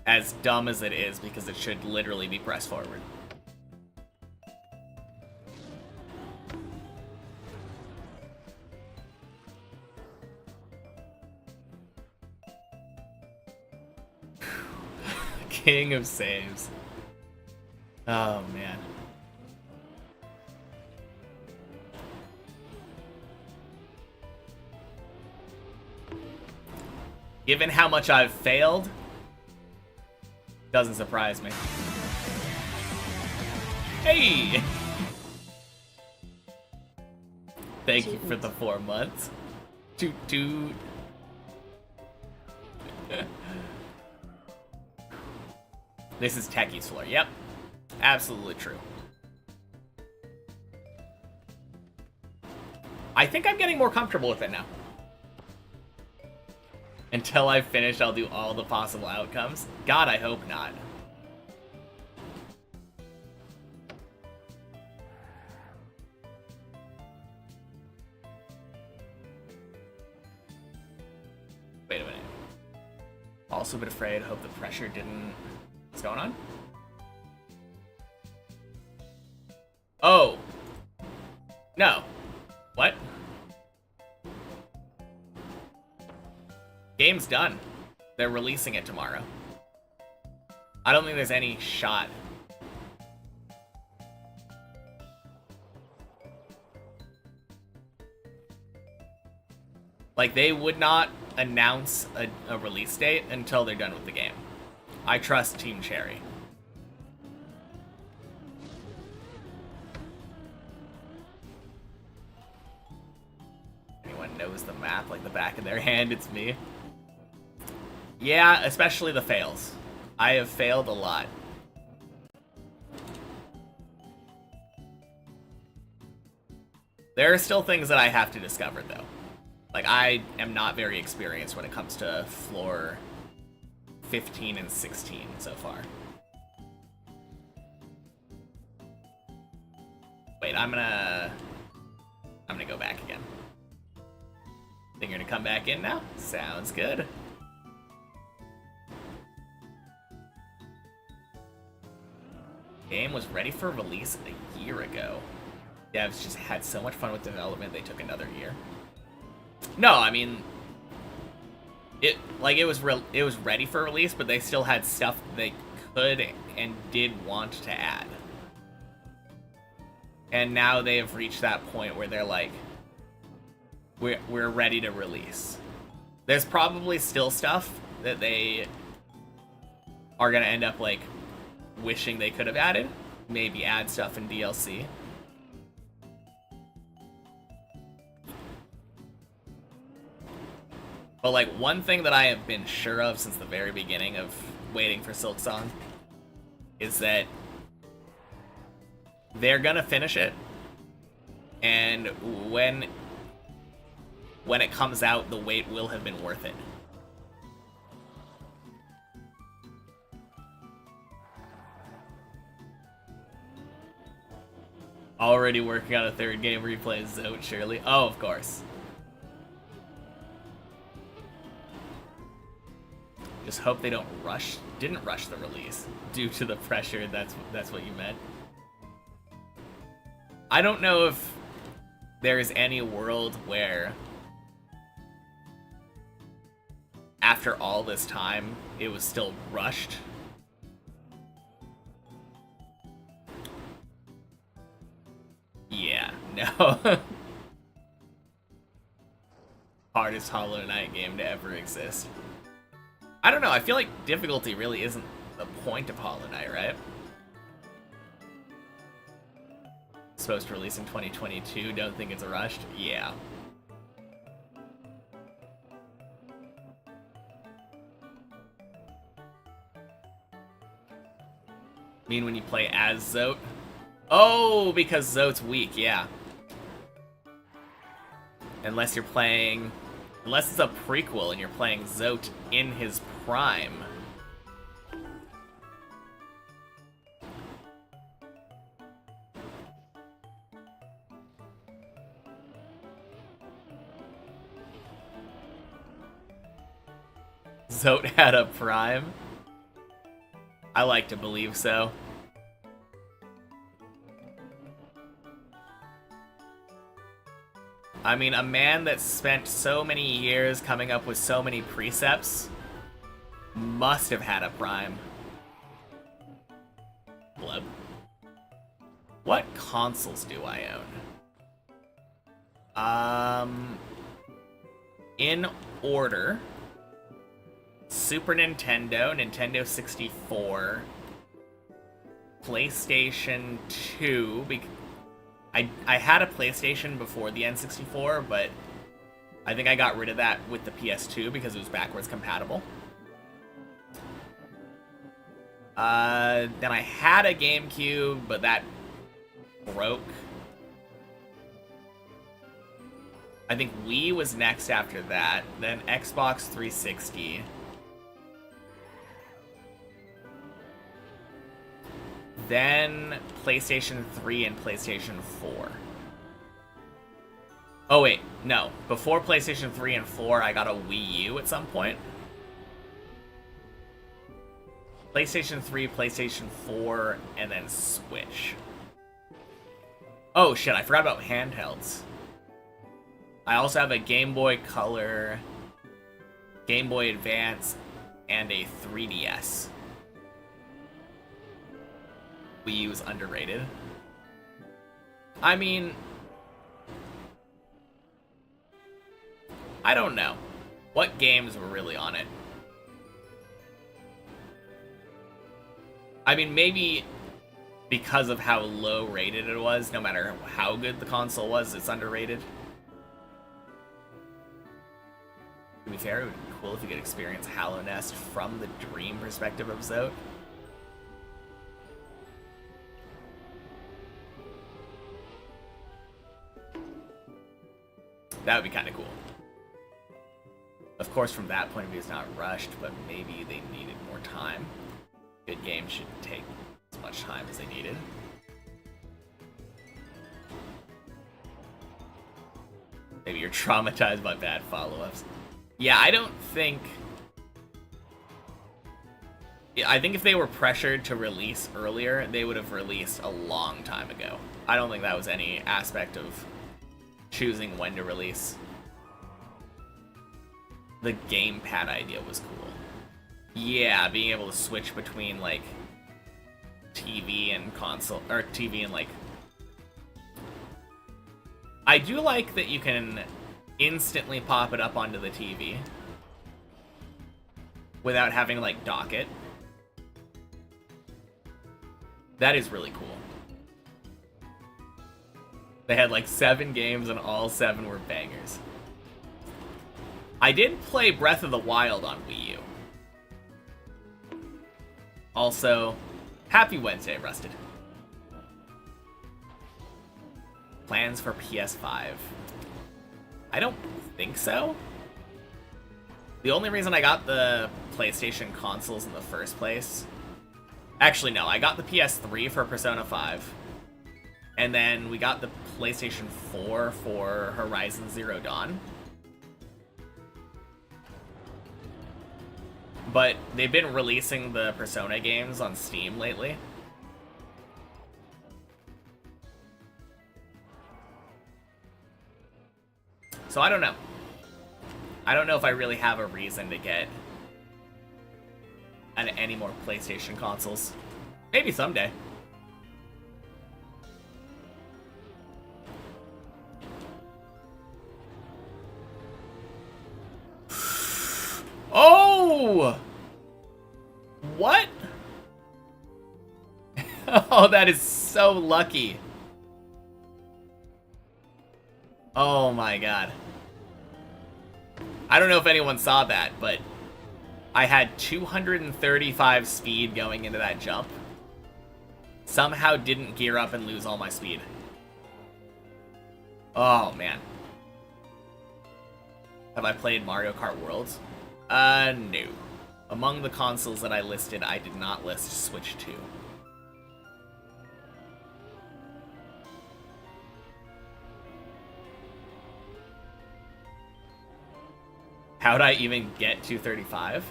As dumb as it is, because it should literally be pressed forward. King of saves. Oh, man. Given how much I've failed, doesn't surprise me. Hey! Thank you for the 4 months. Toot toot. This is Techie's floor. Yep. Absolutely true. I think I'm getting more comfortable with it now. Until I've finished, I'll do all the possible outcomes. God, I hope not. Wait a minute. Also a bit afraid, hope the pressure didn't... What's going on? Oh. No. What? Game's done. They're releasing it tomorrow. I don't think there's any shot. Like, they would not announce a release date until they're done with the game. I trust Team Cherry. Anyone knows the map like the back of their hand, it's me. Yeah, especially the fails. I have failed a lot. There are still things that I have to discover, though. Like, I am not very experienced when it comes to floor 15 and 16 so far. Wait, I'm gonna go back again. Think you're gonna come back in now? Sounds good. Game was ready for release a year ago. Devs just had so much fun with development, they took another year. No, I mean, it was ready for release, but they still had stuff they could and did want to add. And now they have reached that point where they're like, we're ready to release. There's probably still stuff that they are gonna end up like wishing they could have added. Maybe add stuff in DLC. But like one thing that I have been sure of since the very beginning of waiting for Silksong is that they're gonna finish it, and when it comes out, the wait will have been worth it. Already working on a third game replay Zote, surely. Oh, of course. Just hope they didn't rush the release due to the pressure. That's what you meant. I don't know if there is any world where after all this time it was still rushed. Yeah, no. Hardest Hollow Knight game to ever exist. I don't know, I feel like difficulty really isn't the point of Hollow Knight, right? Supposed to release in 2022, don't think it's a rushed? Yeah. Mean when you play as Zote? Oh, because Zote's weak, yeah. Unless it's a prequel and you're playing Zote in his prime. Zote had a prime? I like to believe so. I mean, a man that spent so many years coming up with so many precepts must have had a prime. Blub. What consoles do I own? In order: Super Nintendo, Nintendo 64, PlayStation 2. I had a PlayStation before the N64, but I think I got rid of that with the PS2 because it was backwards compatible. Then I had a GameCube, but that broke. I think Wii was next after that, then Xbox 360. Then PlayStation 3 and PlayStation 4. Oh wait, no. Before PlayStation 3 and 4, I got a Wii U at some point. PlayStation 3, PlayStation 4, and then Switch. Oh shit, I forgot about handhelds. I also have a Game Boy Color, Game Boy Advance, and a 3DS. Wii U is underrated. I mean, I don't know. What games were really on it? I mean, maybe because of how low rated it was, no matter how good the console was, it's underrated. To be fair, it would be cool if you could experience Hallow Nest from the dream perspective of Zote. That would be kind of cool. Of course, from that point of view, it's not rushed, but maybe they needed more time. Good games shouldn't take as much time as they needed. Maybe you're traumatized by bad follow-ups. Yeah, I don't think... I think if they were pressured to release earlier, they would have released a long time ago. I don't think that was any aspect of choosing when to release. The gamepad idea was cool. Yeah, being able to switch between, like, TV and console, or TV and, like... I do like that you can instantly pop it up onto the TV without having to, like, dock it. That is really cool. They had, like, 7 games and all 7 were bangers. I did play Breath of the Wild on Wii U. Also, happy Wednesday, Rusted. Plans for PS5. I don't think so. The only reason I got the PlayStation consoles in the first place... Actually, no. I got the PS3 for Persona 5. And then we got the PlayStation 4 for Horizon Zero Dawn. But they've been releasing the Persona games on Steam lately. So I don't know. I don't know if I really have a reason to get any more PlayStation consoles. Maybe someday. Oh! What? Oh, that is so lucky. Oh my god. I don't know if anyone saw that, but I had 235 speed going into that jump. Somehow didn't gear up and lose all my speed. Oh, man. Have I played Mario Kart Worlds? No. Among the consoles that I listed, I did not list Switch 2. How'd I even get 235?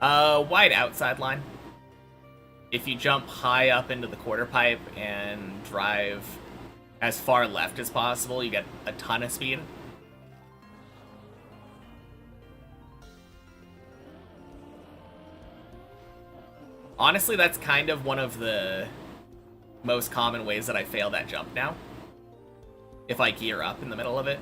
Wide outside line. If you jump high up into the quarter pipe and drive as far left as possible, you get a ton of speed. Honestly, that's kind of one of the most common ways that I fail that jump now. If I gear up in the middle of it.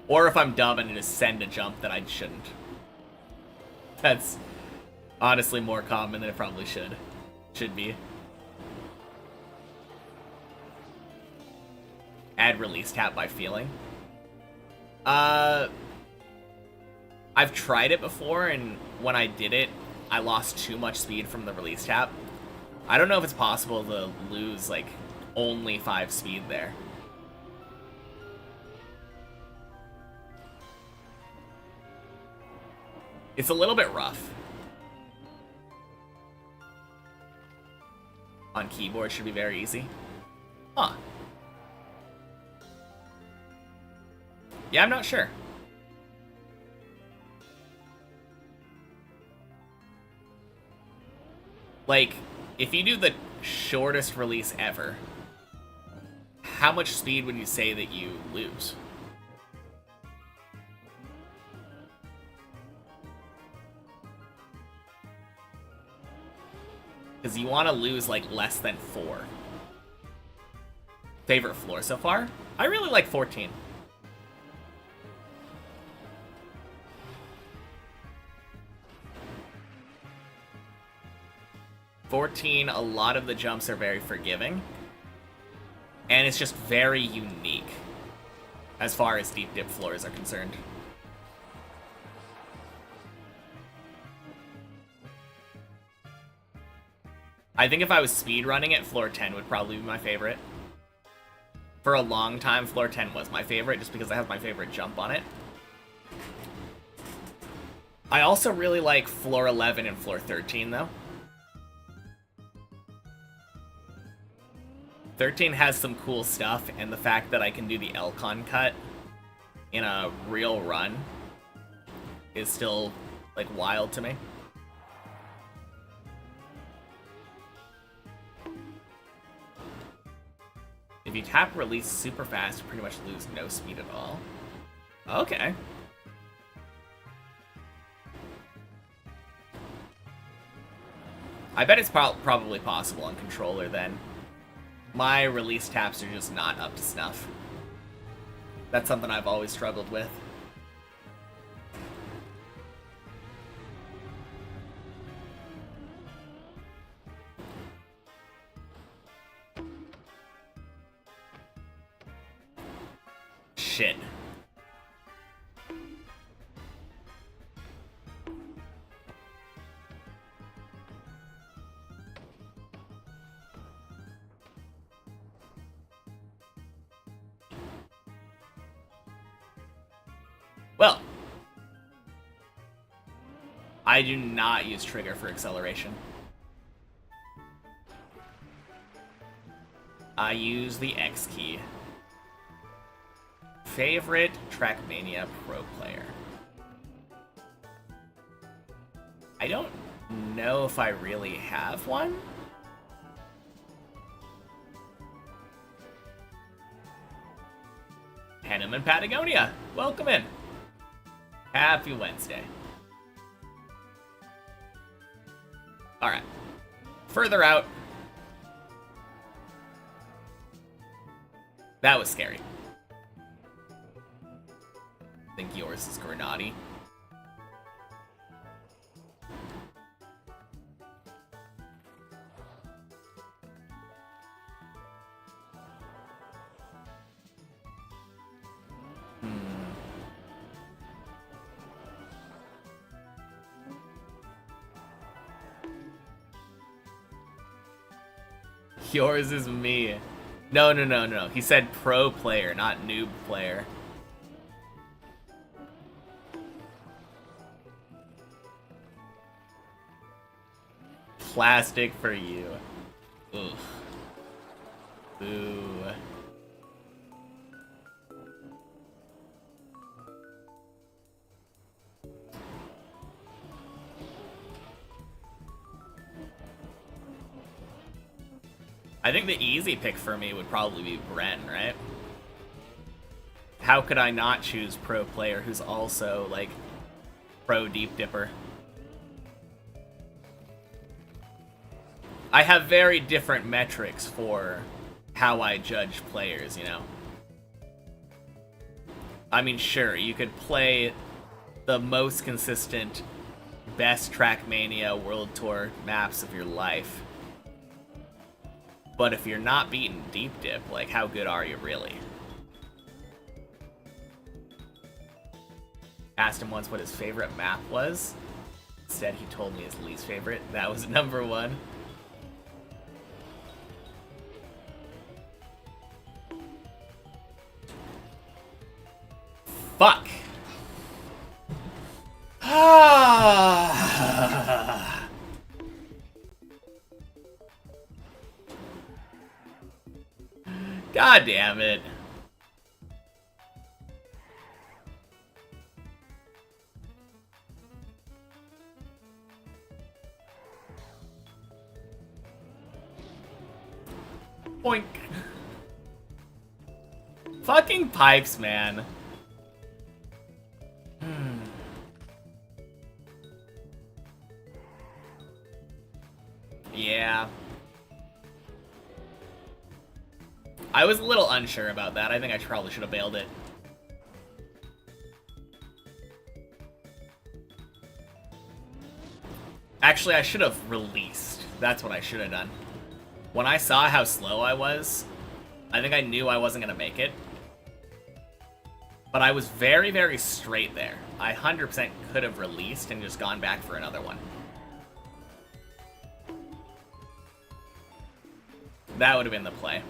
Or if I'm dumb and just send a jump that I shouldn't. That's honestly more common than it probably should be. Add release tap by feeling. I've tried it before, and when I did it, I lost too much speed from the release tap. I don't know if it's possible to lose, like, only 5 speed there. It's a little bit rough. On keyboard should be very easy. Huh. Yeah, I'm not sure. Like, if you do the shortest release ever, how much speed would you say that you lose? Because you want to lose, like, less than 4. Favorite floor so far? I really like 14. A lot of the jumps are very forgiving. And it's just very unique as far as deep dip floors are concerned. I think if I was speedrunning it, floor 10 would probably be my favorite. For a long time, floor 10 was my favorite, just because I have my favorite jump on it. I also really like floor 11 and floor 13, though. 13 has some cool stuff, and the fact that I can do the Elcon cut in a real run is still like, wild to me. If you tap release super fast, you pretty much lose no speed at all. Okay. I bet it's probably possible on controller then. My release taps are just not up to snuff. That's something I've always struggled with. Shit. Well, I do not use trigger for acceleration. I use the X key. Favorite Trackmania Pro player? I don't know if I really have one. Henham and Patagonia, welcome in. Happy Wednesday. Alright. Further out. That was scary. I think yours is Grenadi. Yours is me. No. He said pro player, not noob player. Plastic for you. Ugh. Boo. I think the easy pick for me would probably be Bren, right? How could I not choose pro player who's also, like, pro deep dipper? I have very different metrics for how I judge players, you know? I mean, sure, you could play the most consistent, best Trackmania World Tour maps of your life. But if you're not beating Deep Dip, like, how good are you really? Asked him once what his favorite map was. Instead, he told me his least favorite. That was number one. Fuck. God damn it. Boink. Fucking pipes, man. Yeah. I was a little unsure about that. I think I probably should have bailed it. Actually, I should have released. That's what I should have done. When I saw how slow I was, I think I knew I wasn't going to make it. But I was very, very straight there. I 100% could have released and just gone back for another one. That would have been the play.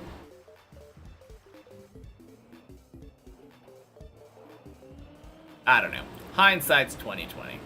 I don't know. Hindsight's 20/20.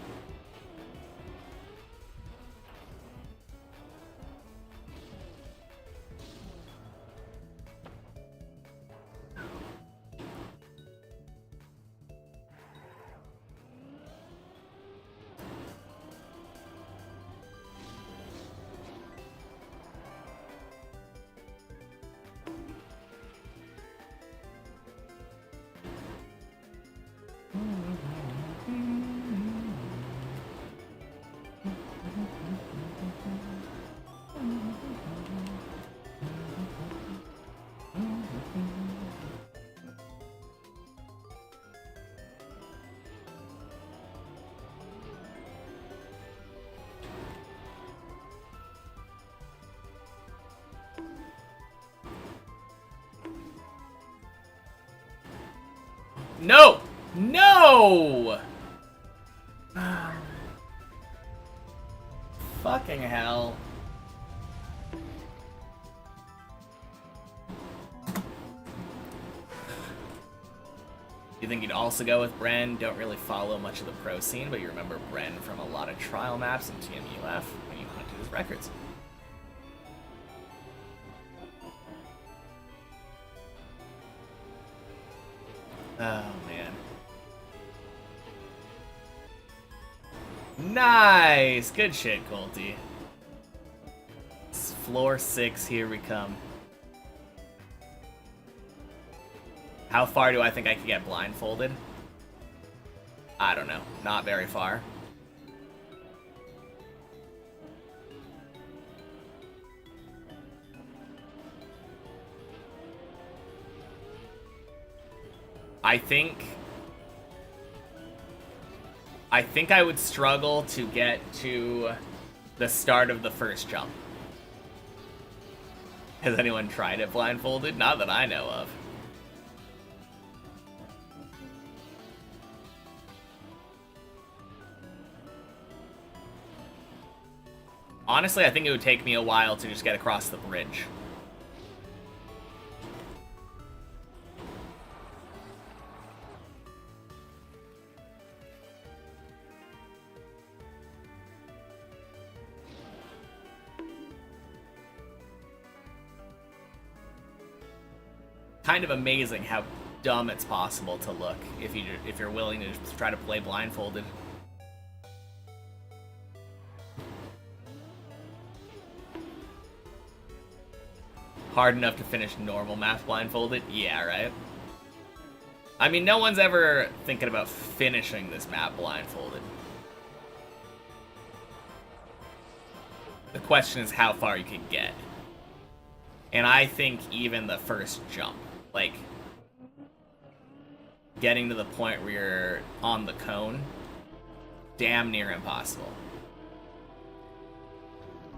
No! No! Fucking hell. You think you'd also go with Bren? Don't really follow much of the pro scene, but you remember Bren from a lot of trial maps and TMUF when you hunted his records. Oh, man. Nice! Good shit, Colty. It's floor 6, here we come. How far do I think I could get blindfolded? I don't know. Not very far. I think I would struggle to get to the start of the first jump. Has anyone tried it blindfolded? Not that I know of. Honestly, I think it would take me a while to just get across the bridge. Kind of amazing how dumb it's possible to look if you're willing to just try to play blindfolded. Hard enough to finish normal math blindfolded? Yeah, right? I mean, no one's ever thinking about finishing this map blindfolded. The question is how far you can get. And I think even the first jump, like, getting to the point where you're on the cone, damn near impossible.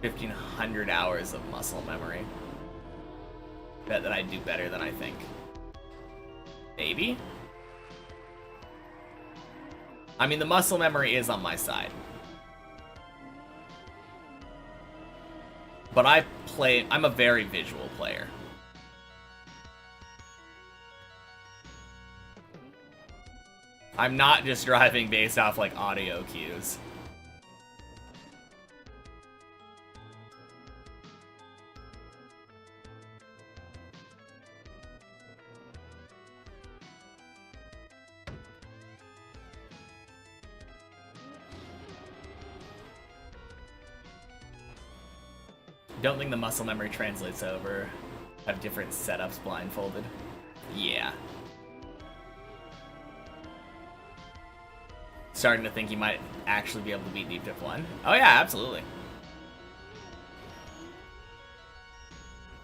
1,500 hours of muscle memory. Bet that I'd do better than I think. Maybe? I mean, the muscle memory is on my side. But I'm a very visual player. I'm not just driving based off, like, audio cues. Don't think the muscle memory translates over. Have different setups blindfolded. Yeah. Starting to think you might actually be able to beat Deep Dip 1. Oh yeah, absolutely.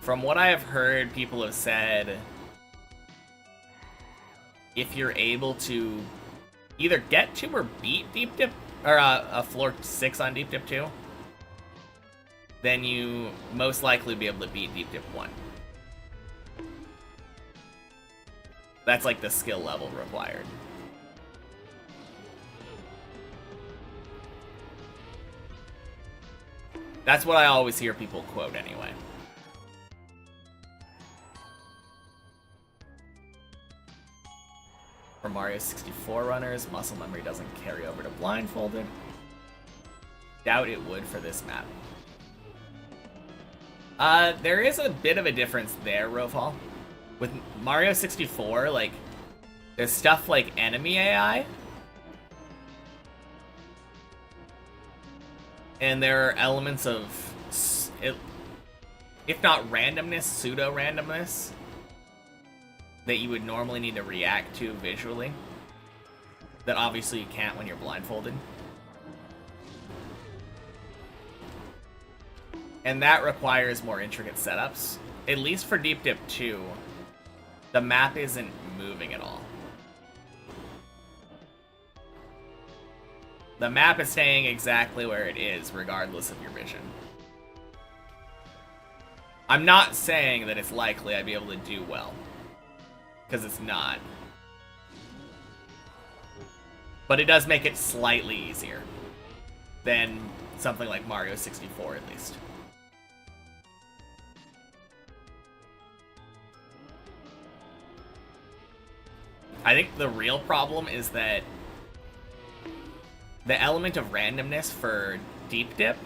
From what I have heard, people have said if you're able to either get to or beat Deep Dip, or a floor 6 on Deep Dip 2, then you most likely be able to beat Deep Dip 1. That's like the skill level required. That's what I always hear people quote anyway. For Mario 64 runners, muscle memory doesn't carry over to blindfolded. Doubt it would for this map. There is a bit of a difference there, Rovhall. With Mario 64, like, there's stuff like enemy AI. And there are elements of, if not randomness, pseudo-randomness, that you would normally need to react to visually. That obviously you can't when you're blindfolded. And that requires more intricate setups. At least for Deep Dip 2, the map isn't moving at all. The map is staying exactly where it is, regardless of your vision. I'm not saying that it's likely I'd be able to do well, because it's not. But it does make it slightly easier than something like Mario 64, at least. I think the real problem is that the element of randomness for Deep Dip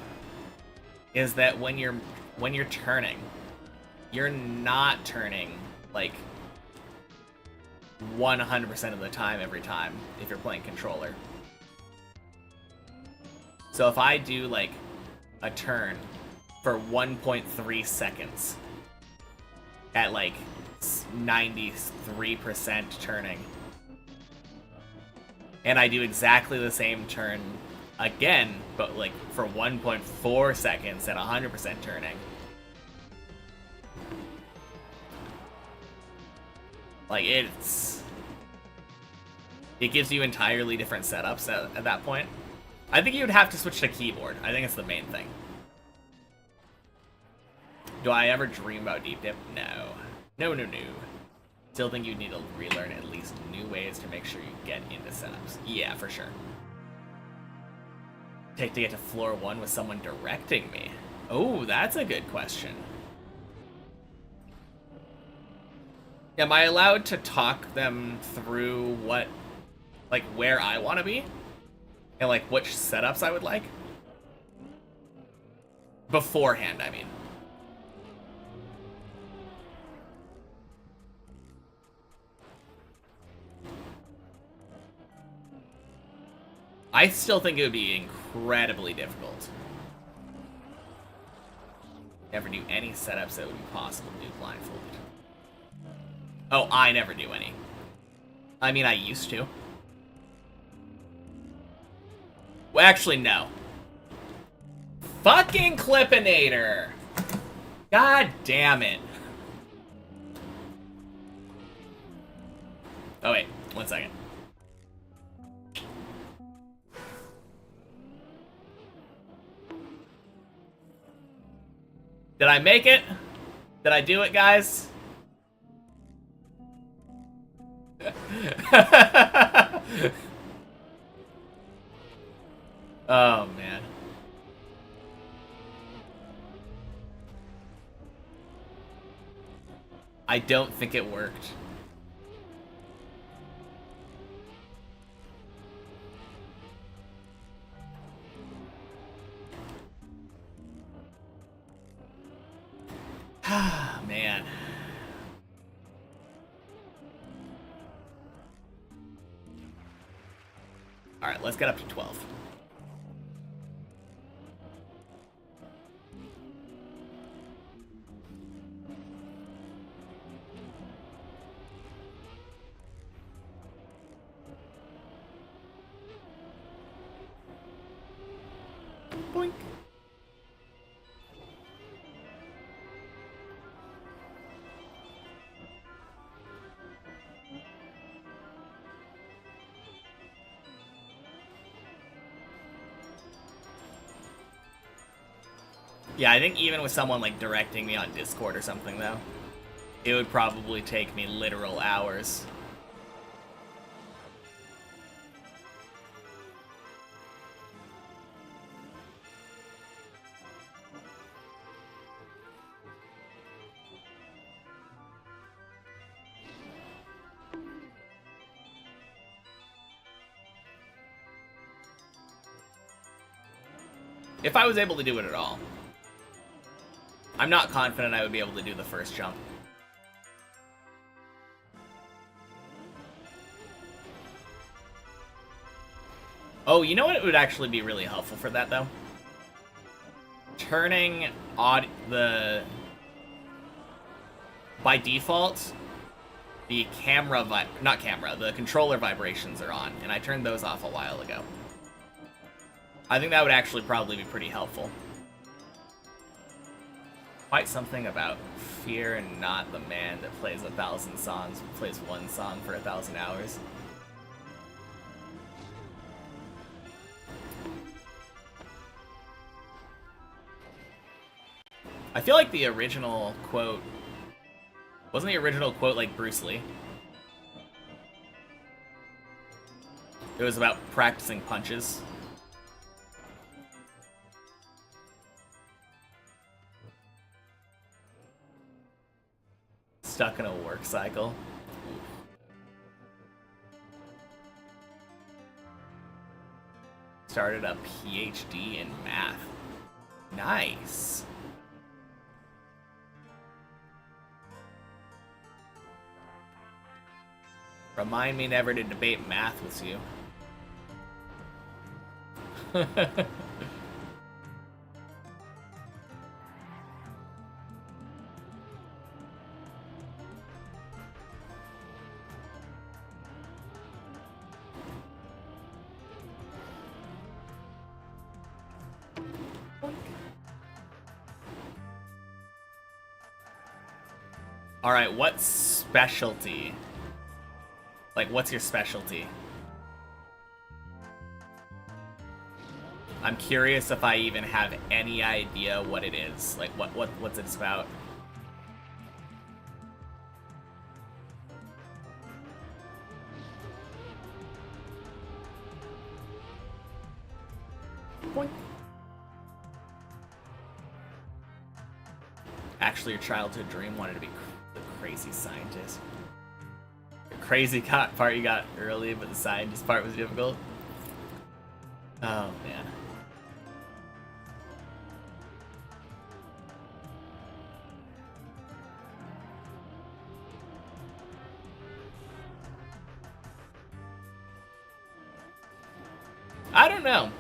is that when you're turning, you're not turning like 100% of the time every time if you're playing controller. So if I do like a turn for 1.3 seconds at like 93% turning, and I do exactly the same turn again, but like for 1.4 seconds at 100% turning, like it gives you entirely different setups at that point. I think you would have to switch to keyboard. I think it's the main thing. Do I ever dream about Deep Dip? No. No. Still think you need to relearn at least new ways to make sure you get into setups. Yeah, for sure. Take to get to floor 1 with someone directing me. Oh, that's a good question. Am I allowed to talk them through what, like, where I want to be? And, like, which setups I would like? Beforehand, I mean. I still think it would be incredibly difficult. Never do any setups that would be possible to do blindfolded. Oh, I never do any. I mean, I used to. Well, actually, no. Fucking Clippinator! God damn it. Oh, wait. 1 second. Did I make it? Did I do it, guys? Oh, man. I don't think it worked. Ah, man. Alright, let's get up to 12. Boink. Yeah, I think even with someone like directing me on Discord or something though, it would probably take me literal hours. If I was able to do it at all. I'm not confident I would be able to do the first jump. Oh, you know what would actually be really helpful for that, though? Turning by default, the the controller vibrations are on, and I turned those off a while ago. I think that would actually probably be pretty helpful. Quite something about fear and not the man that plays 1,000 songs, but plays one song for 1,000 hours. I feel like the original quote... Wasn't the original quote like Bruce Lee? It was about practicing punches. Stuck in a work cycle. Started a PhD in math. Nice. Remind me never to debate math with you. Alright, what specialty? Like, what's your specialty? I'm curious if I even have any idea what it is. Like, what's it about? Boink. Actually, your childhood dream wanted to be the crazy scientist. The crazy part you got early, but the scientist part was difficult. Oh, man. I don't know.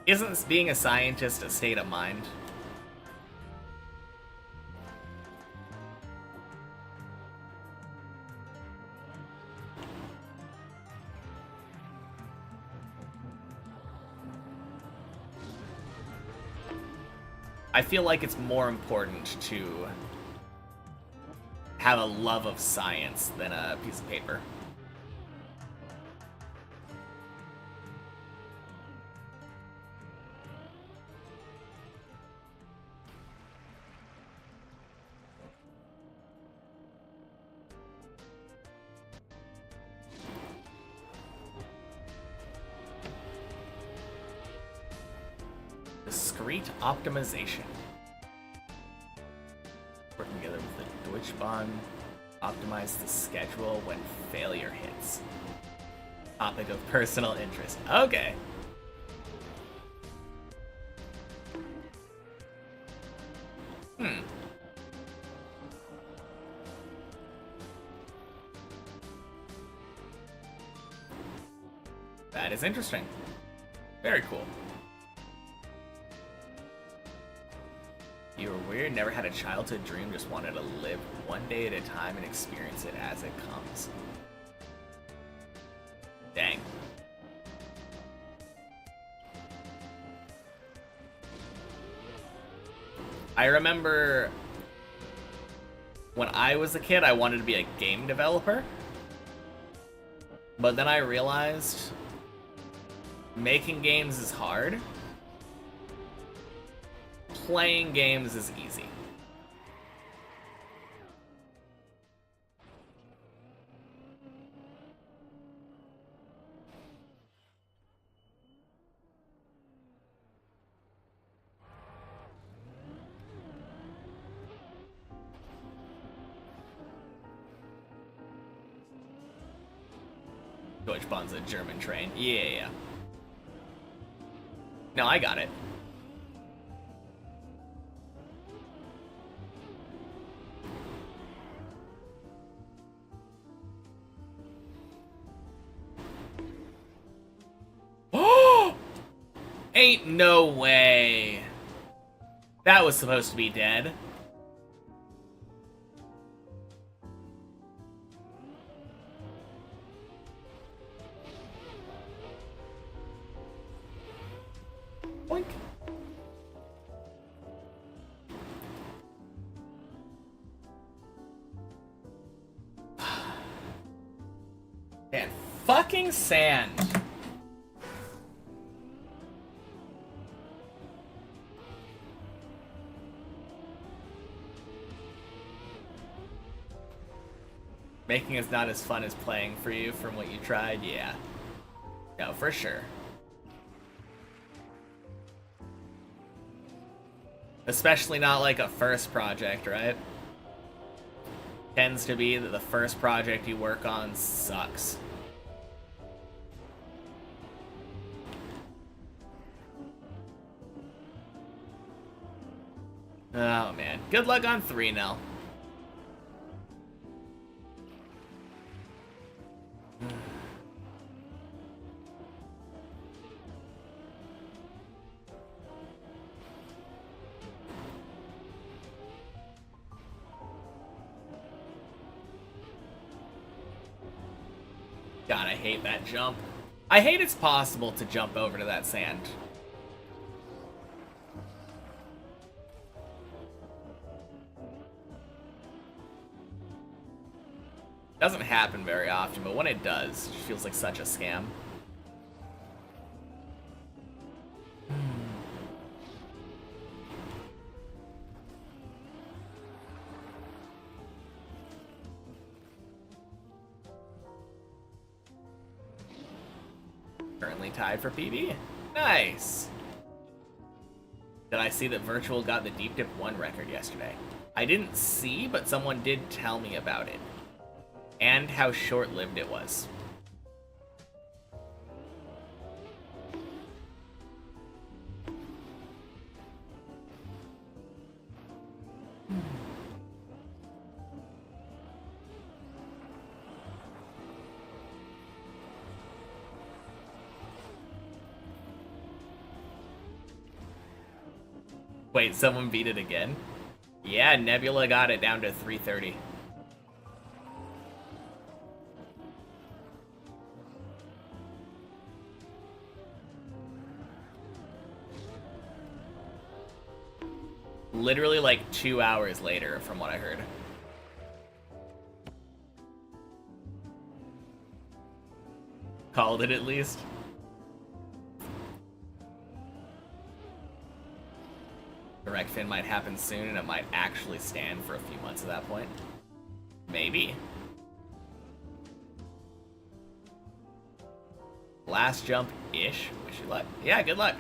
Isn't being a scientist a state of mind? I feel like it's more important to have a love of science than a piece of paper. Discrete optimization. Working together with the Deutschbahn, optimize the schedule when failure hits. Topic of personal interest. Okay. That is interesting. Very cool. You were weird, never had a childhood dream, just wanted to live one day at a time and experience it as it comes. Dang. I remember when I was a kid, I wanted to be a game developer. But then I realized making games is hard. Playing games is easy. Deutschbahn's a German train. Yeah. No, I got it. Ain't no way. That was supposed to be dead. Boink. Man, fucking sand. Making is not as fun as playing for you from what you tried, yeah. No, for sure. Especially not like a first project, right? Tends to be that the first project you work on sucks. Oh man. Good luck on 3 now. God, I hate that jump. I hate it's possible to jump over to that sand. Doesn't happen very often, but when it does, it feels like such a scam. Currently tied for PB. Nice. Did I see that Virtual got the Deep Dip 1 record yesterday? I didn't see, but someone did tell me about it. And how short-lived it was. Wait, someone beat it again? Yeah, Nebula got it down to 330. Literally like 2 hours later, from what I heard. Called it at least. Direct fin might happen soon, and it might actually stand for a few months at that point. Maybe. Last jump-ish. Wish you luck. Yeah, good luck.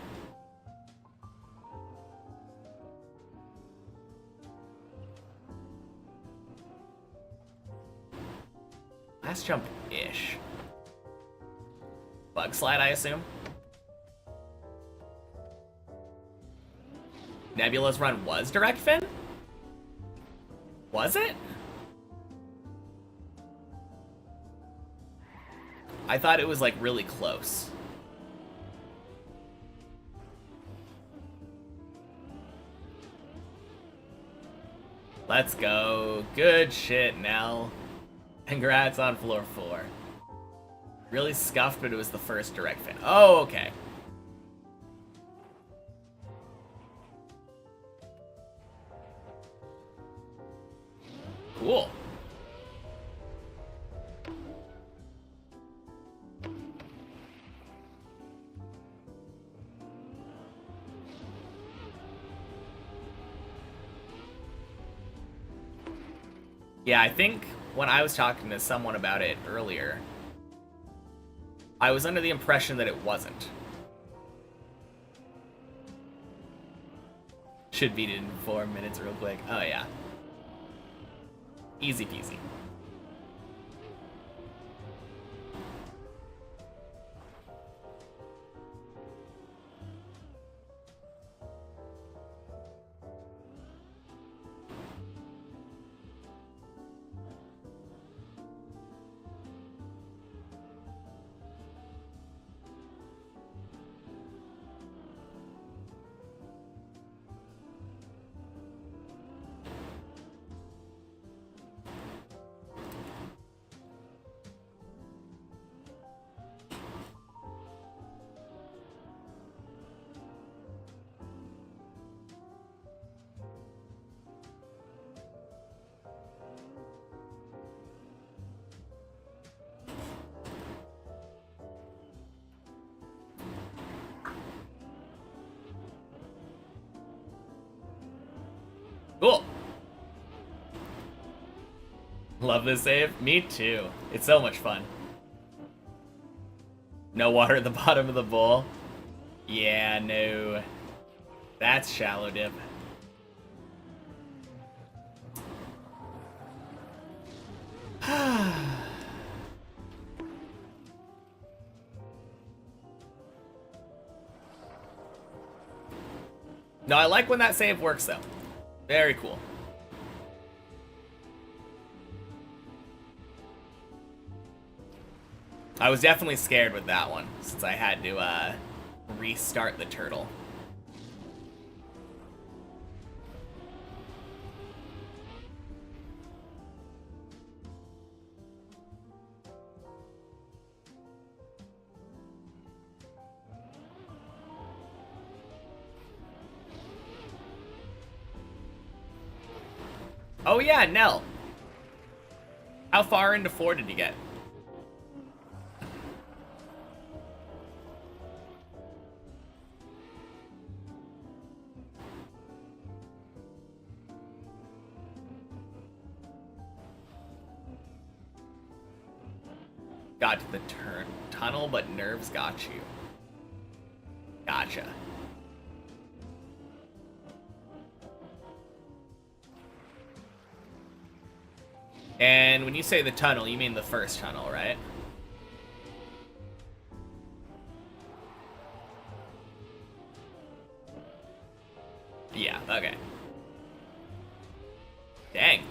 Last jump-ish. Bug slide, I assume? Nebula's run was direct fin? Was it? I thought it was like really close. Let's go. Good shit, Nell. Congrats on floor 4. Really scuffed, but it was the first direct fin. Oh, okay. Cool. Yeah, I think when I was talking to someone about it earlier, I was under the impression that it wasn't. Should beat it in 4 minutes real quick. Oh, yeah. Easy peasy. Cool. Love this save. Me too. It's so much fun. No water at the bottom of the bowl. Yeah, no. That's shallow dip. No, I like when that save works, though. Very cool. I was definitely scared with that one, since I had to restart the turtle. Oh yeah, Nell. How far into 4 did you get? Got to the tunnel, but nerves got you. Gotcha. And when you say the tunnel, you mean the first tunnel, right? Yeah, okay. Dang.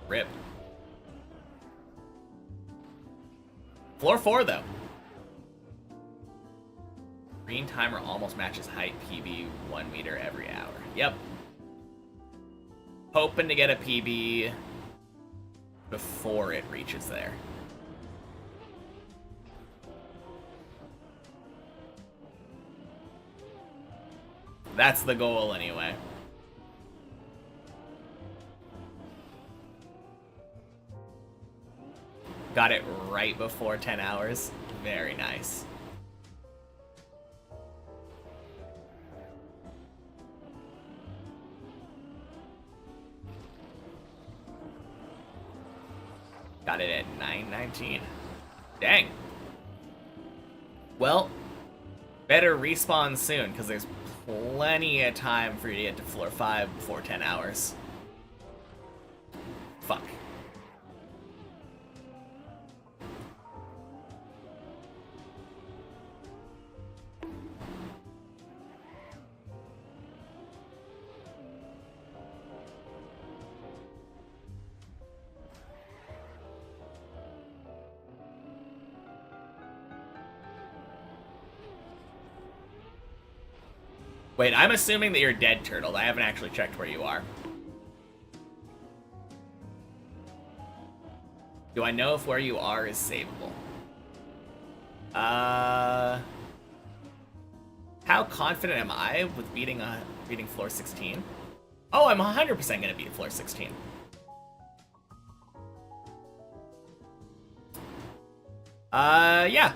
Rip. Floor 4, though. Green timer almost matches height PB 1 meter every hour. Yep. Hoping to get a PB before it reaches there. That's the goal, anyway. Got it right before 10 hours. Very nice. Got it at 9:19. Dang. Well, better respawn soon, because there's plenty of time for you to get to floor 5 before 10 hours. Fuck. Wait, I'm assuming that you're dead, Turtle. I haven't actually checked where you are. Do I know if where you are is savable? How confident am I with beating floor 16? Oh, I'm 100% gonna beat floor 16. Yeah.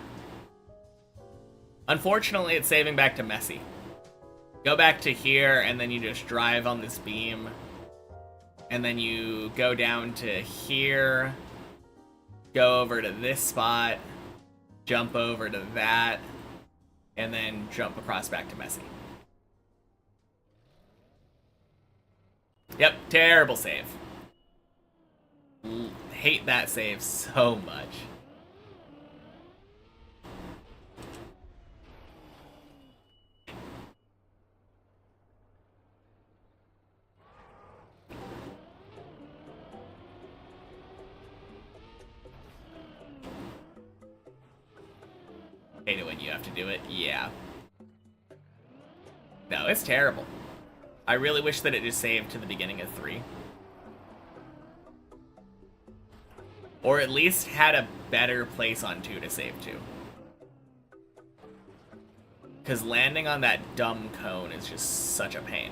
Unfortunately, it's saving back to messy. Go back to here, and then you just drive on this beam. And then you go down to here. Go over to this spot. Jump over to that. And then jump across back to messy. Yep, terrible save. Hate that save so much. Hate it when you have to do it. Yeah. No, it's terrible. I really wish that it just saved to the beginning of 3. Or at least had a better place on 2 to save to. Because landing on that dumb cone is just such a pain.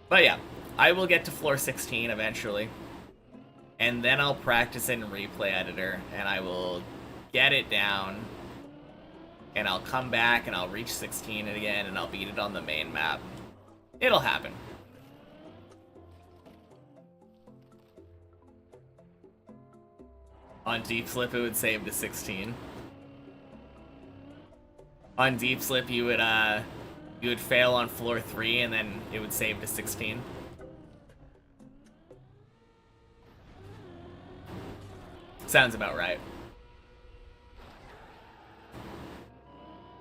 But yeah, I will get to floor 16 eventually. And then I'll practice in Replay Editor, and I will get it down. And I'll come back, and I'll reach 16 again, and I'll beat it on the main map. It'll happen. On deep slip, it would save to 16. On deep slip, you would fail on floor 3, and then it would save to 16. Sounds about right.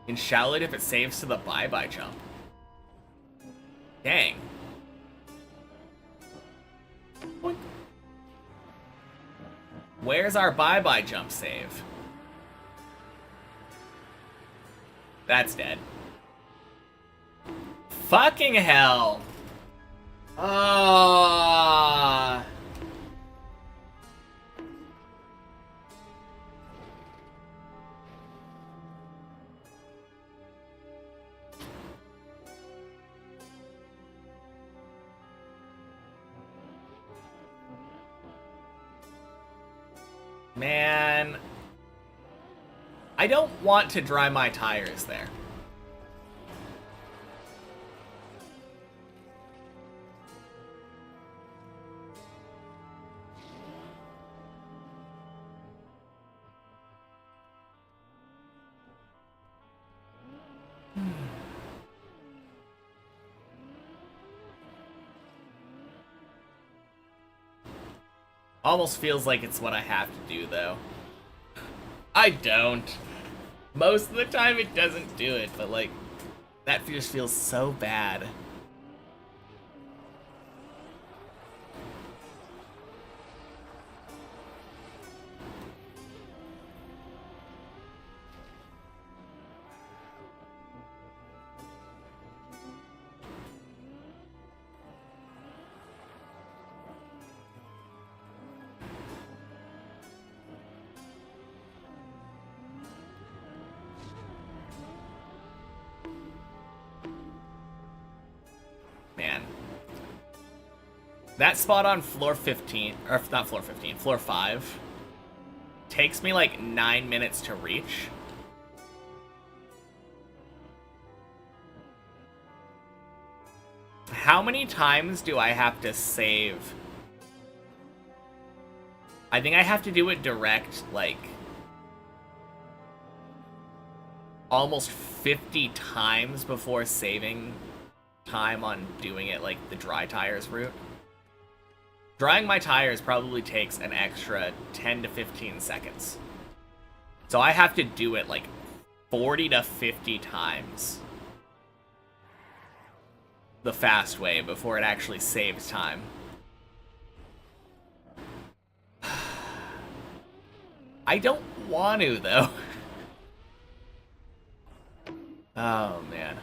In Shallot, if it saves to the bye-bye jump. Dang. What? Where's our bye-bye jump save? That's dead. Fucking hell! Ah. Man, I don't want to dry my tires there. Almost feels like it's what I have to do, though. I don't. Most of the time it doesn't do it, but like, that just feels so bad. Man. That spot on floor 15, or not floor 15, floor 5, takes me like 9 minutes to reach. How many times do I have to save? I think I have to do it direct, like, almost 50 times before saving time on doing it like the dry tires route. Drying my tires probably takes an extra 10 to 15 seconds. So I have to do it like 40 to 50 times the fast way before it actually saves time. I don't want to, though. Oh, man.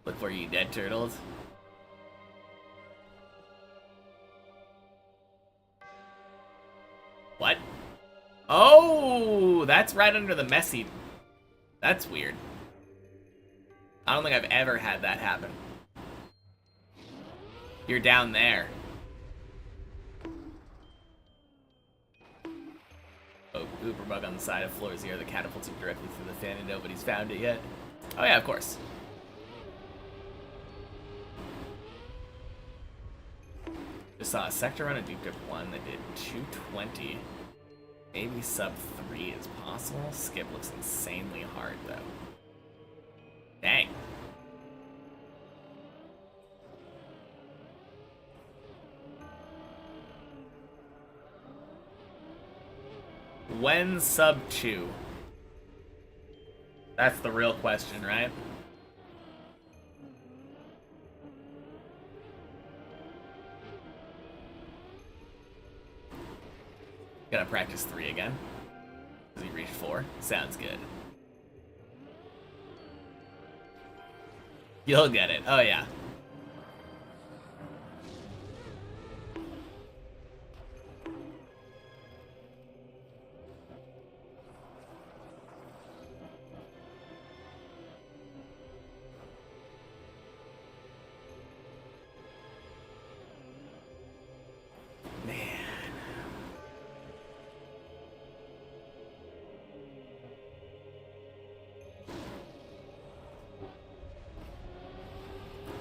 Look for you dead turtles. What? Oh, that's right under the messy. That's weird. I don't think I've ever had that happen. You're down there. Oh, Uber bug on the side of floor 0 that catapults you directly through the fan and nobody's found it yet. Oh yeah, of course. Just saw a sector run a Duke Dip 1 that did 220. Maybe sub 3 is possible. Skip looks insanely hard though. Dang. When sub 2? That's the real question, right? Gonna practice 3 again. Does he reach 4? Sounds good. You'll get it. Oh, yeah.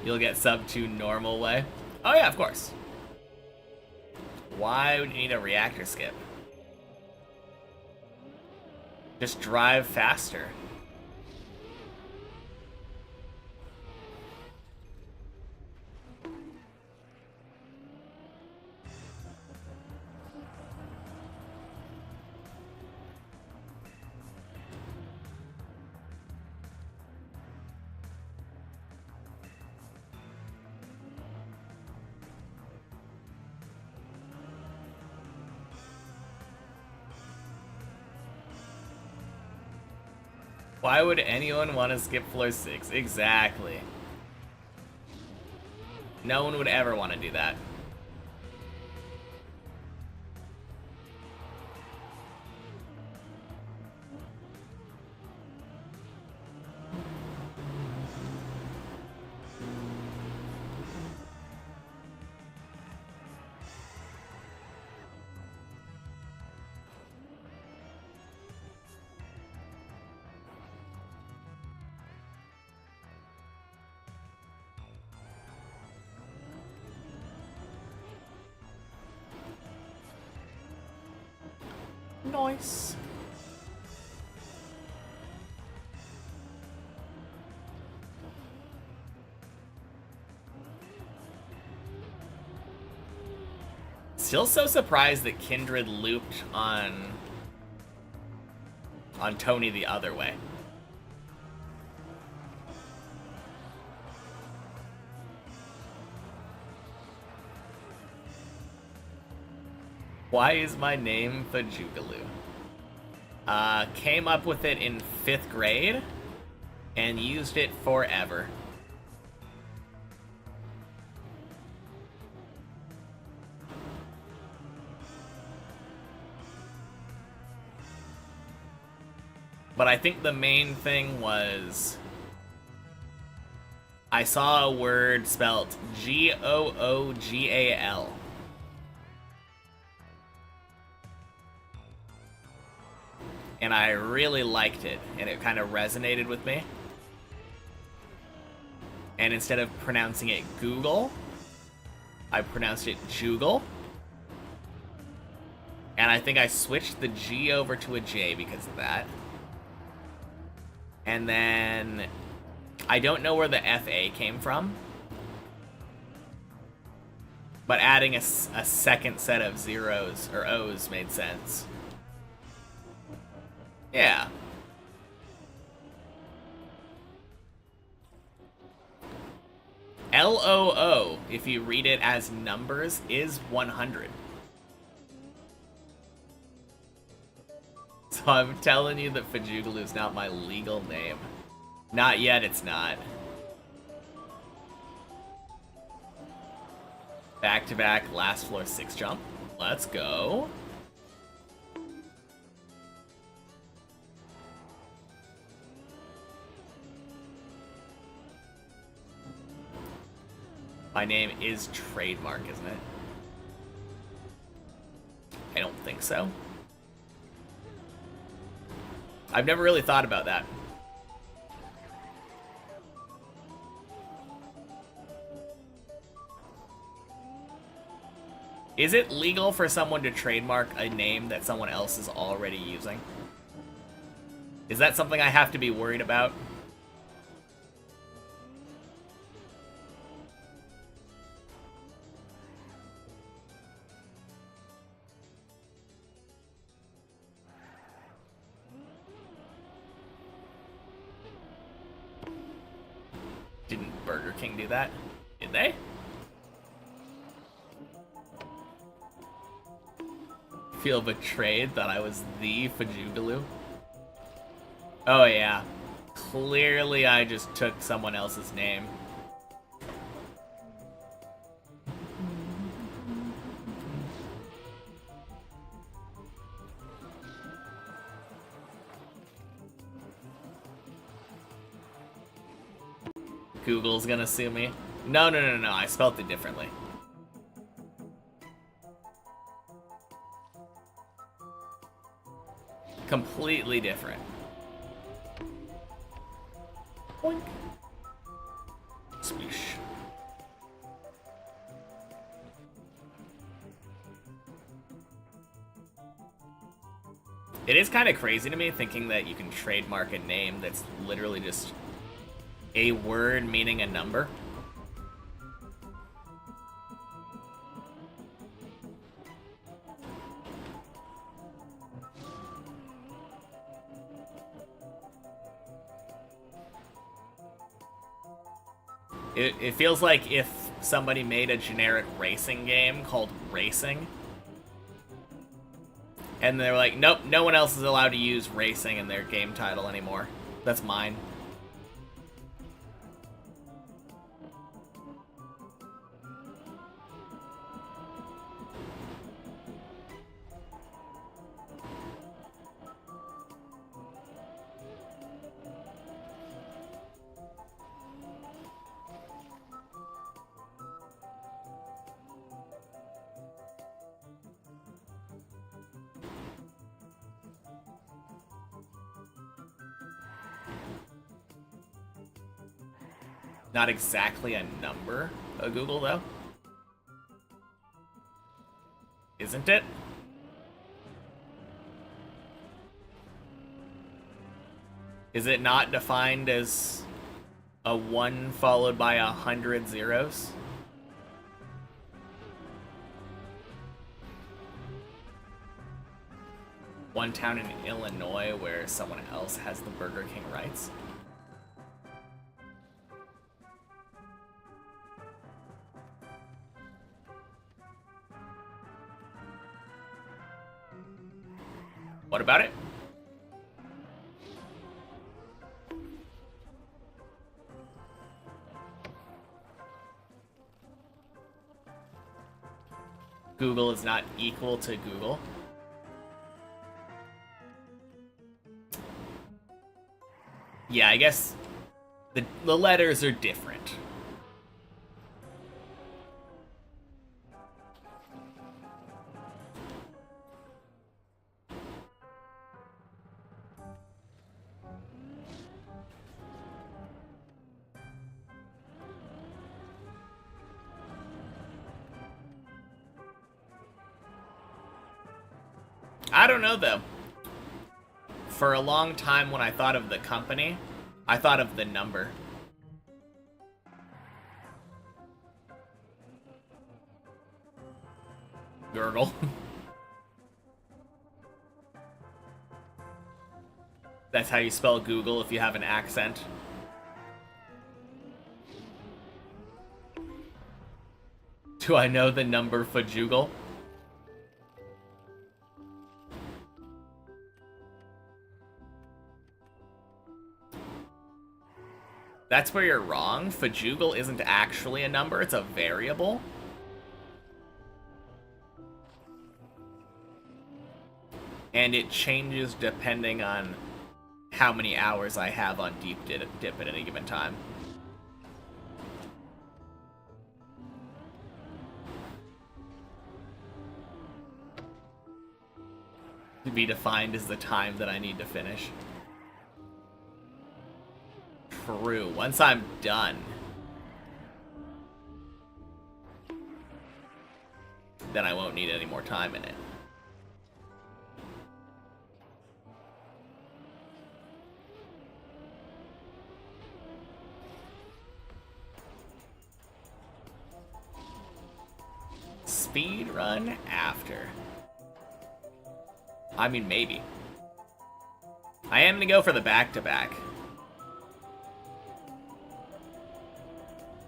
You'll get sub 2 normal way. Oh yeah, of course. Why would you need a reactor skip? Just drive faster. Why would anyone want to skip floor 6? Exactly. No one would ever want to do that. Nice. Still so surprised that Kindred looped on Tony the other way. Why is my name Fajugaloo? Came up with it in 5th grade and used it forever. But I think the main thing was I saw a word spelt Googal. And I really liked it, and it kind of resonated with me. And instead of pronouncing it Google, I pronounced it Jugal. And I think I switched the G over to a J because of that. And then I don't know where the FA came from, but adding a second set of zeros or O's made sense. Yeah. LOO, if you read it as numbers, is 100. So I'm telling you that Fajugaloo is not my legal name. Not yet, it's not. Back-to-back last floor 6 jump. Let's go. My name is trademark, isn't it? I don't think so. I've never really thought about that. Is it legal for someone to trademark a name that someone else is already using? Is that something I have to be worried about? Didn't Burger King do that? Did they? Feel betrayed that I was the Fajugaloo? Oh yeah. Clearly I just took someone else's name. Google's gonna sue me. No, I spelled it differently. Completely different. Boink. Sploosh. It is kind of crazy to me thinking that you can trademark a name that's literally just a word meaning a number. It feels like if somebody made a generic racing game called Racing, and they're like, nope, no one else is allowed to use Racing in their game title anymore. That's mine. Not exactly a number, Google, though. Isn't it? Is it not defined as a 1 followed by 100 zeros? One town in Illinois where someone else has the Burger King rights? What about it? Google is not equal to Google. Yeah, I guess the letters are different. I don't know, though. For a long time, when I thought of the company, I thought of the number. Gurgle. That's how you spell Google if you have an accent. Do I know the number for Jugal? That's where you're wrong. Fajugal isn't actually a number, it's a variable. And it changes depending on how many hours I have on Deep Dip at any given time. To be defined as the time that I need to finish. True. Once I'm done, then I won't need any more time in it. Speed run after. I mean, maybe. I am gonna go for the back-to-back.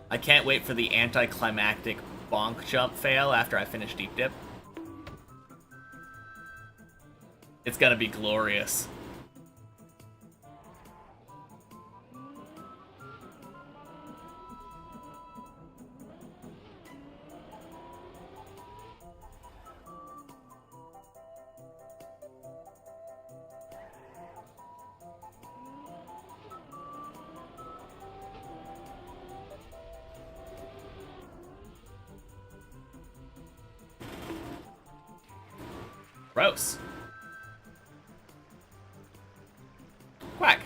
I can't wait for the anticlimactic bonk jump fail after I finish Deep Dip. It's gonna be glorious. Gross. Quack.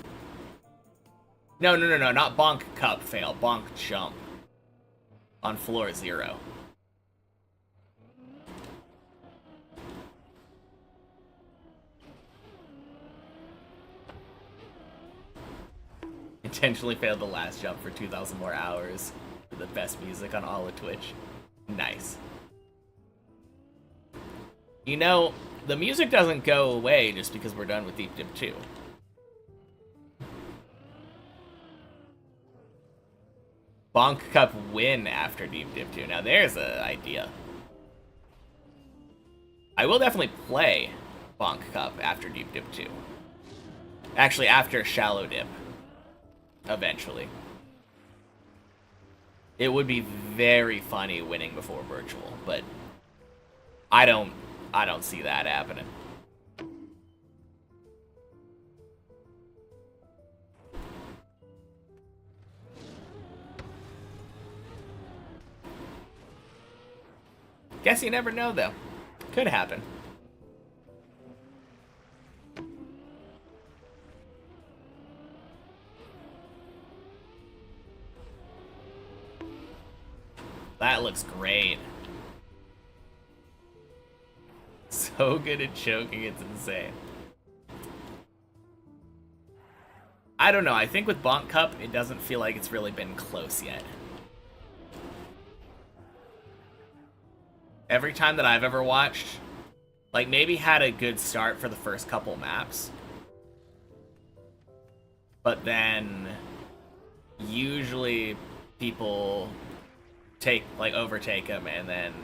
No, not bonk cup fail. Bonk jump. On floor 0. Intentionally failed the last jump for 2,000 more hours. The best music on all of Twitch. Nice. You know, the music doesn't go away just because we're done with Deep Dip 2. Bonk Cup win after Deep Dip 2. Now there's an idea. I will definitely play Bonk Cup after Deep Dip 2. Actually, after Shallow Dip. Eventually. It would be very funny winning before virtual, but I don't see that happening. Guess you never know, though. Could happen. That looks great. So good at choking, it's insane. I don't know, I think with Bonk Cup, it doesn't feel like it's really been close yet. Every time that I've ever watched, like, maybe had a good start for the first couple maps. But then, usually, people overtake him, and then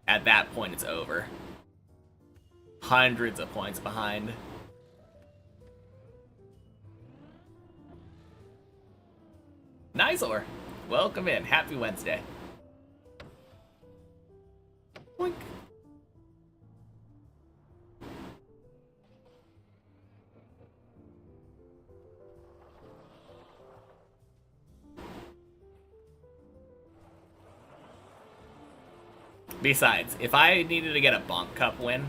at that point it's over. Hundreds of points behind. Nizor, welcome in. Happy Wednesday. Boink. Besides, if I needed to get a Bonk Cup win,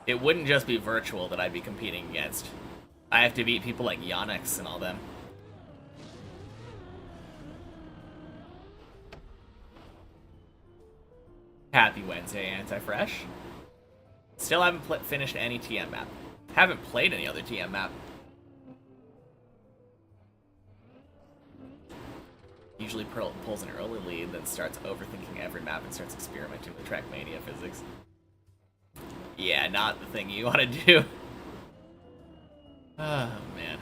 it wouldn't just be virtual that I'd be competing against. I have to beat people like Yonex and all them. Happy Wednesday, Anti-Fresh. Still haven't finished any TM map. Haven't played any other TM map. Usually pulls an early lead, then starts overthinking every map and starts experimenting with Trackmania physics. Yeah, not the thing you want to do. Oh, man.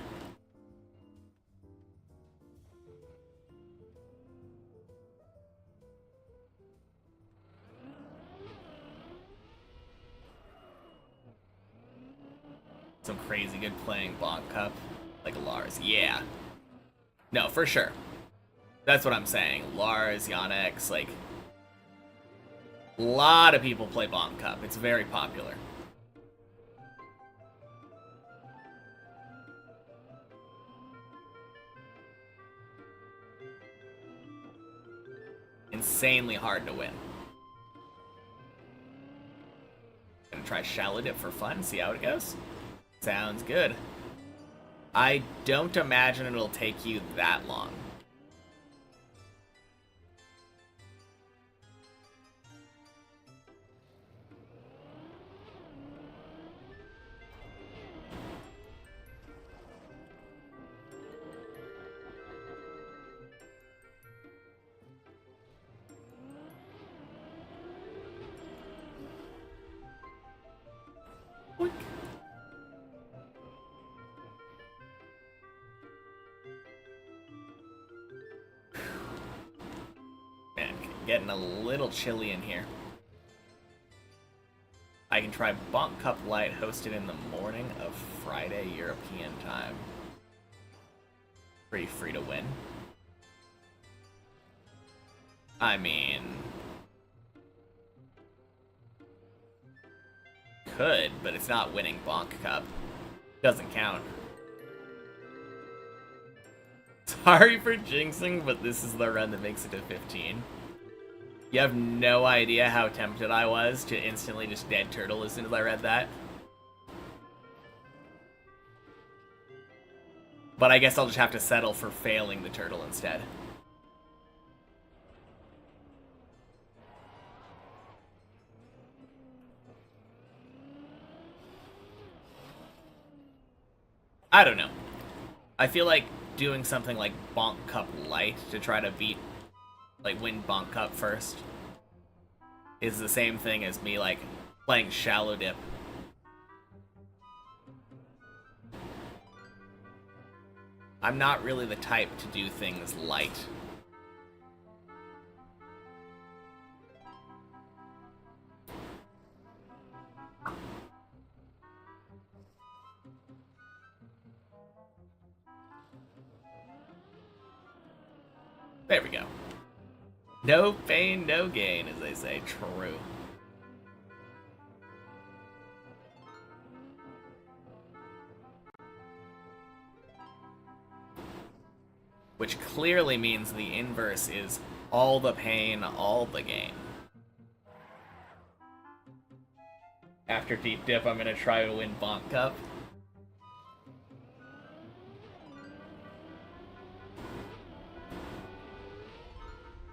Some crazy good playing Bonk Cup, like Lars. Yeah. No, for sure. That's what I'm saying. Lars, Yonex, like, a lot of people play Bonk Cup. It's very popular. Insanely hard to win. Gonna try Shallow Dip for fun, see how it goes. Sounds good. I don't imagine it'll take you that long. Man, getting a little chilly in here. I can try Bonk Cup Light hosted in the morning of Friday European time. Pretty free to win. I mean, could, but it's not winning Bonk Cup. Doesn't count. Sorry for jinxing, but this is the run that makes it to 15. You have no idea how tempted I was to instantly just dead turtle as soon as I read that. But I guess I'll just have to settle for failing the turtle instead. I don't know. I feel like doing something like Bonk Cup Light to try to beat, like, win Bonk Cup first is the same thing as me, like, playing Shallow Dip. I'm not really the type to do things light. There we go. No pain, no gain, as they say. True. Which clearly means the inverse is all the pain, all the gain. After Deep Dip, I'm gonna try to win Bonk Cup.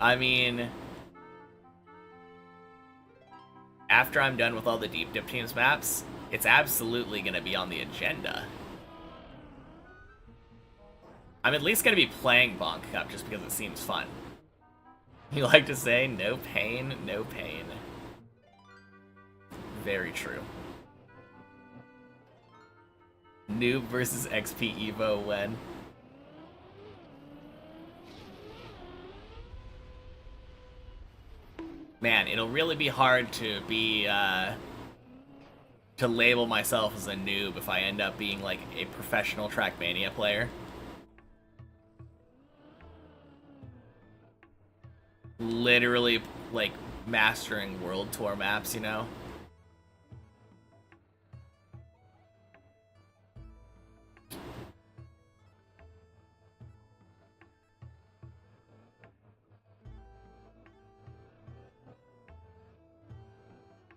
I mean, after I'm done with all the Deep Dip Teams maps, it's absolutely gonna be on the agenda. I'm at least gonna be playing Bonk Cup just because it seems fun. You like to say, no pain, no pain. Very true. Noob versus XP Evo when? Man, it'll really be hard to be, to label myself as a noob if I end up being, like, a professional Trackmania player. Literally, like, mastering World Tour maps, you know?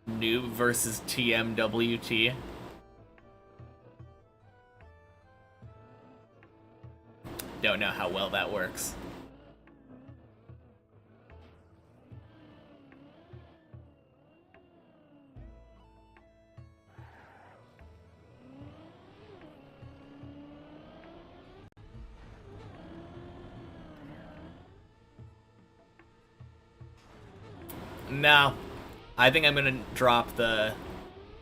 Noob versus TMWT. Don't know how well that works. No. I think I'm gonna drop the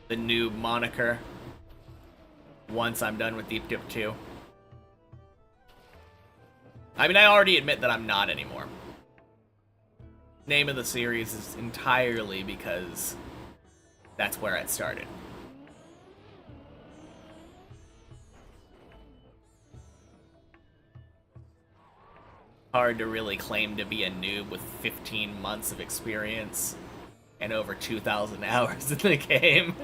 noob moniker once I'm done with Deep Dip 2. I mean, I already admit that I'm not anymore. Name of the series is entirely because that's where it started. Hard to really claim to be a noob with 15 months of experience and over 2,000 hours in the game.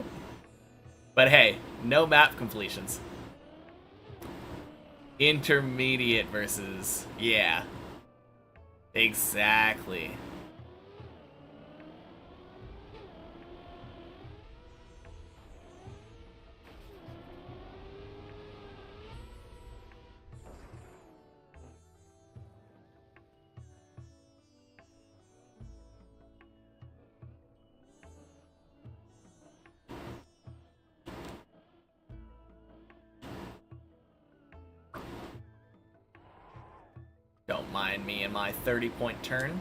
But hey, no map completions. Intermediate versus... yeah. Exactly. Don't mind me and my 30-point turn.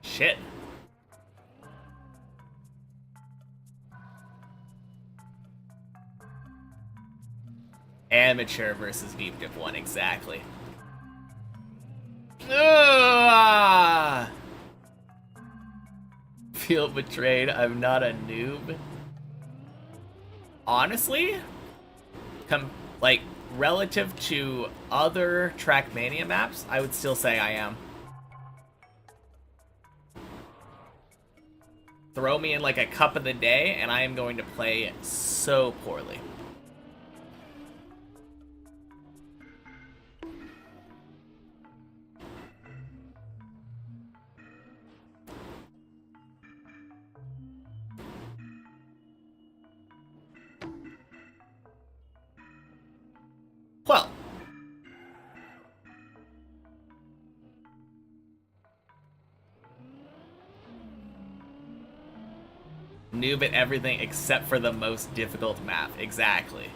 Shit. Amateur versus Deep Dip 1, exactly. Feel betrayed, I'm not a noob. Honestly, like, relative to other Trackmania maps, I would still say I am. Throw me in like a cup of the day, and I am going to play so poorly. Well, Noob at everything except for the most difficult map. Exactly.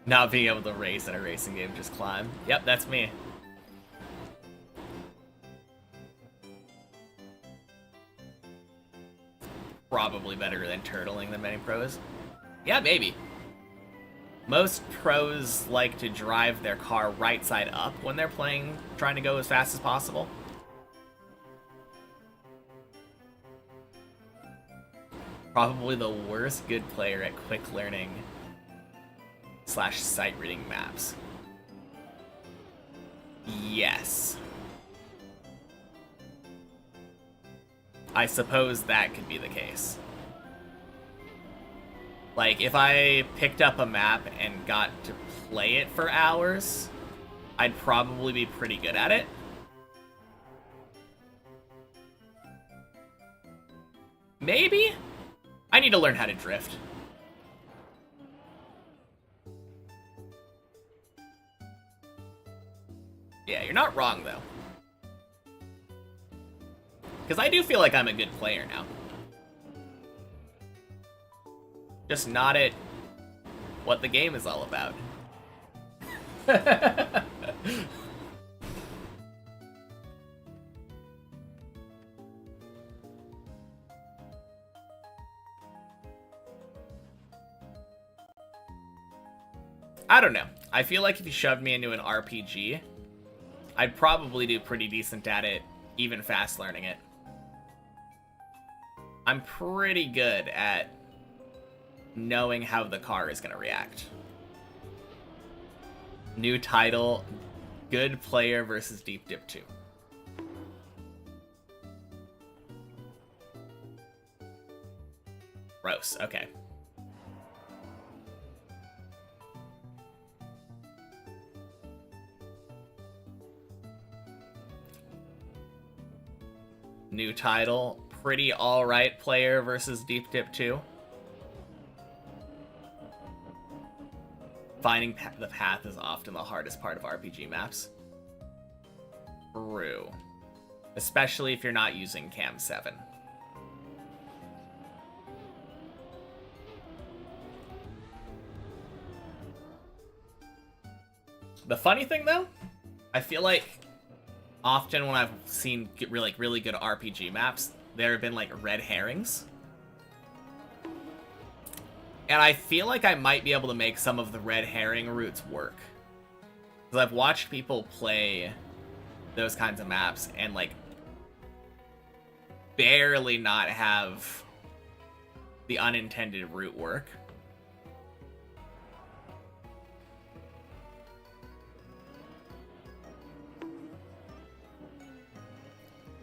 Not being able to race in a racing game, just climb. Yep, that's me. Probably better than turtling than many pros. Yeah, maybe. Most pros like to drive their car right side up when they're trying to go as fast as possible. Probably the worst good player at quick learning / sight reading maps. Yes. I suppose that could be the case. Like, if I picked up a map and got to play it for hours, I'd probably be pretty good at it. Maybe? I need to learn how to drift. Yeah, you're not wrong, though. Because I do feel like I'm a good player now. Just not at what the game is all about. I don't know. I feel like if you shoved me into an RPG, I'd probably do pretty decent at it, even fast learning it. I'm pretty good at knowing how the car is going to react. New title, Good Player versus Deep Dip 2. Gross, okay. New title, Pretty Alright Player versus Deep Dip 2. Finding the path is often the hardest part of RPG maps. True. Especially if you're not using Cam 7. The funny thing, though, I feel like often when I've seen really good RPG maps, there have been like red herrings. And I feel like I might be able to make some of the red herring routes work. Because I've watched people play those kinds of maps and like barely not have the unintended route work.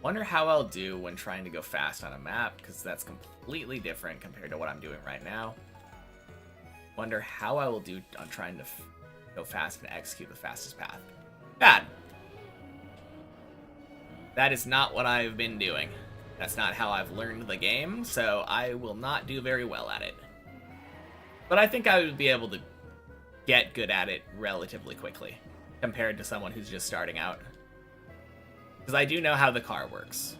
Wonder how I'll do when trying to go fast on a map, because that's completely different compared to what I'm doing right now. Wonder how I will do on trying to go fast and execute the fastest path. Bad. That is not what I've been doing. That's not how I've learned the game, so I will not do very well at it. But I think I would be able to get good at it relatively quickly, compared to someone who's just starting out. Because I do know how the car works.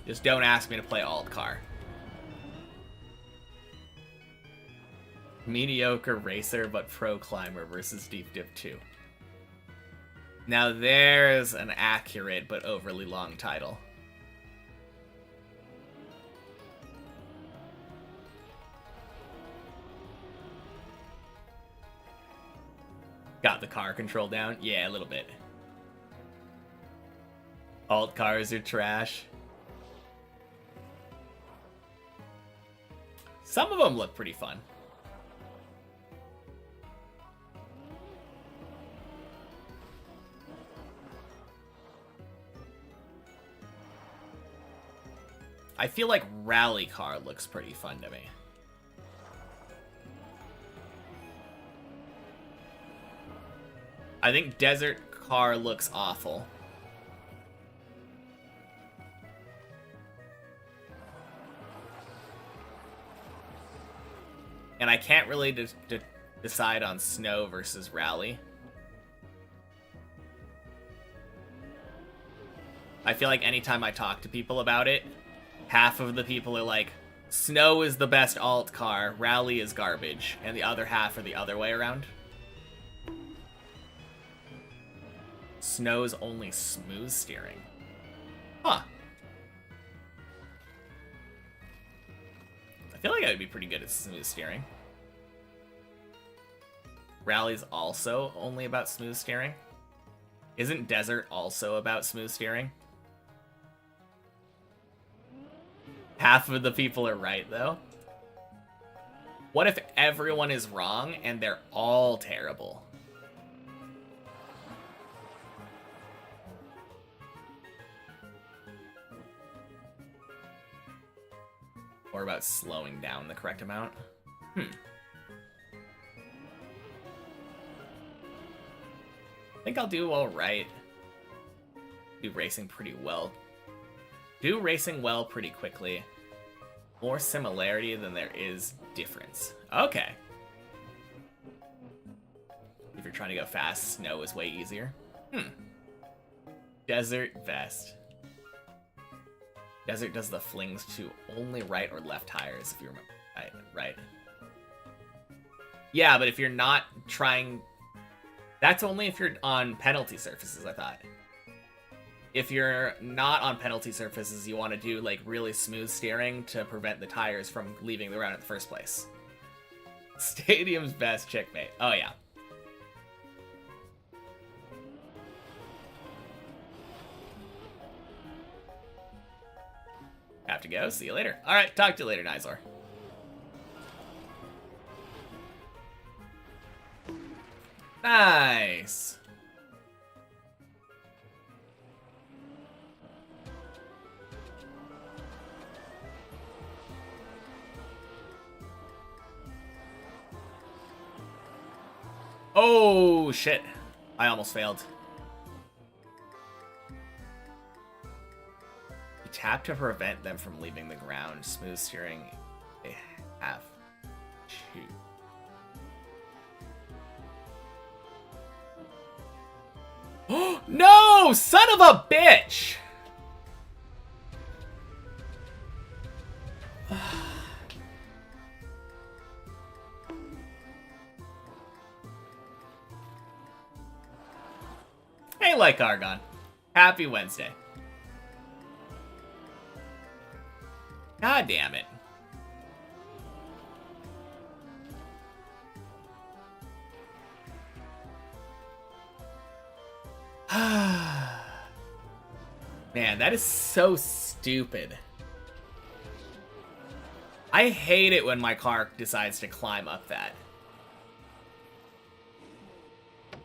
Just don't ask me to play alt car. Mediocre racer but pro climber versus Deep Dip 2. Now there's an accurate but overly long title. Got the car control down? Yeah, a little bit. Alt cars are trash. Some of them look pretty fun. I feel like rally car looks pretty fun to me. I think desert car looks awful. And I can't really decide on Snow versus Rally. I feel like anytime I talk to people about it, half of the people are like, Snow is the best alt car, Rally is garbage, and the other half are the other way around. Snow's only smooth steering. Huh. I feel like I would be pretty good at smooth steering. Rally's also only about smooth steering. Isn't Desert also about smooth steering? Half of the people are right, though. What if everyone is wrong and they're all terrible? Or about slowing down the correct amount? I think I'll do all right. Do racing pretty well. Do racing well pretty quickly. More similarity than there is difference. Okay. If you're trying to go fast, Snow is way easier. Desert Vest. Desert does the flings to only right or left tires, if you remember. Right. Yeah, but if you're not trying... That's only if you're on penalty surfaces, I thought. If you're not on penalty surfaces, you want to do, like, really smooth steering to prevent the tires from leaving the round in the first place. Stadium's best checkmate. Oh, yeah. Have to go. See you later. All right, talk to you later, Nizor. Nice. Oh, shit. I almost failed. You tap to prevent them from leaving the ground. Smooth steering. They have to. No! Son of a bitch! Hey, like Argon. Happy Wednesday. God damn it. Man, that is so stupid. I hate it when my car decides to climb up that.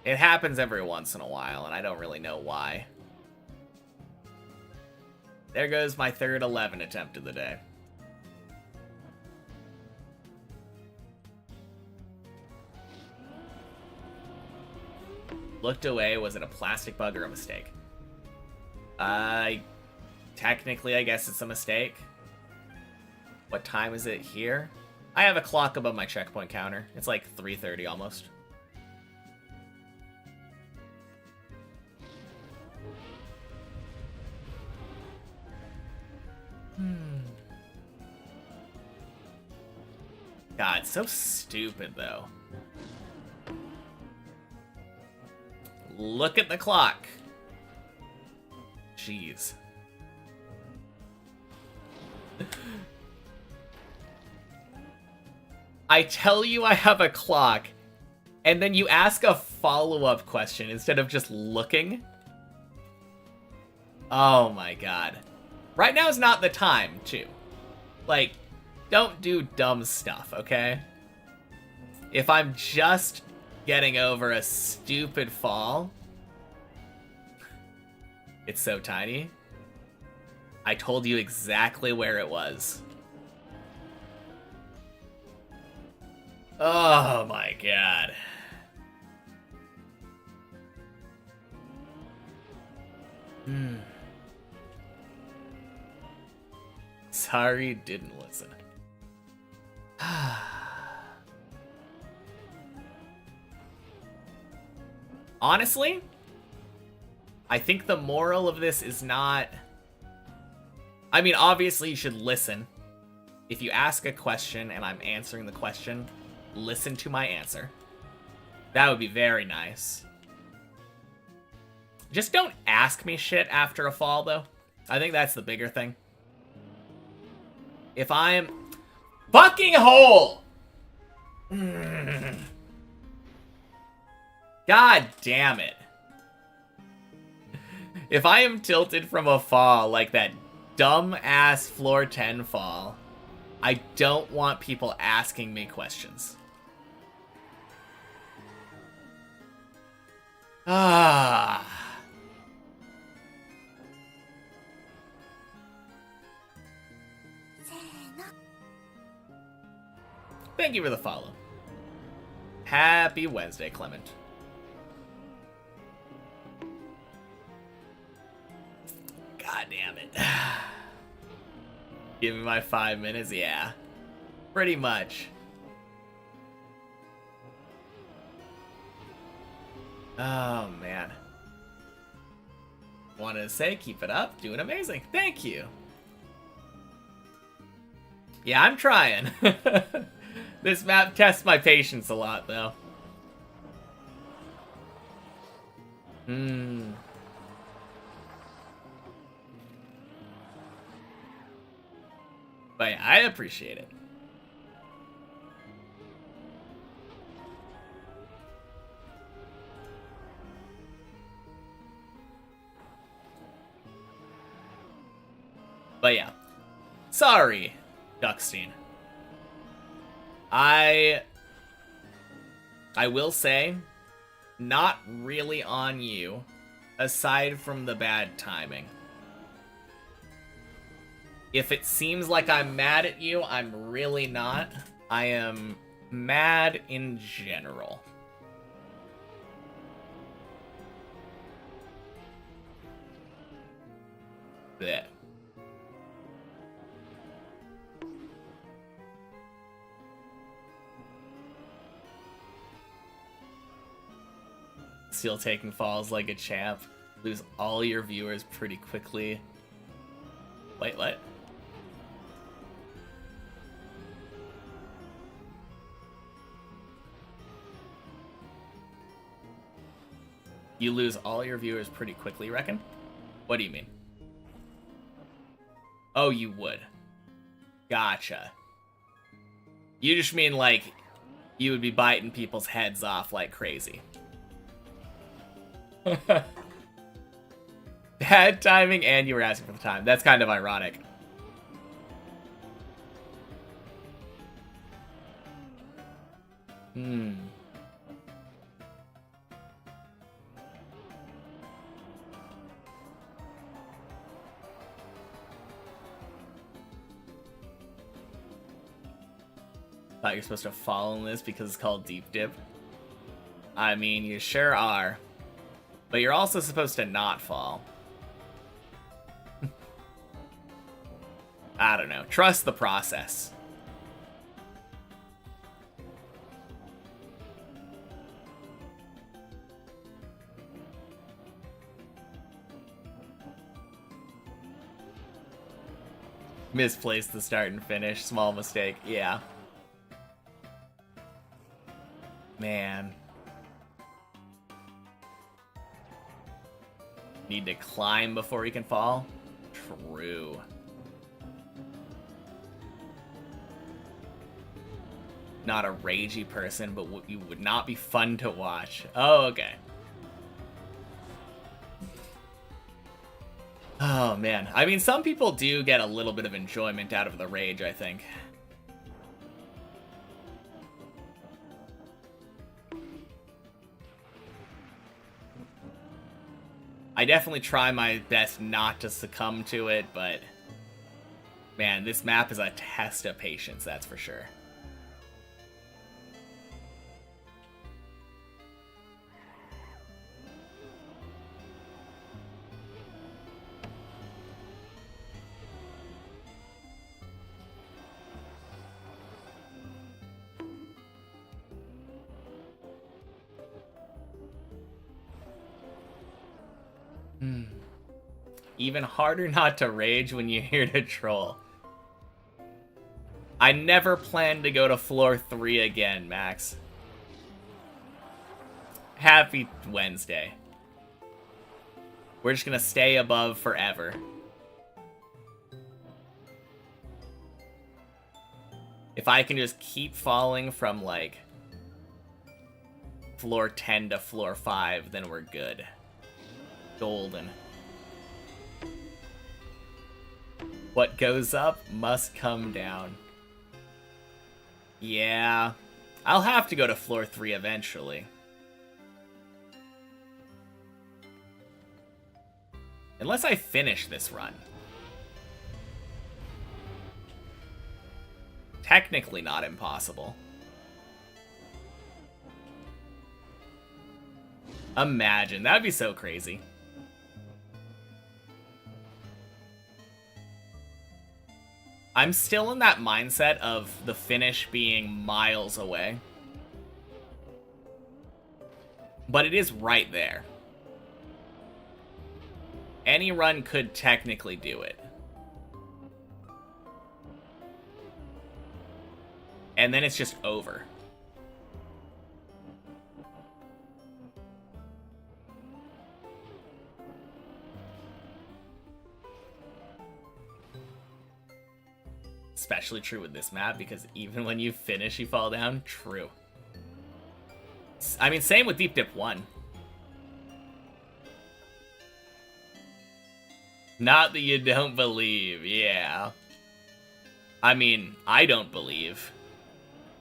It happens every once in a while, and I don't really know why. There goes my third 11 attempt of the day. Looked away. Was it a plastic bug or a mistake? Technically, I guess it's a mistake. What time is it here? I have a clock above my checkpoint counter. It's like 3:30 almost. God, so stupid, though. Look at the clock. Jeez. I tell you I have a clock, and then you ask a follow-up question instead of just looking. Oh my god. Right now is not the time, too. Like, don't do dumb stuff, okay? If I'm just getting over a stupid fall... It's so tiny. I told you exactly where it was. Oh my god. Sorry, didn't listen. Honestly, I think the moral of this is not... I mean, obviously you should listen. If you ask a question and I'm answering the question, listen to my answer. That would be very nice. Just don't ask me shit after a fall, though. I think that's the bigger thing. If I'm... Fucking hole! God damn it. If I am tilted from a fall like that dumb-ass floor 10 fall, I don't want people asking me questions. Ah. Thank you for the follow. Happy Wednesday, Clement. God damn it. Give me my 5 minutes? Yeah. Pretty much. Oh, man. Wanted to say, keep it up. Doing amazing. Thank you. Yeah, I'm trying. This map tests my patience a lot, though. But yeah, I appreciate it. But yeah. Sorry, Duckstein. I will say, not really on you, aside from the bad timing. If it seems like I'm mad at you, I'm really not. I am mad in general. Blech. Still taking falls like a champ. Lose all your viewers pretty quickly. Wait, what? You lose all your viewers pretty quickly, reckon? What do you mean? Oh, you would. Gotcha. You just mean, like, you would be biting people's heads off like crazy. Bad timing, and you were asking for the time. That's kind of ironic. Thought you're supposed to follow this because it's called Deep Dip. I mean, you sure are. But you're also supposed to not fall. I don't know. Trust the process. Misplaced the start and finish. Small mistake. Yeah. Man. Need to climb before he can fall? True. Not a ragey person, but you would not be fun to watch. Oh, okay. Oh, man. I mean, some people do get a little bit of enjoyment out of the rage, I think. I definitely try my best not to succumb to it, but... man, this map is a test of patience, that's for sure. Even harder not to rage when you're here to troll. I never plan to go to floor 3 again, Max. Happy Wednesday. We're just gonna stay above forever. If I can just keep falling from, like, floor 10 to floor 5, then we're good. Golden. What goes up must come down. Yeah. I'll have to go to floor 3 eventually. Unless I finish this run. Technically not impossible. Imagine, that'd be so crazy. I'm still in that mindset of the finish being miles away. But it is right there. Any run could technically do it. And then it's just over. Especially true with this map, because even when you finish, you fall down. True. I mean, same with Deep Dip 1. Not that you don't believe, yeah. I mean, I don't believe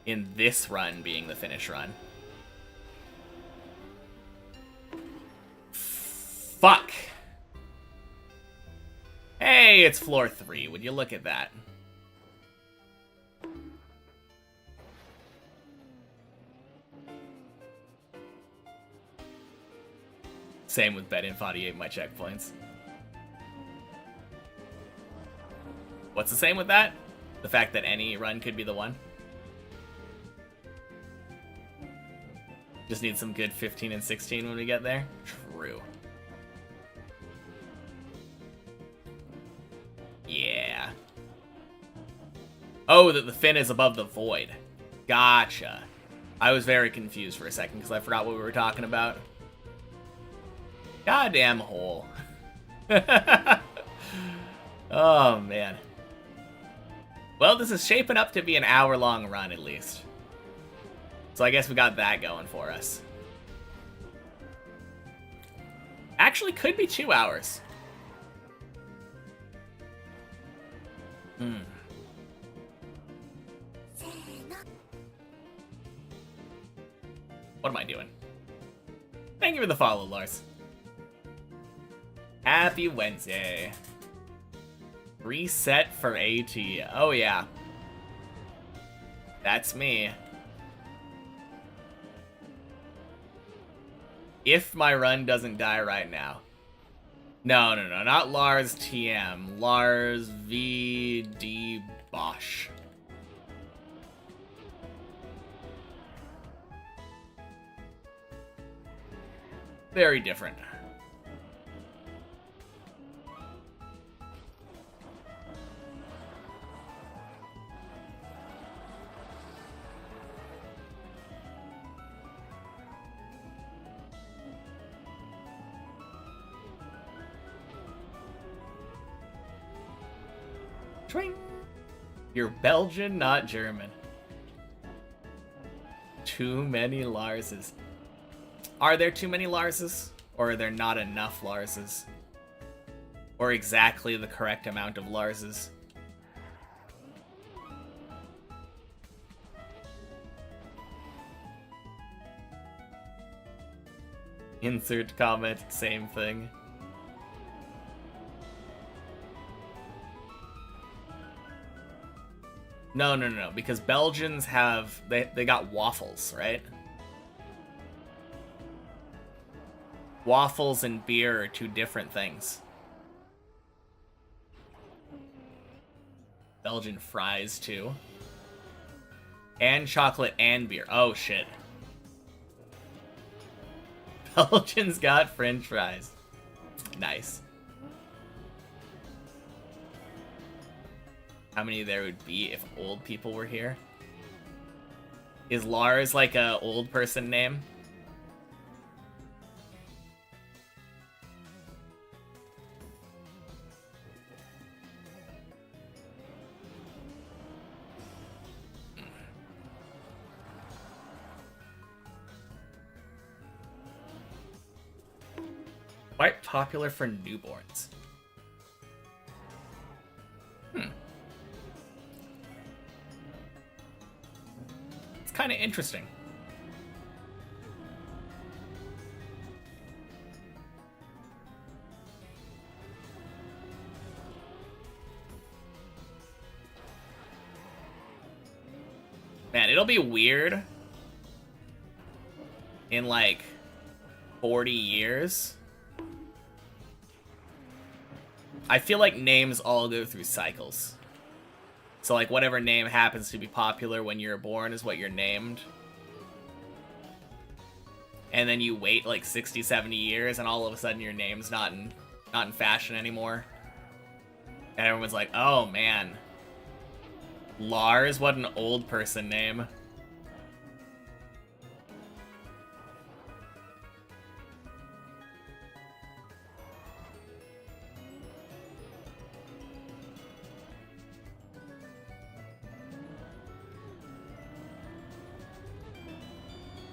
in this run being the finish run. Fuck. Hey, it's floor 3. Would you look at that? Same with Bet-In48, my checkpoints. What's the same with that? The fact that any run could be the one? Just need some good 15 and 16 when we get there? True. Yeah. Oh, that the fin is above the void. Gotcha. I was very confused for a second because I forgot what we were talking about. Goddamn hole. Oh, man. Well, this is shaping up to be an hour-long run, at least. So I guess we got that going for us. Actually, could be 2 hours. What am I doing? Thank you for the follow, Lars. Happy Wednesday. Reset for AT. Oh, yeah. That's me. If my run doesn't die right now. No, not Lars TM. Lars VD Bosch. Very different. You're Belgian, not German. Too many Larses. Are there too many Larses? Or are there not enough Larses? Or exactly the correct amount of Larses? Insert comment, same thing. No, because Belgians have, they got waffles, right? Waffles and beer are two different things. Belgian fries, too. And chocolate and beer. Oh, shit. Belgians got French fries. Nice. How many there would be if old people were here? Is Lars like a old person name? Quite popular for newborns. It's kind of interesting. Man, it'll be weird in like 40 years. I feel like names all go through cycles. So like whatever name happens to be popular when you're born is what you're named. And then you wait like 60, 70 years and all of a sudden your name's not in fashion anymore. And everyone's like, "Oh man. Lars, what an old person name."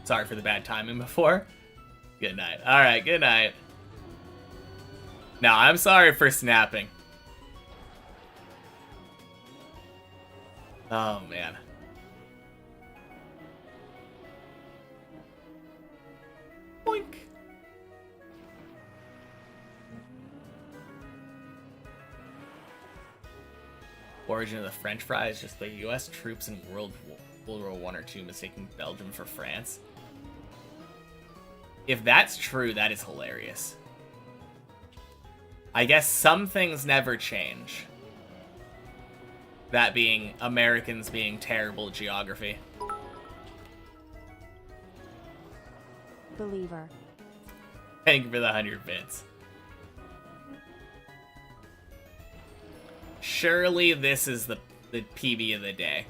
Sorry for the bad timing before. Good night. Alright, good night. No, I'm sorry for snapping. Oh, man. Boink. Origin of the French fry is just the US troops in World War I or II mistaking Belgium for France. If that's true, that is hilarious. I guess some things never change. That being Americans being terrible at geography. Believer. Thank you for the 100 bits. Surely this is the PB of the day.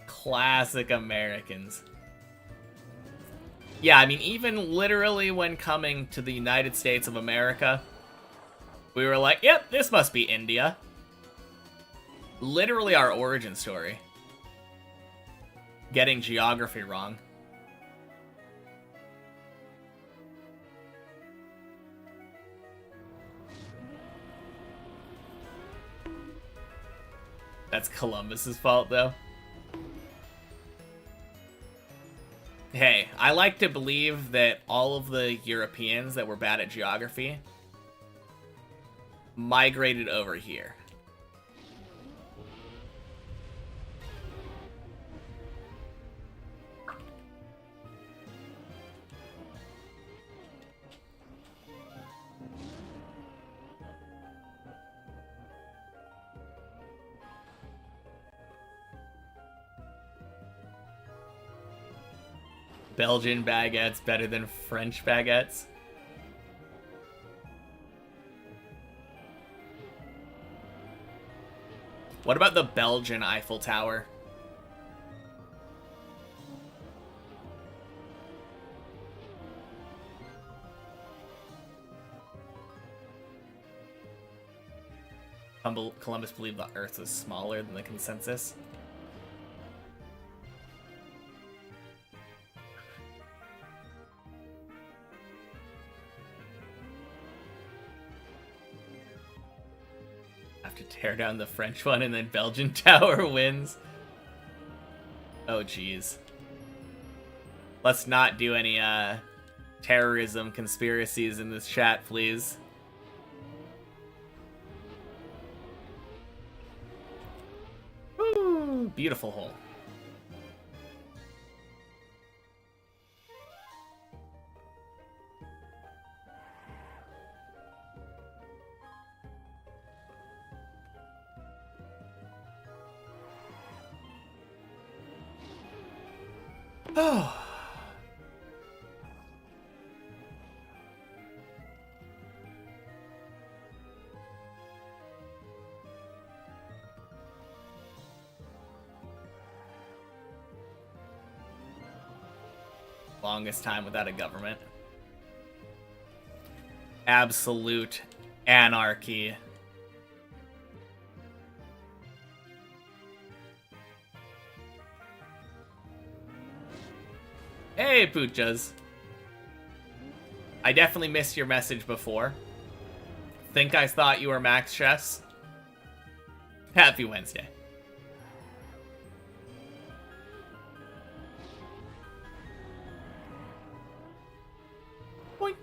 Classic Americans. Yeah, I mean, even literally when coming to the United States of America, we were like, yep, this must be India. Literally our origin story. Getting geography wrong. That's Columbus's fault, though. Hey, I like to believe that all of the Europeans that were bad at geography migrated over here. Belgian baguettes better than French baguettes. What about the Belgian Eiffel Tower? Columbus believed the Earth was smaller than the consensus. To tear down the French one and then Belgian tower wins. Oh geez. Let's not do any terrorism conspiracies in this chat, please. Woo, beautiful hole. longest time without a government. Absolute anarchy. Hey, Poochas. I definitely missed your message before. Think I thought you were Max Chess? Happy Wednesday. Boink.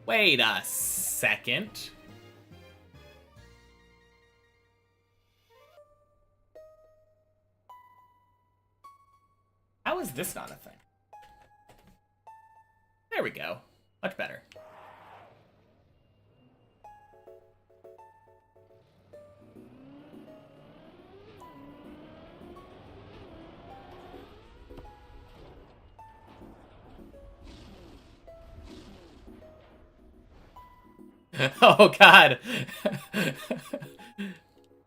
Wait a second. How is this not a thing? There we go. Much better. Oh, God.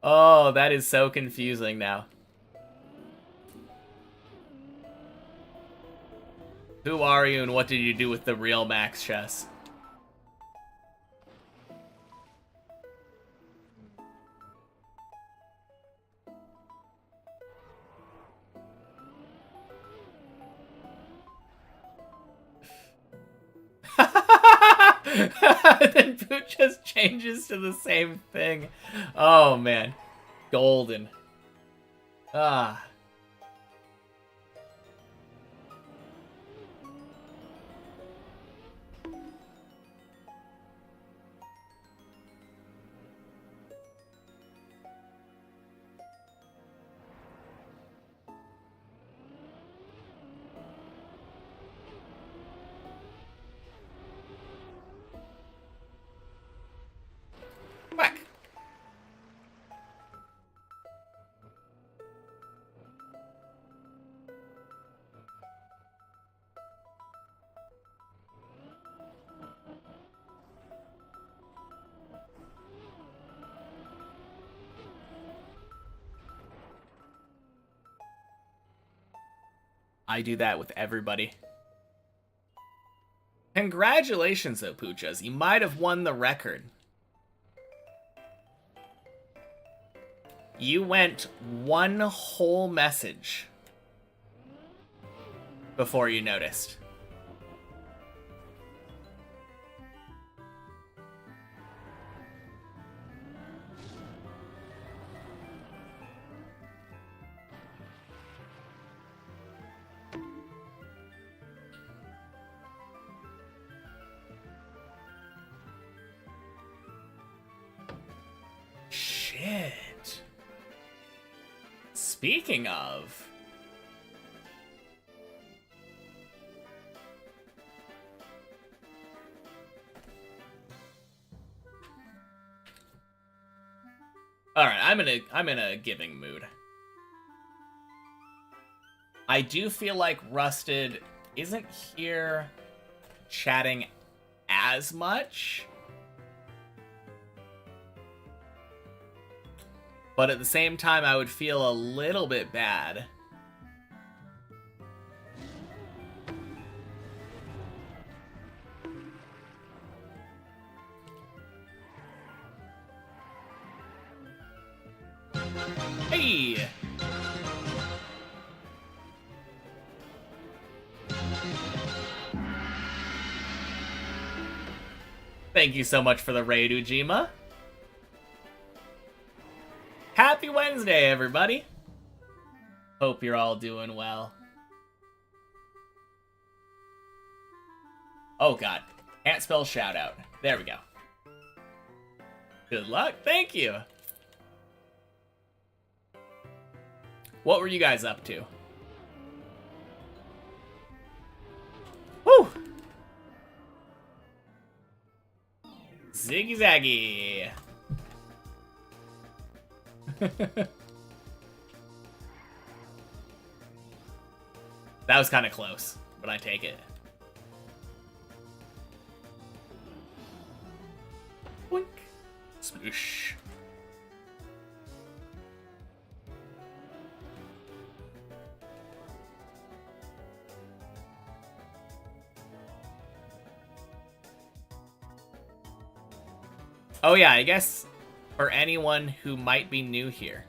Oh, that is so confusing now. Who are you and what did you do with the real Max Chess? Then Boot just changes to the same thing. Oh, man. Golden. Ah. Whack. I do that with everybody. Congratulations, though, Poochas. You might have won the record. You went one whole message before you noticed. Shit. Speaking of... Alright, I'm in a giving mood. I do feel like Rusted isn't here chatting as much. But at the same time, I would feel a little bit bad. Hey! Thank you so much for the raid, Ujima. Happy Wednesday, everybody! Hope you're all doing well. Oh god. Can't spell shout out. There we go. Good luck. Thank you. What were you guys up to? Woo! Ziggy zaggy. That was kind of close, but I take it. Boink. Sploosh. Oh yeah, I guess for anyone who might be new here,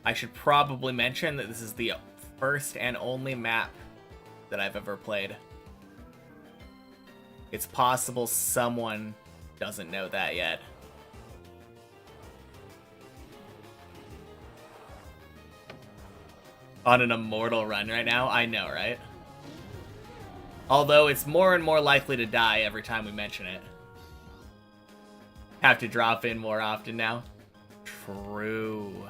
I should probably mention that this is the first and only map that I've ever played. It's possible someone doesn't know that yet. On an immortal run right now? I know, right? Although it's more and more likely to die every time we mention it. Have to drop in more often now. True.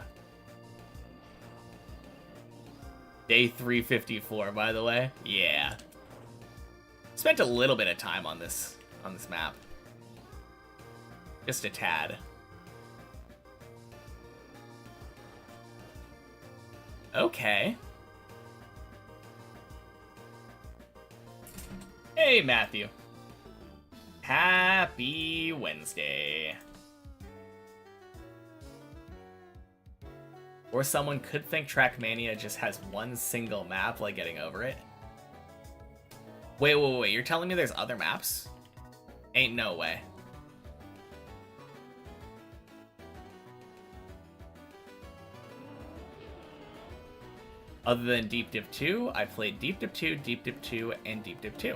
Day 354, by the way. Yeah. Spent a little bit of time on this map. Just a tad. Okay. Hey, Matthew. Happy Wednesday. Or someone could think Trackmania just has one single map, like Getting Over It. Wait, you're telling me there's other maps? Ain't no way. Other than Deep Dip 2, I played Deep Dip 2, Deep Dip 2, and Deep Dip 2.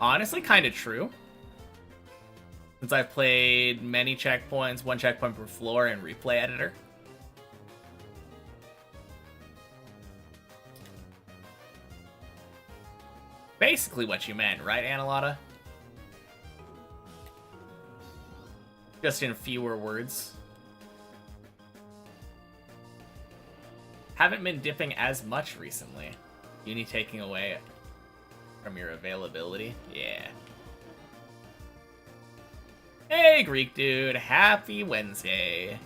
Honestly, kind of true. Since I've played many checkpoints, one checkpoint per floor, and replay editor. Basically what you meant, right, Analotta? Just in fewer words. Haven't been dipping as much recently. Uni taking away from your availability? Yeah. Hey, Greek dude. Happy Wednesday.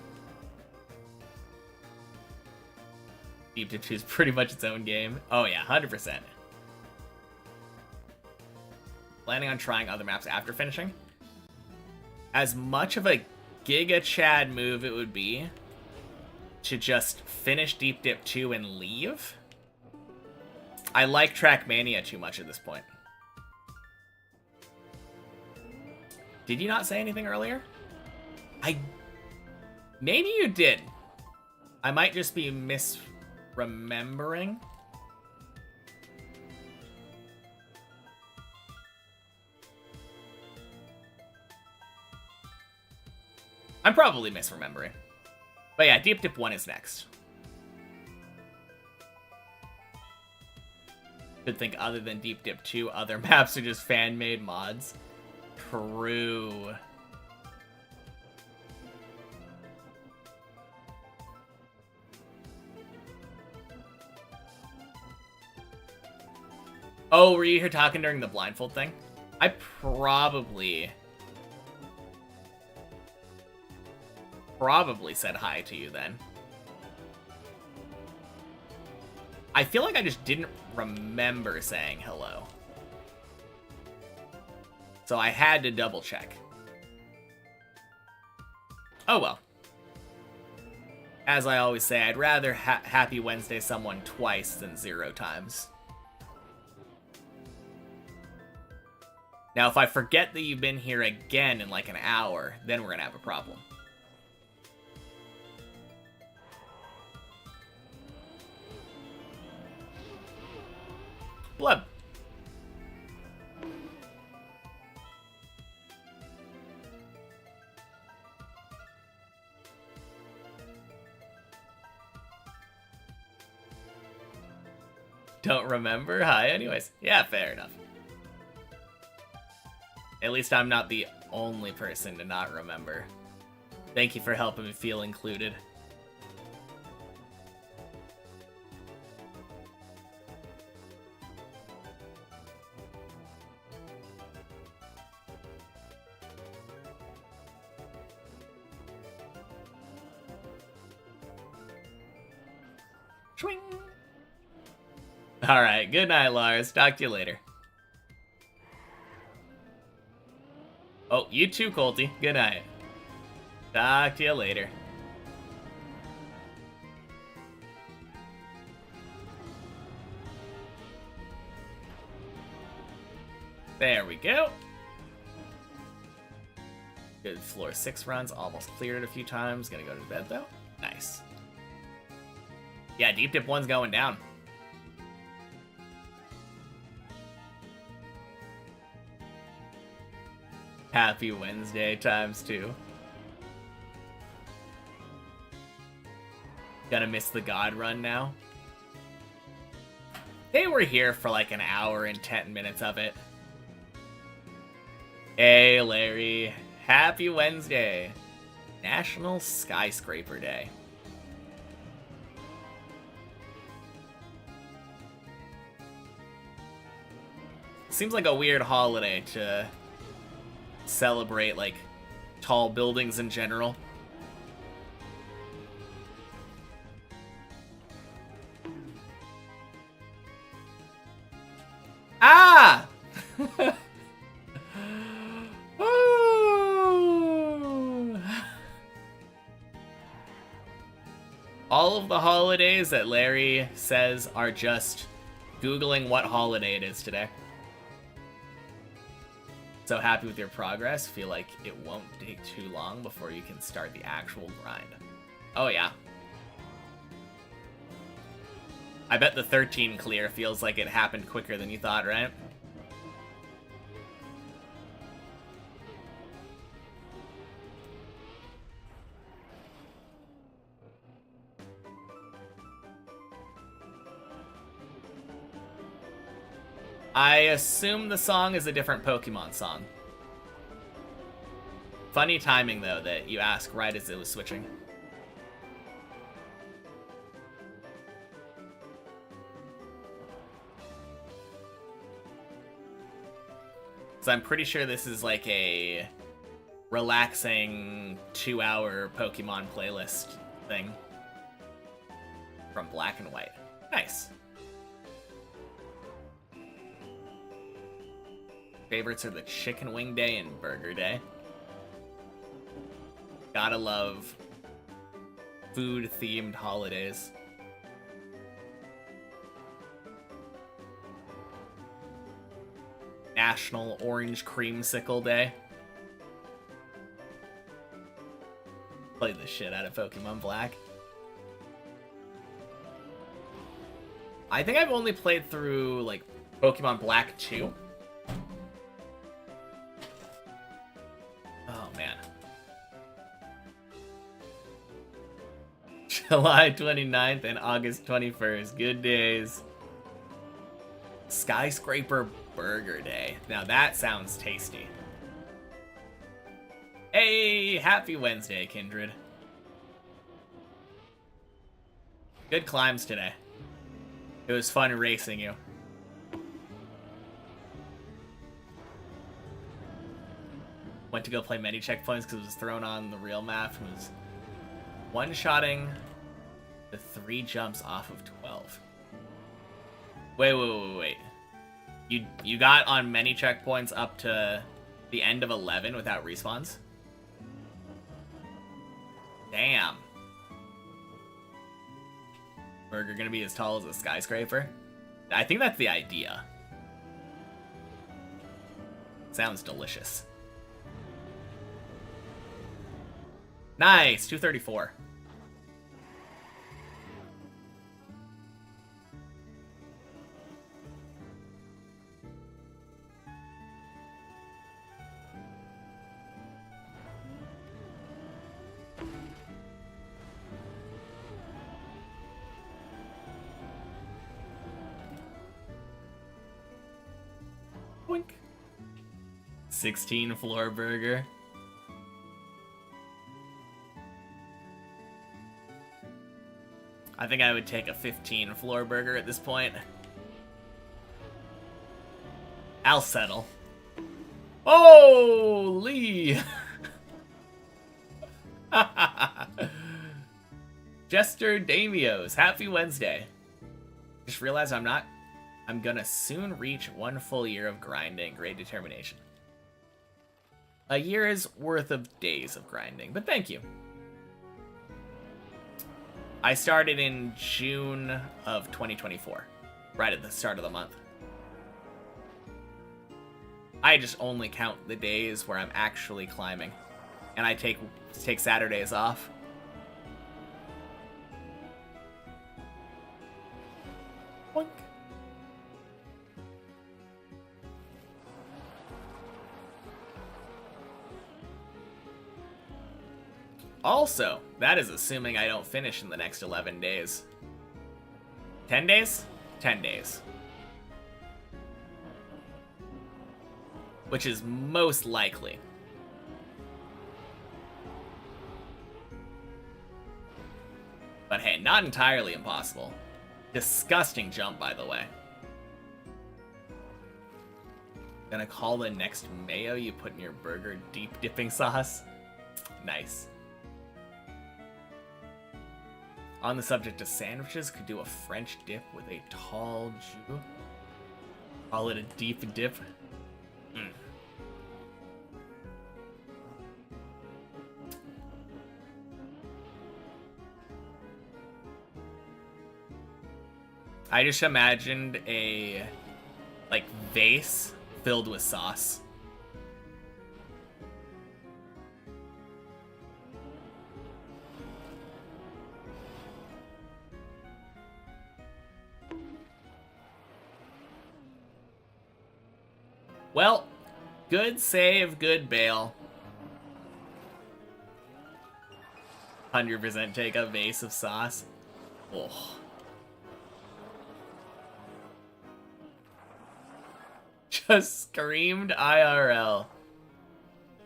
Deep Dip 2 is pretty much its own game. Oh yeah, 100%. Planning on trying other maps after finishing? As much of a Giga Chad move it would be to just finish Deep Dip 2 and leave, I like Trackmania too much at this point. Did you not say anything earlier? Maybe you did. I might just be misremembering. I'm probably misremembering. But yeah, Deep Dip 1 is next. Could think other than Deep Dip 2, other maps are just fan-made mods. True. Oh, were you here talking during the blindfold thing? I probably said hi to you then. I feel like I just didn't remember saying hello. So I had to double check. Oh well. As I always say, I'd rather Happy Wednesday someone twice than 0 times. Now, if I forget that you've been here again in like an hour, then we're gonna have a problem. Blood. Don't remember? Hi, anyways. Yeah, fair enough. At least I'm not the only person to not remember. Thank you for helping me feel included. Swing. All right, good night, Lars. Talk to you later. Oh, you too, Colty. Good night. Talk to you later. There we go. Good floor 6 runs. Almost cleared it a few times. Gonna go to bed, though. Nice. Yeah, deep dip 1's going down. Happy Wednesday ×2. Gonna miss the God run now. They were here for like an hour and 10 minutes of it. Hey, Larry. Happy Wednesday. National Skyscraper Day. Seems like a weird holiday to celebrate, like, tall buildings in general. Ah! All of the holidays that Larry says are just Googling what holiday it is today. So happy with your progress. Feel like it won't take too long before you can start the actual grind. Oh yeah. I bet the 13 clear feels like it happened quicker than you thought, right? I assume the song is a different Pokemon song. Funny timing, though, that you ask right as it was switching. So I'm pretty sure this is like a relaxing 2-hour Pokemon playlist thing from Black and White. Nice. Favorites are the Chicken Wing Day and Burger Day. Gotta love food-themed holidays. National Orange Creamsicle Day. Played the shit out of Pokemon Black. I think I've only played through, like, Pokemon Black 2. Oh, man. July 29th and August 21st. Good days. Skyscraper Burger Day. Now that sounds tasty. Hey, happy Wednesday, Kindred. Good climbs today. It was fun racing you. Went to go play many checkpoints because it was thrown on the real map. It was one-shotting the 3 jumps off of 12. Wait. You got on many checkpoints up to the end of 11 without respawns? Damn. Burger gonna be as tall as a skyscraper? I think that's the idea. Sounds delicious. Nice, 234. Boink. 16 floor burger. I think I would take a 15 floor burger at this point. I'll settle. Holy! Jester Damios, happy Wednesday. Just realized I'm gonna soon reach 1 full year of grinding. Great determination. A year's worth of days of grinding, but thank you. I started in June of 2024, right at the start of the month. I just only count the days where I'm actually climbing. And I take Saturdays off. Boink. Also, that is assuming I don't finish in the next 11 days. 10 days? 10 days. Which is most likely. But hey, not entirely impossible. Disgusting jump, by the way. Gonna call the next mayo you put in your burger deep dipping sauce? Nice. On the subject of sandwiches, could do a French dip with a tall jus. Call it a deep dip. Mm. I just imagined a, like, vase filled with sauce. Well, good save, good bail. 100% take a vase of sauce. Oh. Just screamed IRL.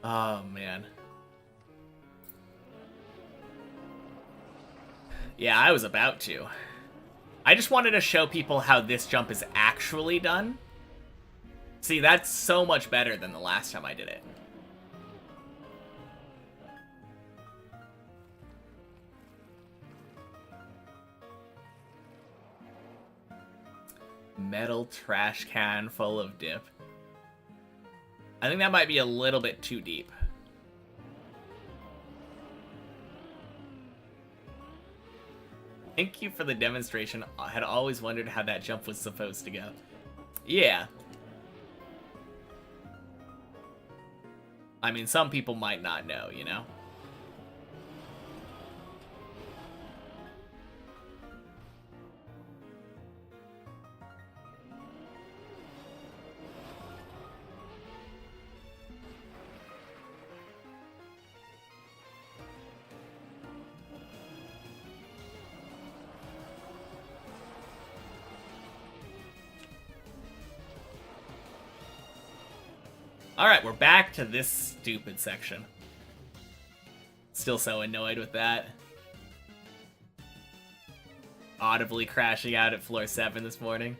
Oh, man. Yeah, I was about to. I just wanted to show people how this jump is actually done. See, that's so much better than the last time I did it. Metal trash can full of dip. I think that might be a little bit too deep. Thank you for the demonstration. I had always wondered how that jump was supposed to go. Yeah. I mean, some people might not know, you know? Alright, we're back to this stupid section. Still so annoyed with that. Audibly crashing out at floor 7 this morning.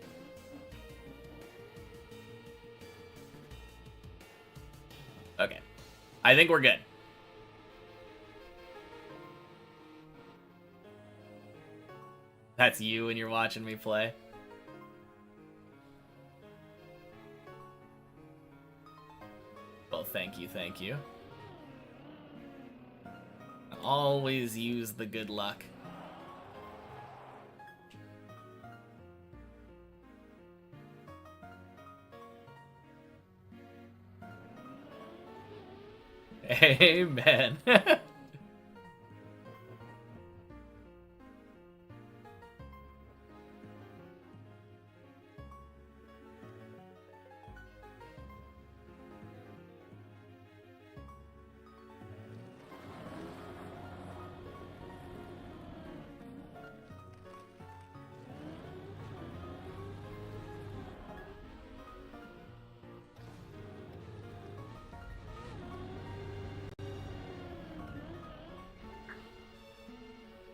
Okay. I think we're good. That's you and you're watching me play. Well, thank you, thank you. Always use the good luck. Amen.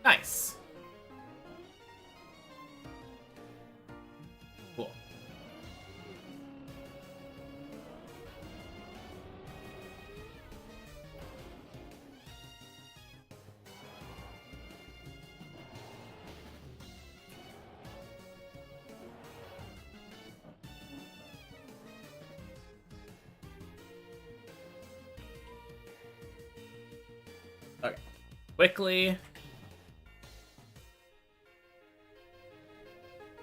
Nice. Cool. Okay. Quickly.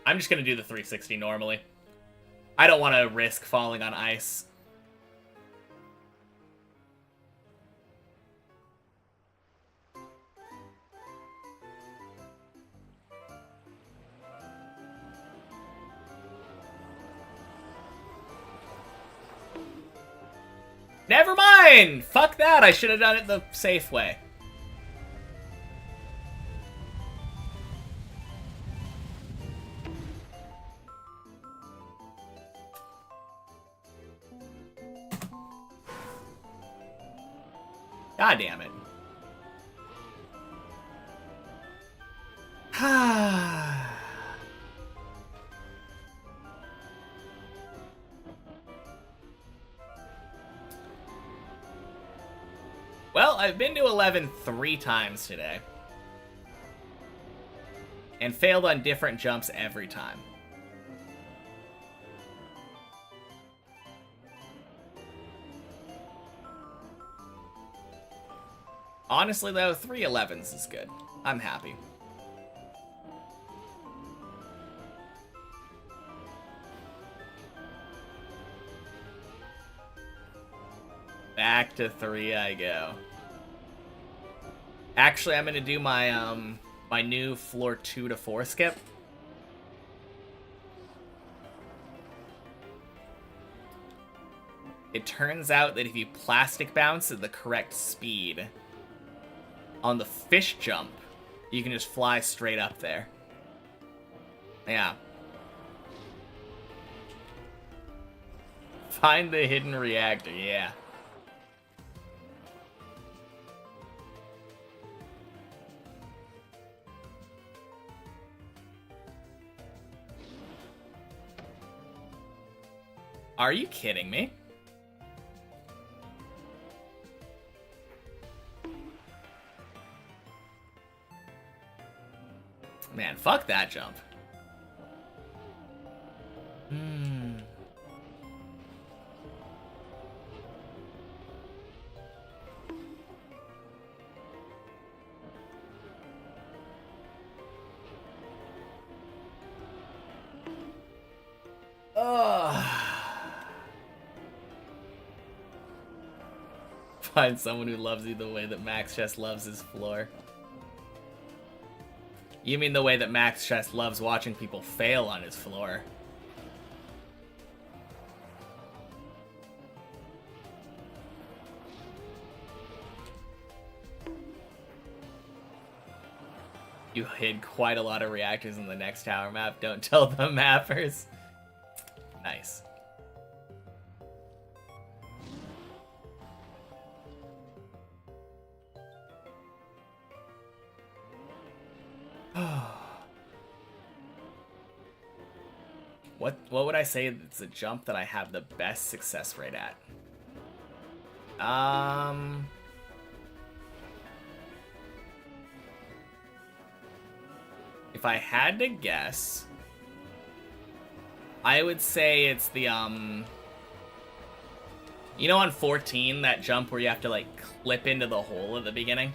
I'm just gonna do the 360 normally. I don't want to risk falling on ice. Never mind! Fuck that, I should have done it the safe way. God damn it. Well, I've been to 11 3 times today. And failed on different jumps every time. Honestly, though, 3 11s is good. I'm happy. Back to 3 I go. Actually, I'm gonna do my my new floor 2 to 4 skip. It turns out that if you plastic bounce at the correct speed on the fish jump, you can just fly straight up there. Yeah. Find the hidden reactor, yeah. Are you kidding me? Man, fuck that jump. Find someone who loves you the way that Max Chess loves his floor. You mean the way that Max Chess loves watching people fail on his floor. You hid quite a lot of reactors in the next tower map. Don't tell the mappers. Nice. What would I say it's a jump that I have the best success rate at? If I had to guess, I would say it's the, you know on 14, that jump where you have to, like, clip into the hole at the beginning?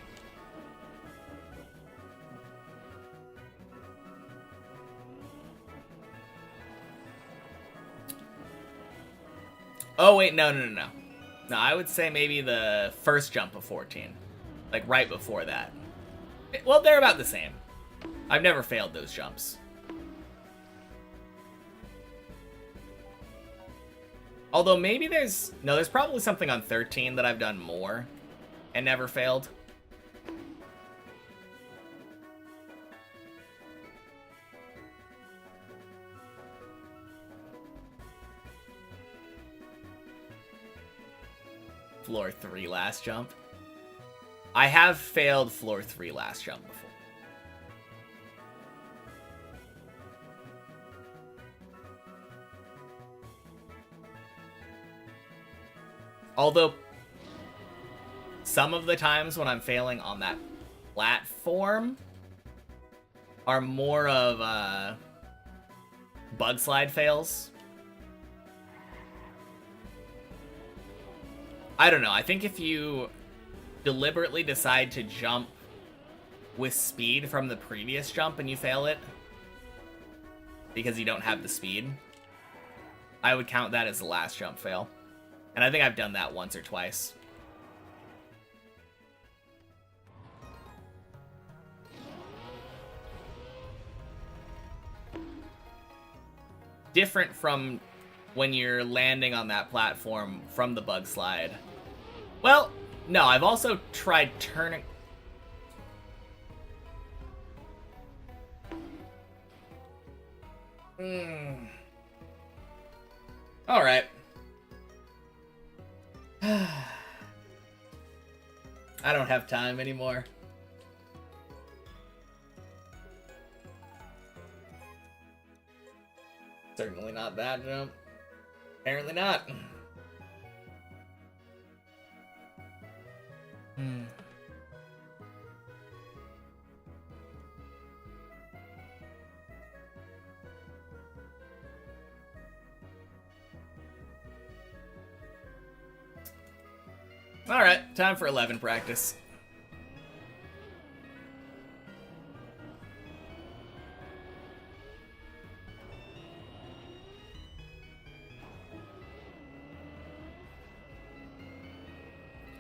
Oh, wait, no. No, I would say maybe the first jump of 14. Like, right before that. Well, they're about the same. I've never failed those jumps. Although maybe there's... No, there's probably something on 13 that I've done more and never failed. Floor 3 last jump. I have failed floor 3 last jump before. Although, some of the times when I'm failing on that platform are more of bug slide fails. I don't know, I think if you deliberately decide to jump with speed from the previous jump and you fail it because you don't have the speed, I would count that as the last jump fail. And I think I've done that once or twice. Different from when you're landing on that platform from the bug slide Well, no, I've also tried turning... Alright. I don't have time anymore. Certainly not that jump. Apparently not. Alright, time for 11 practice.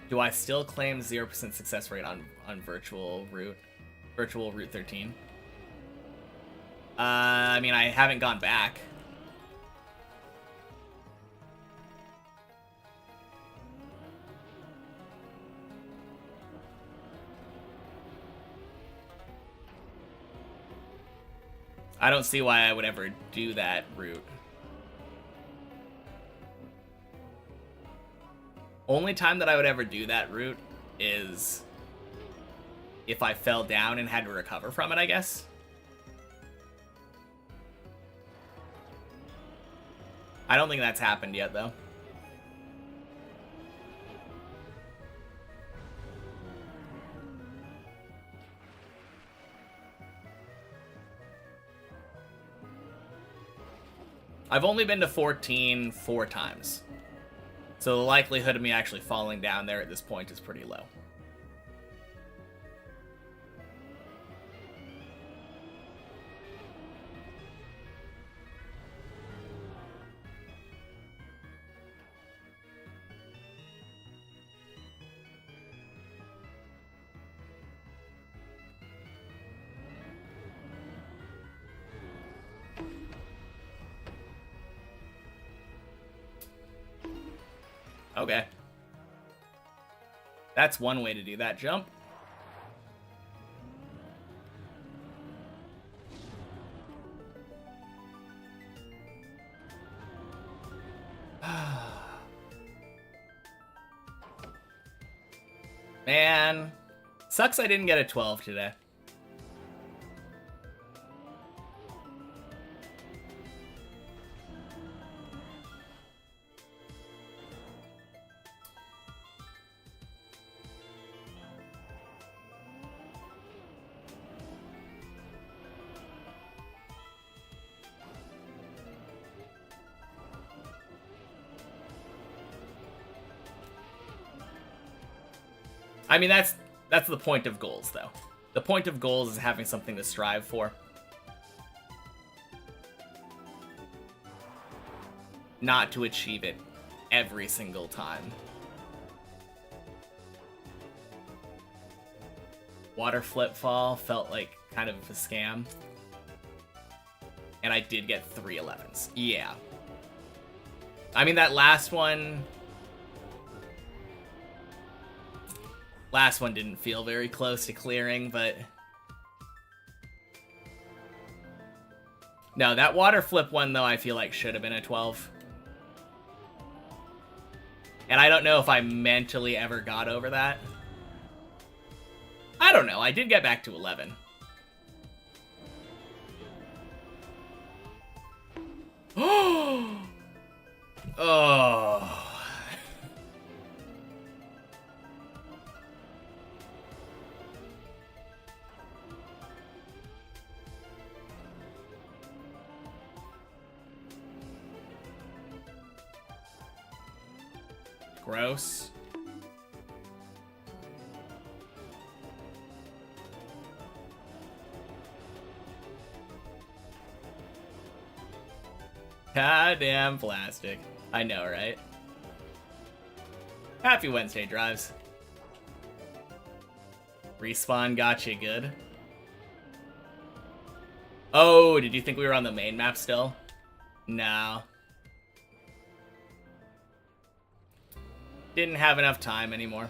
Do I still claim 0% success rate on virtual route? Virtual route 13? I mean, I haven't gone back. I don't see why I would ever do that route. Only time that I would ever do that route is if I fell down and had to recover from it, I guess. I don't think that's happened yet, though. I've only been to 14 4 times. So the likelihood of me actually falling down there at this point is pretty low. Okay. That's one way to do that jump. Man. Sucks I didn't get a 12 today. I mean, that's the point of goals, though. The point of goals is having something to strive for. Not to achieve it every single time. Water flip fall felt like kind of a scam. And I did get 3 11s. Yeah. I mean, that last one didn't feel very close to clearing, but... No, that water flip one, though, I feel like should have been a 12. And I don't know if I mentally ever got over that. I don't know, I did get back to 11. Oh... Gross. Goddamn plastic. I know, right? Happy Wednesday, drives. Respawn got you good. Oh, did you think we were on the main map still? No. Didn't have enough time anymore.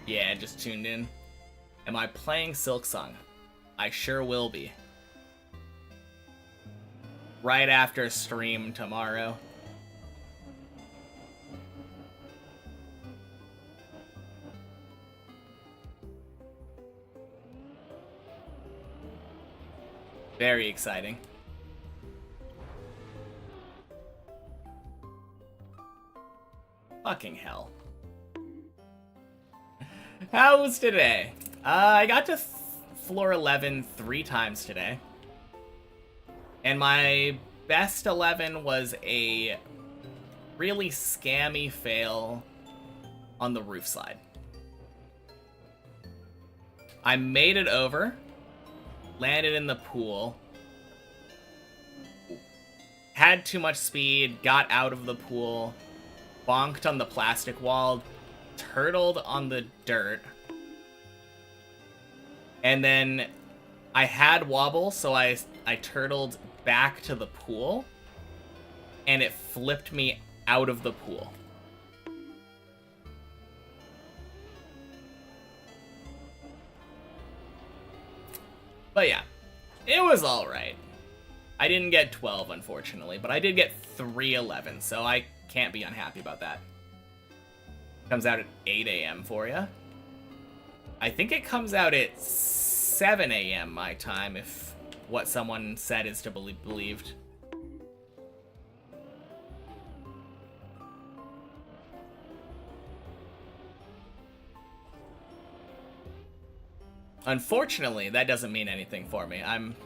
Yeah, just tuned in. Am I playing Silksong? I sure will be. Right after stream tomorrow. Very exciting. Fucking hell. How was today? I got to floor 11 3 times today. And my best 11 was a really scammy fail on the roof slide. I made it over, landed in the pool, had too much speed, got out of the pool, bonked on the plastic wall, turtled on the dirt, and then I had wobble, so I turtled back to the pool, and it flipped me out of the pool. But yeah, it was alright. I didn't get 12, unfortunately, but I did get 311, so I can't be unhappy about that. Comes out at 8 a.m. for you. I think it comes out at 7 a.m. my time, if what someone said is to be believed. Unfortunately, that doesn't mean anything for me. I'm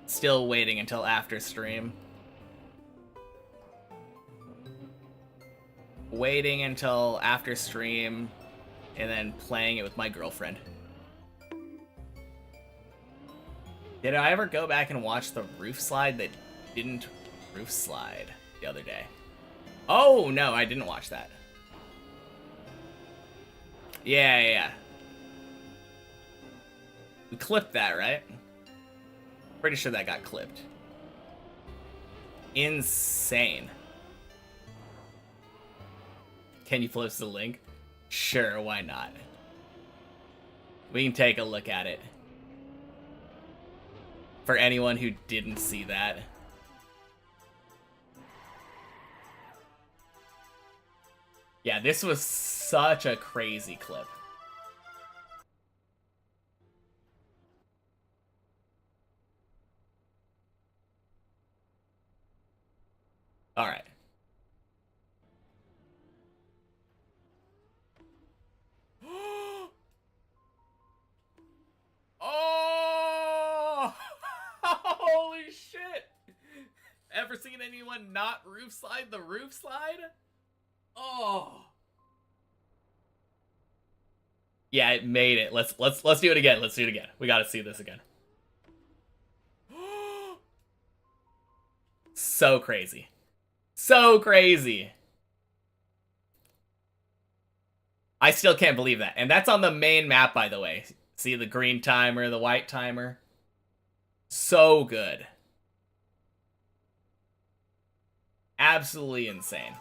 still waiting until after stream. Waiting until after stream, and then playing it with my girlfriend. Did I ever go back and watch the roof slide that didn't roof slide the other day? Oh, no, I didn't watch that. Yeah. We clipped that, right? Pretty sure that got clipped. Insane. Can you post the link? Sure, why not? We can take a look at it. For anyone who didn't see that. Yeah, this was such a crazy clip. All right. Oh! Holy shit! Ever seen anyone not roof slide the roof slide? Oh. Yeah, it made it. Let's do it again. Let's do it again. We got to see this again. So crazy. So crazy. I still can't believe that. And that's on the main map, by the way. See the green timer, the white timer. So good. Absolutely insane.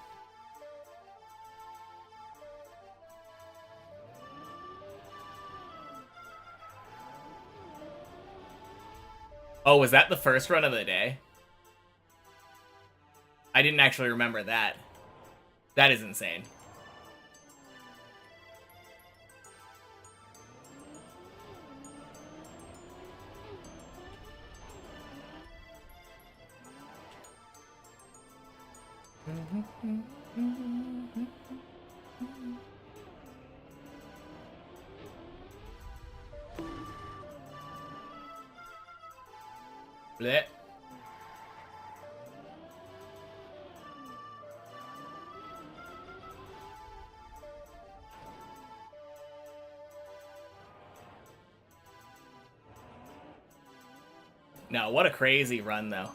Oh, was that the first run of the day? I didn't actually remember that. That is insane. Blech. No, what a crazy run, though.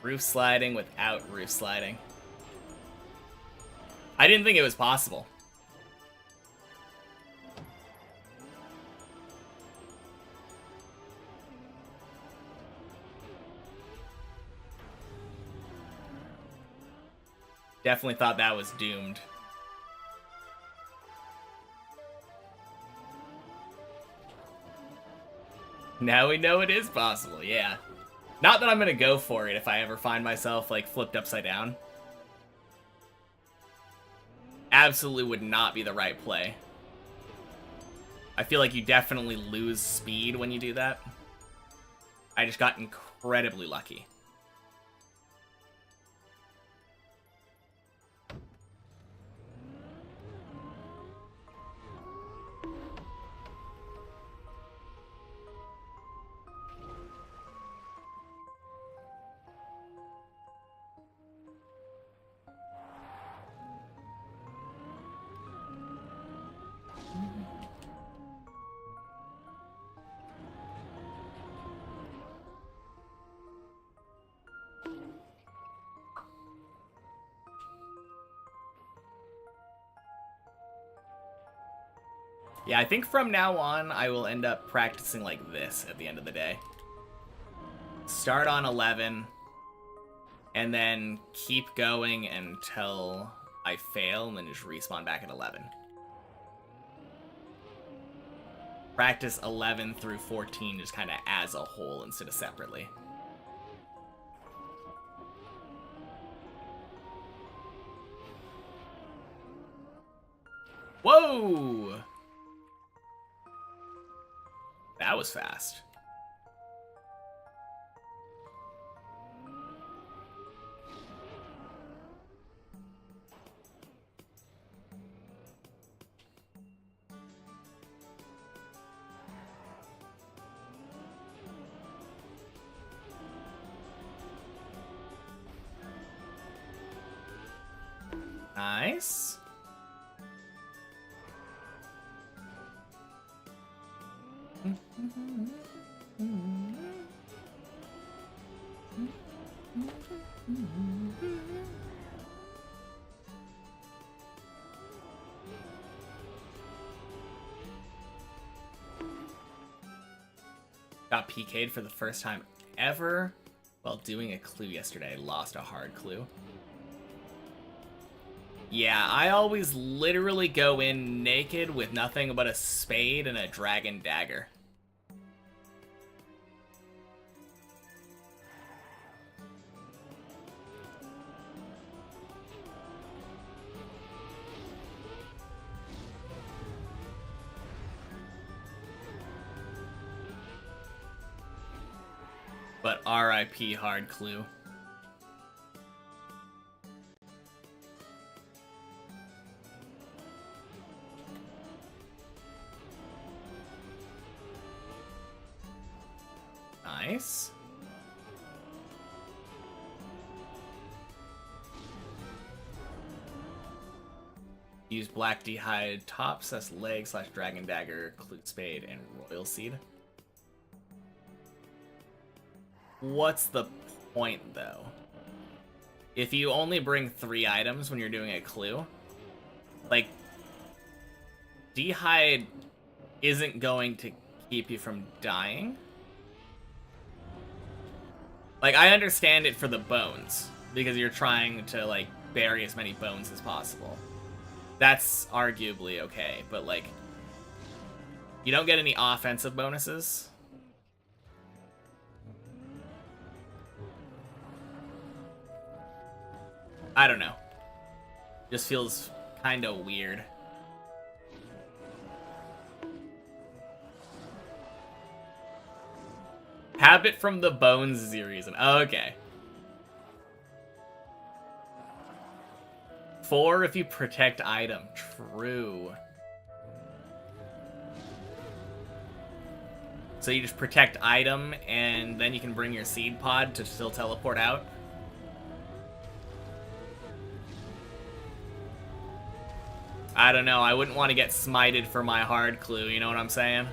Roof sliding without roof sliding. I didn't think it was possible. Definitely thought that was doomed. Now we know it is possible, yeah. Not that I'm gonna go for it if I ever find myself, like, flipped upside down. Absolutely would not be the right play. I feel like you definitely lose speed when you do that. I just got incredibly lucky. Yeah, I think from now on, I will end up practicing like this at the end of the day. Start on 11, and then keep going until I fail, and then just respawn back at 11. Practice 11 through 14 just kind of as a whole instead of separately. Whoa! That was fast. Nice. Got PK'd for the first time ever while doing a clue yesterday. Lost a hard clue. Yeah, I always literally go in naked with nothing but a spade and a dragon dagger. But RIP hard clue. Nice. Use black d'hide tops as leg / dragon dagger, clue spade, and royal seed. What's the point, though? If you only bring 3 items when you're doing a clue, like, d'hide isn't going to keep you from dying. Like, I understand it for the bones, because you're trying to, like, bury as many bones as possible. That's arguably okay, but, like, you don't get any offensive bonuses. I don't know. Just feels kind of weird. Habit from the Bones is your reason. Okay. 4 if you protect item. True. So you just protect item, and then you can bring your seed pod to still teleport out? I don't know. I wouldn't want to get smited for my hard clue, you know what I'm saying?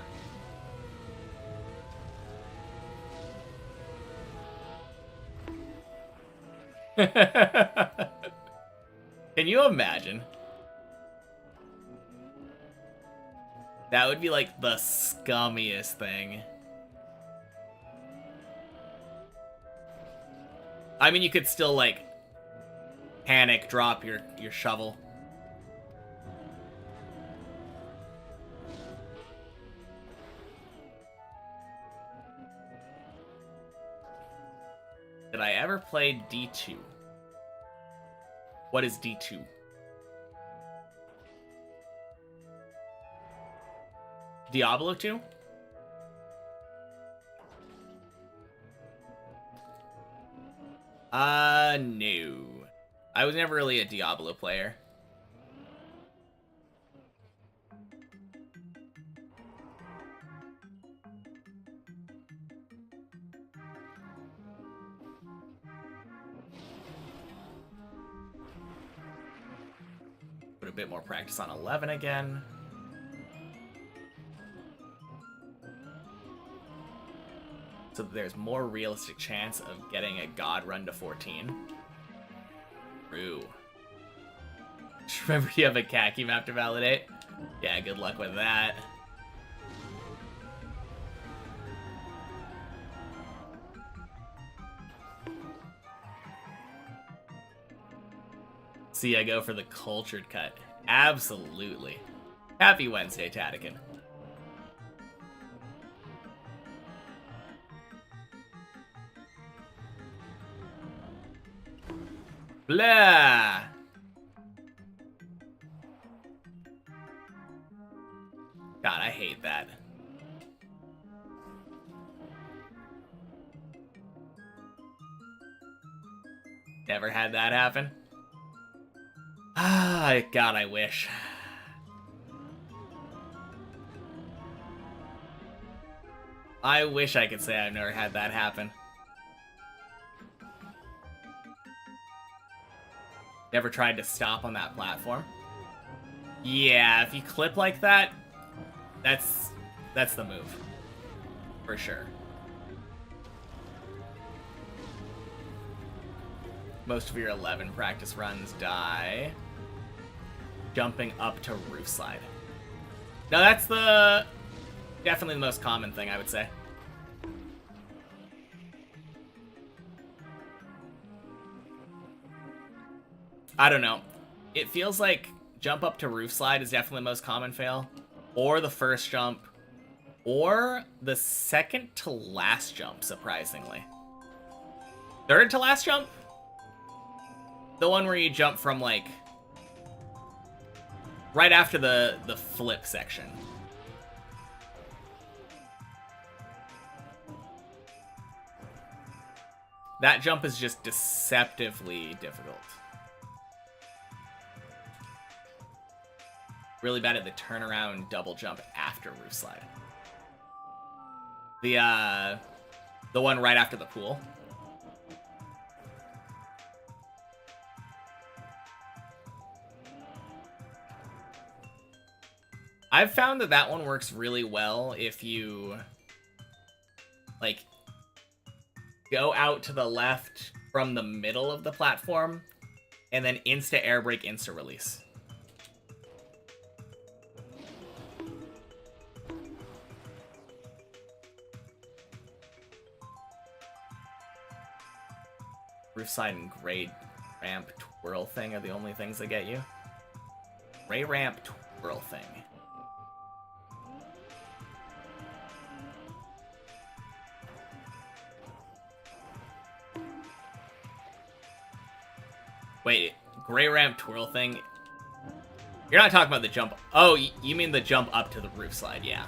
Can you imagine? That would be like the scummiest thing. I mean, you could still like panic, drop your shovel. Did I ever play D2? What is D2? Diablo 2? No. I was never really a Diablo player. Put a bit more practice on 11 again. So that there's more realistic chance of getting a god run to 14. True. Just remember you have a khaki map to validate? Yeah, good luck with that. See, I go for the cultured cut. Absolutely. Happy Wednesday, Tatakin. Blah! God, I hate that. Never had that happen. Ah, God, I wish. I wish I could say I've never had that happen. Never tried to stop on that platform. Yeah, if you clip like that, that's the move. For sure. Most of your 11 practice runs die jumping up to roof slide. No, that's definitely the most common thing, I would say. I don't know. It feels like jump up to roof slide is definitely the most common fail. Or the first jump. Or the second to last jump, surprisingly. Third to last jump? The one where you jump from, like, right after the flip section. That jump is just deceptively difficult. Really bad at the turnaround double jump after roof slide. The one right after the pool. I've found that one works really well if you, like, go out to the left from the middle of the platform and then insta air brake, insta release. Roof slide and grade ramp twirl thing are the only things that get you. Gray ramp twirl thing. Wait, gray ramp twirl thing? You're not talking about the jump. Oh, you mean the jump up to the roof slide, yeah.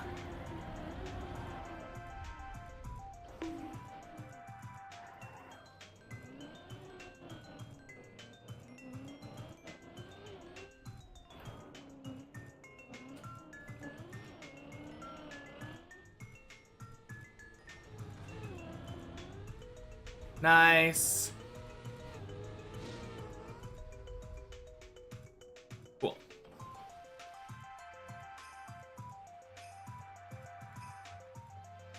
Nice. Cool.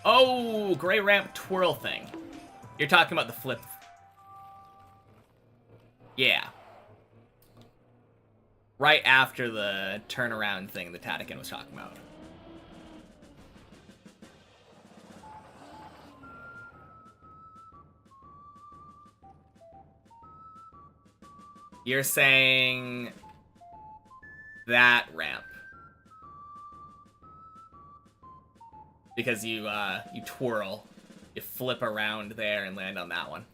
Oh, gray ramp twirl thing. You're talking about the flip. Yeah. Right after the turnaround thing that Tatakin was talking about. You're saying that ramp. Because you twirl. You flip around there and land on that one.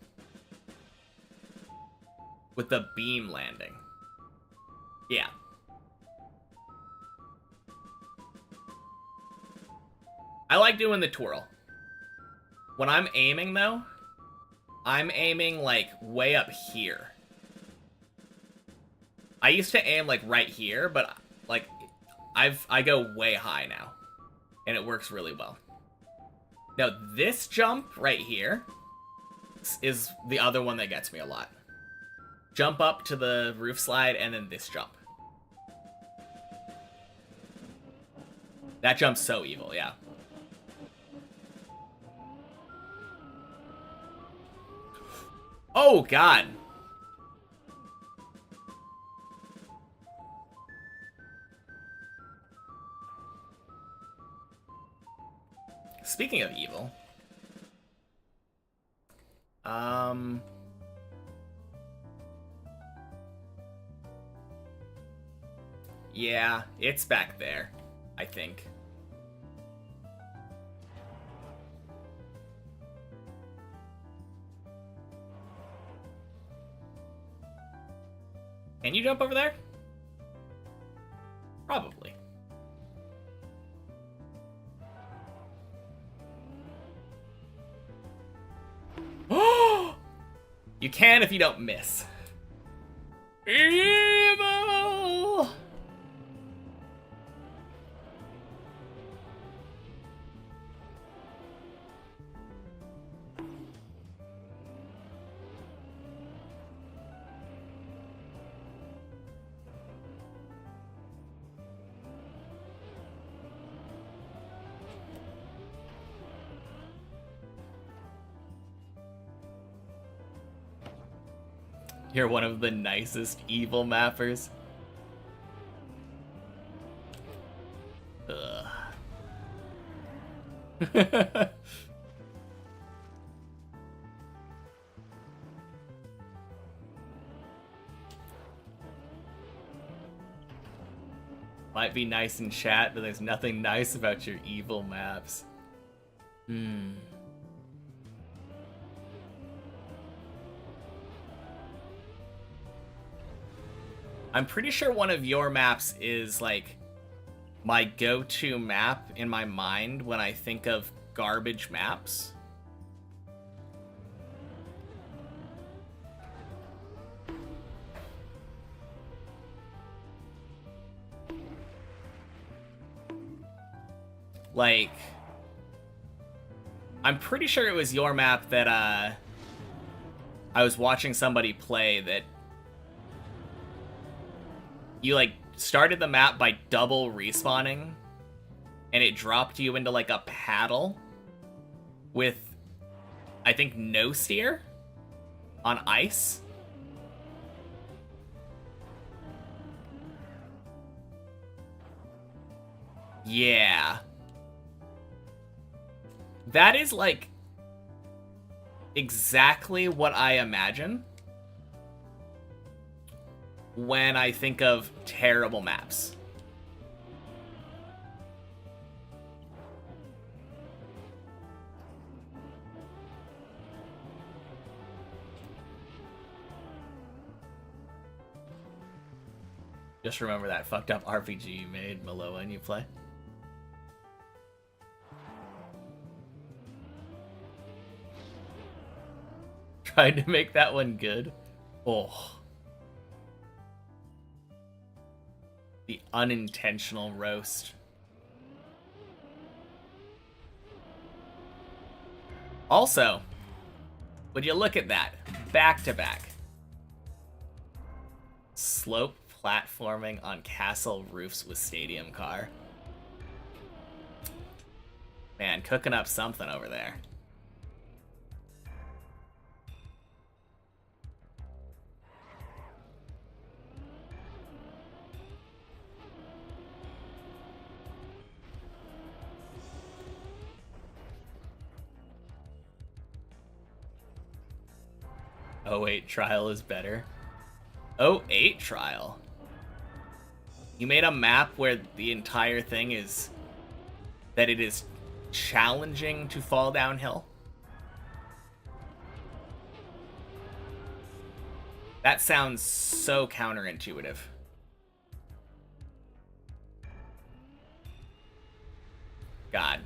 With the beam landing. Yeah. I like doing the twirl. When I'm aiming, though, I'm aiming, like, way up here. I used to aim, like, right here, but, like, I go way high now. And it works really well. Now, this jump right here is the other one that gets me a lot. Jump up to the roof slide, and then this jump. That jump's so evil, yeah. Oh, God. Speaking of evil. Yeah, it's back there, I think. Can you jump over there? Probably. Oh! You can if you don't miss. Evil! You're one of the nicest evil mappers. Ugh. Might be nice in chat, but there's nothing nice about your evil maps. I'm pretty sure one of your maps is, like, my go-to map in my mind when I think of garbage maps. Like, I'm pretty sure it was your map that, I was watching somebody play that you, like, started the map by double respawning, and it dropped you into, like, a paddle with, I think, no steer on ice. Yeah. That is, like, exactly what I imagine when I think of terrible maps. Just remember that fucked up RPG you made, Maloa, and you play. Tried to make that one good. Oh. The unintentional roast. Also, would you look at that? Back to back. Slope platforming on castle roofs with stadium car. Man, cooking up something over there. Oh wait, trial is better. 08 trial. You made a map where the entire thing is that it is challenging to fall downhill. That sounds so counterintuitive. God.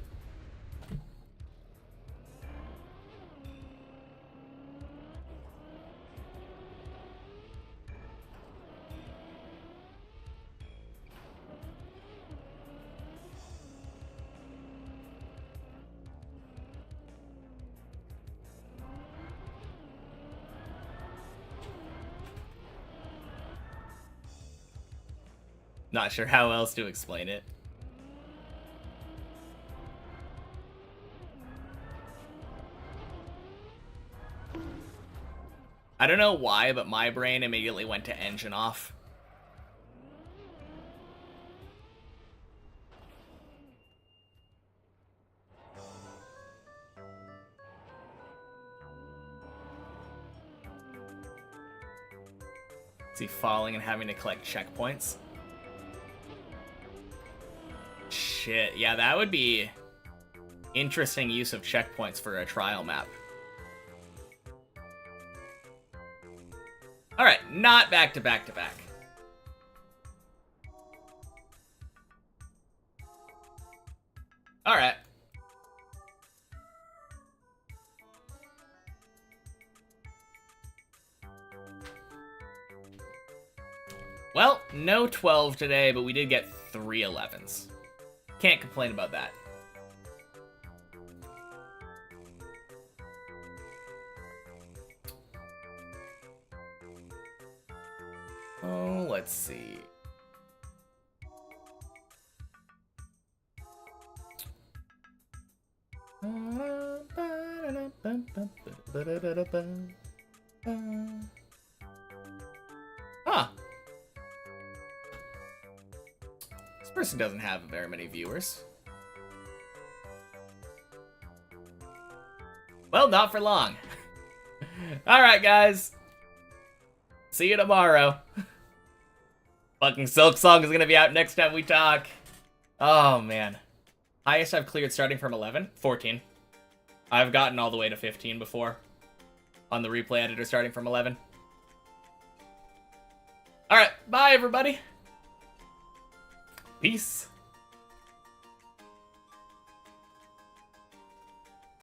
Not sure how else to explain it. I don't know why, but my brain immediately went to engine off. Is he falling and having to collect checkpoints? Shit, yeah, that would be interesting use of checkpoints for a trial map. Alright, not back to back to back. Alright. Well, no 12 today, but we did get 3 11s. Can't complain about that. Oh, let's see. Huh. This person doesn't have very many viewers. Well, not for long. Alright, guys. See you tomorrow. Fucking Silk Song is gonna be out next time we talk. Oh, man. Highest I've cleared starting from 11? 14. I've gotten all the way to 15 before. On the replay editor starting from 11. Alright, bye everybody. Peace.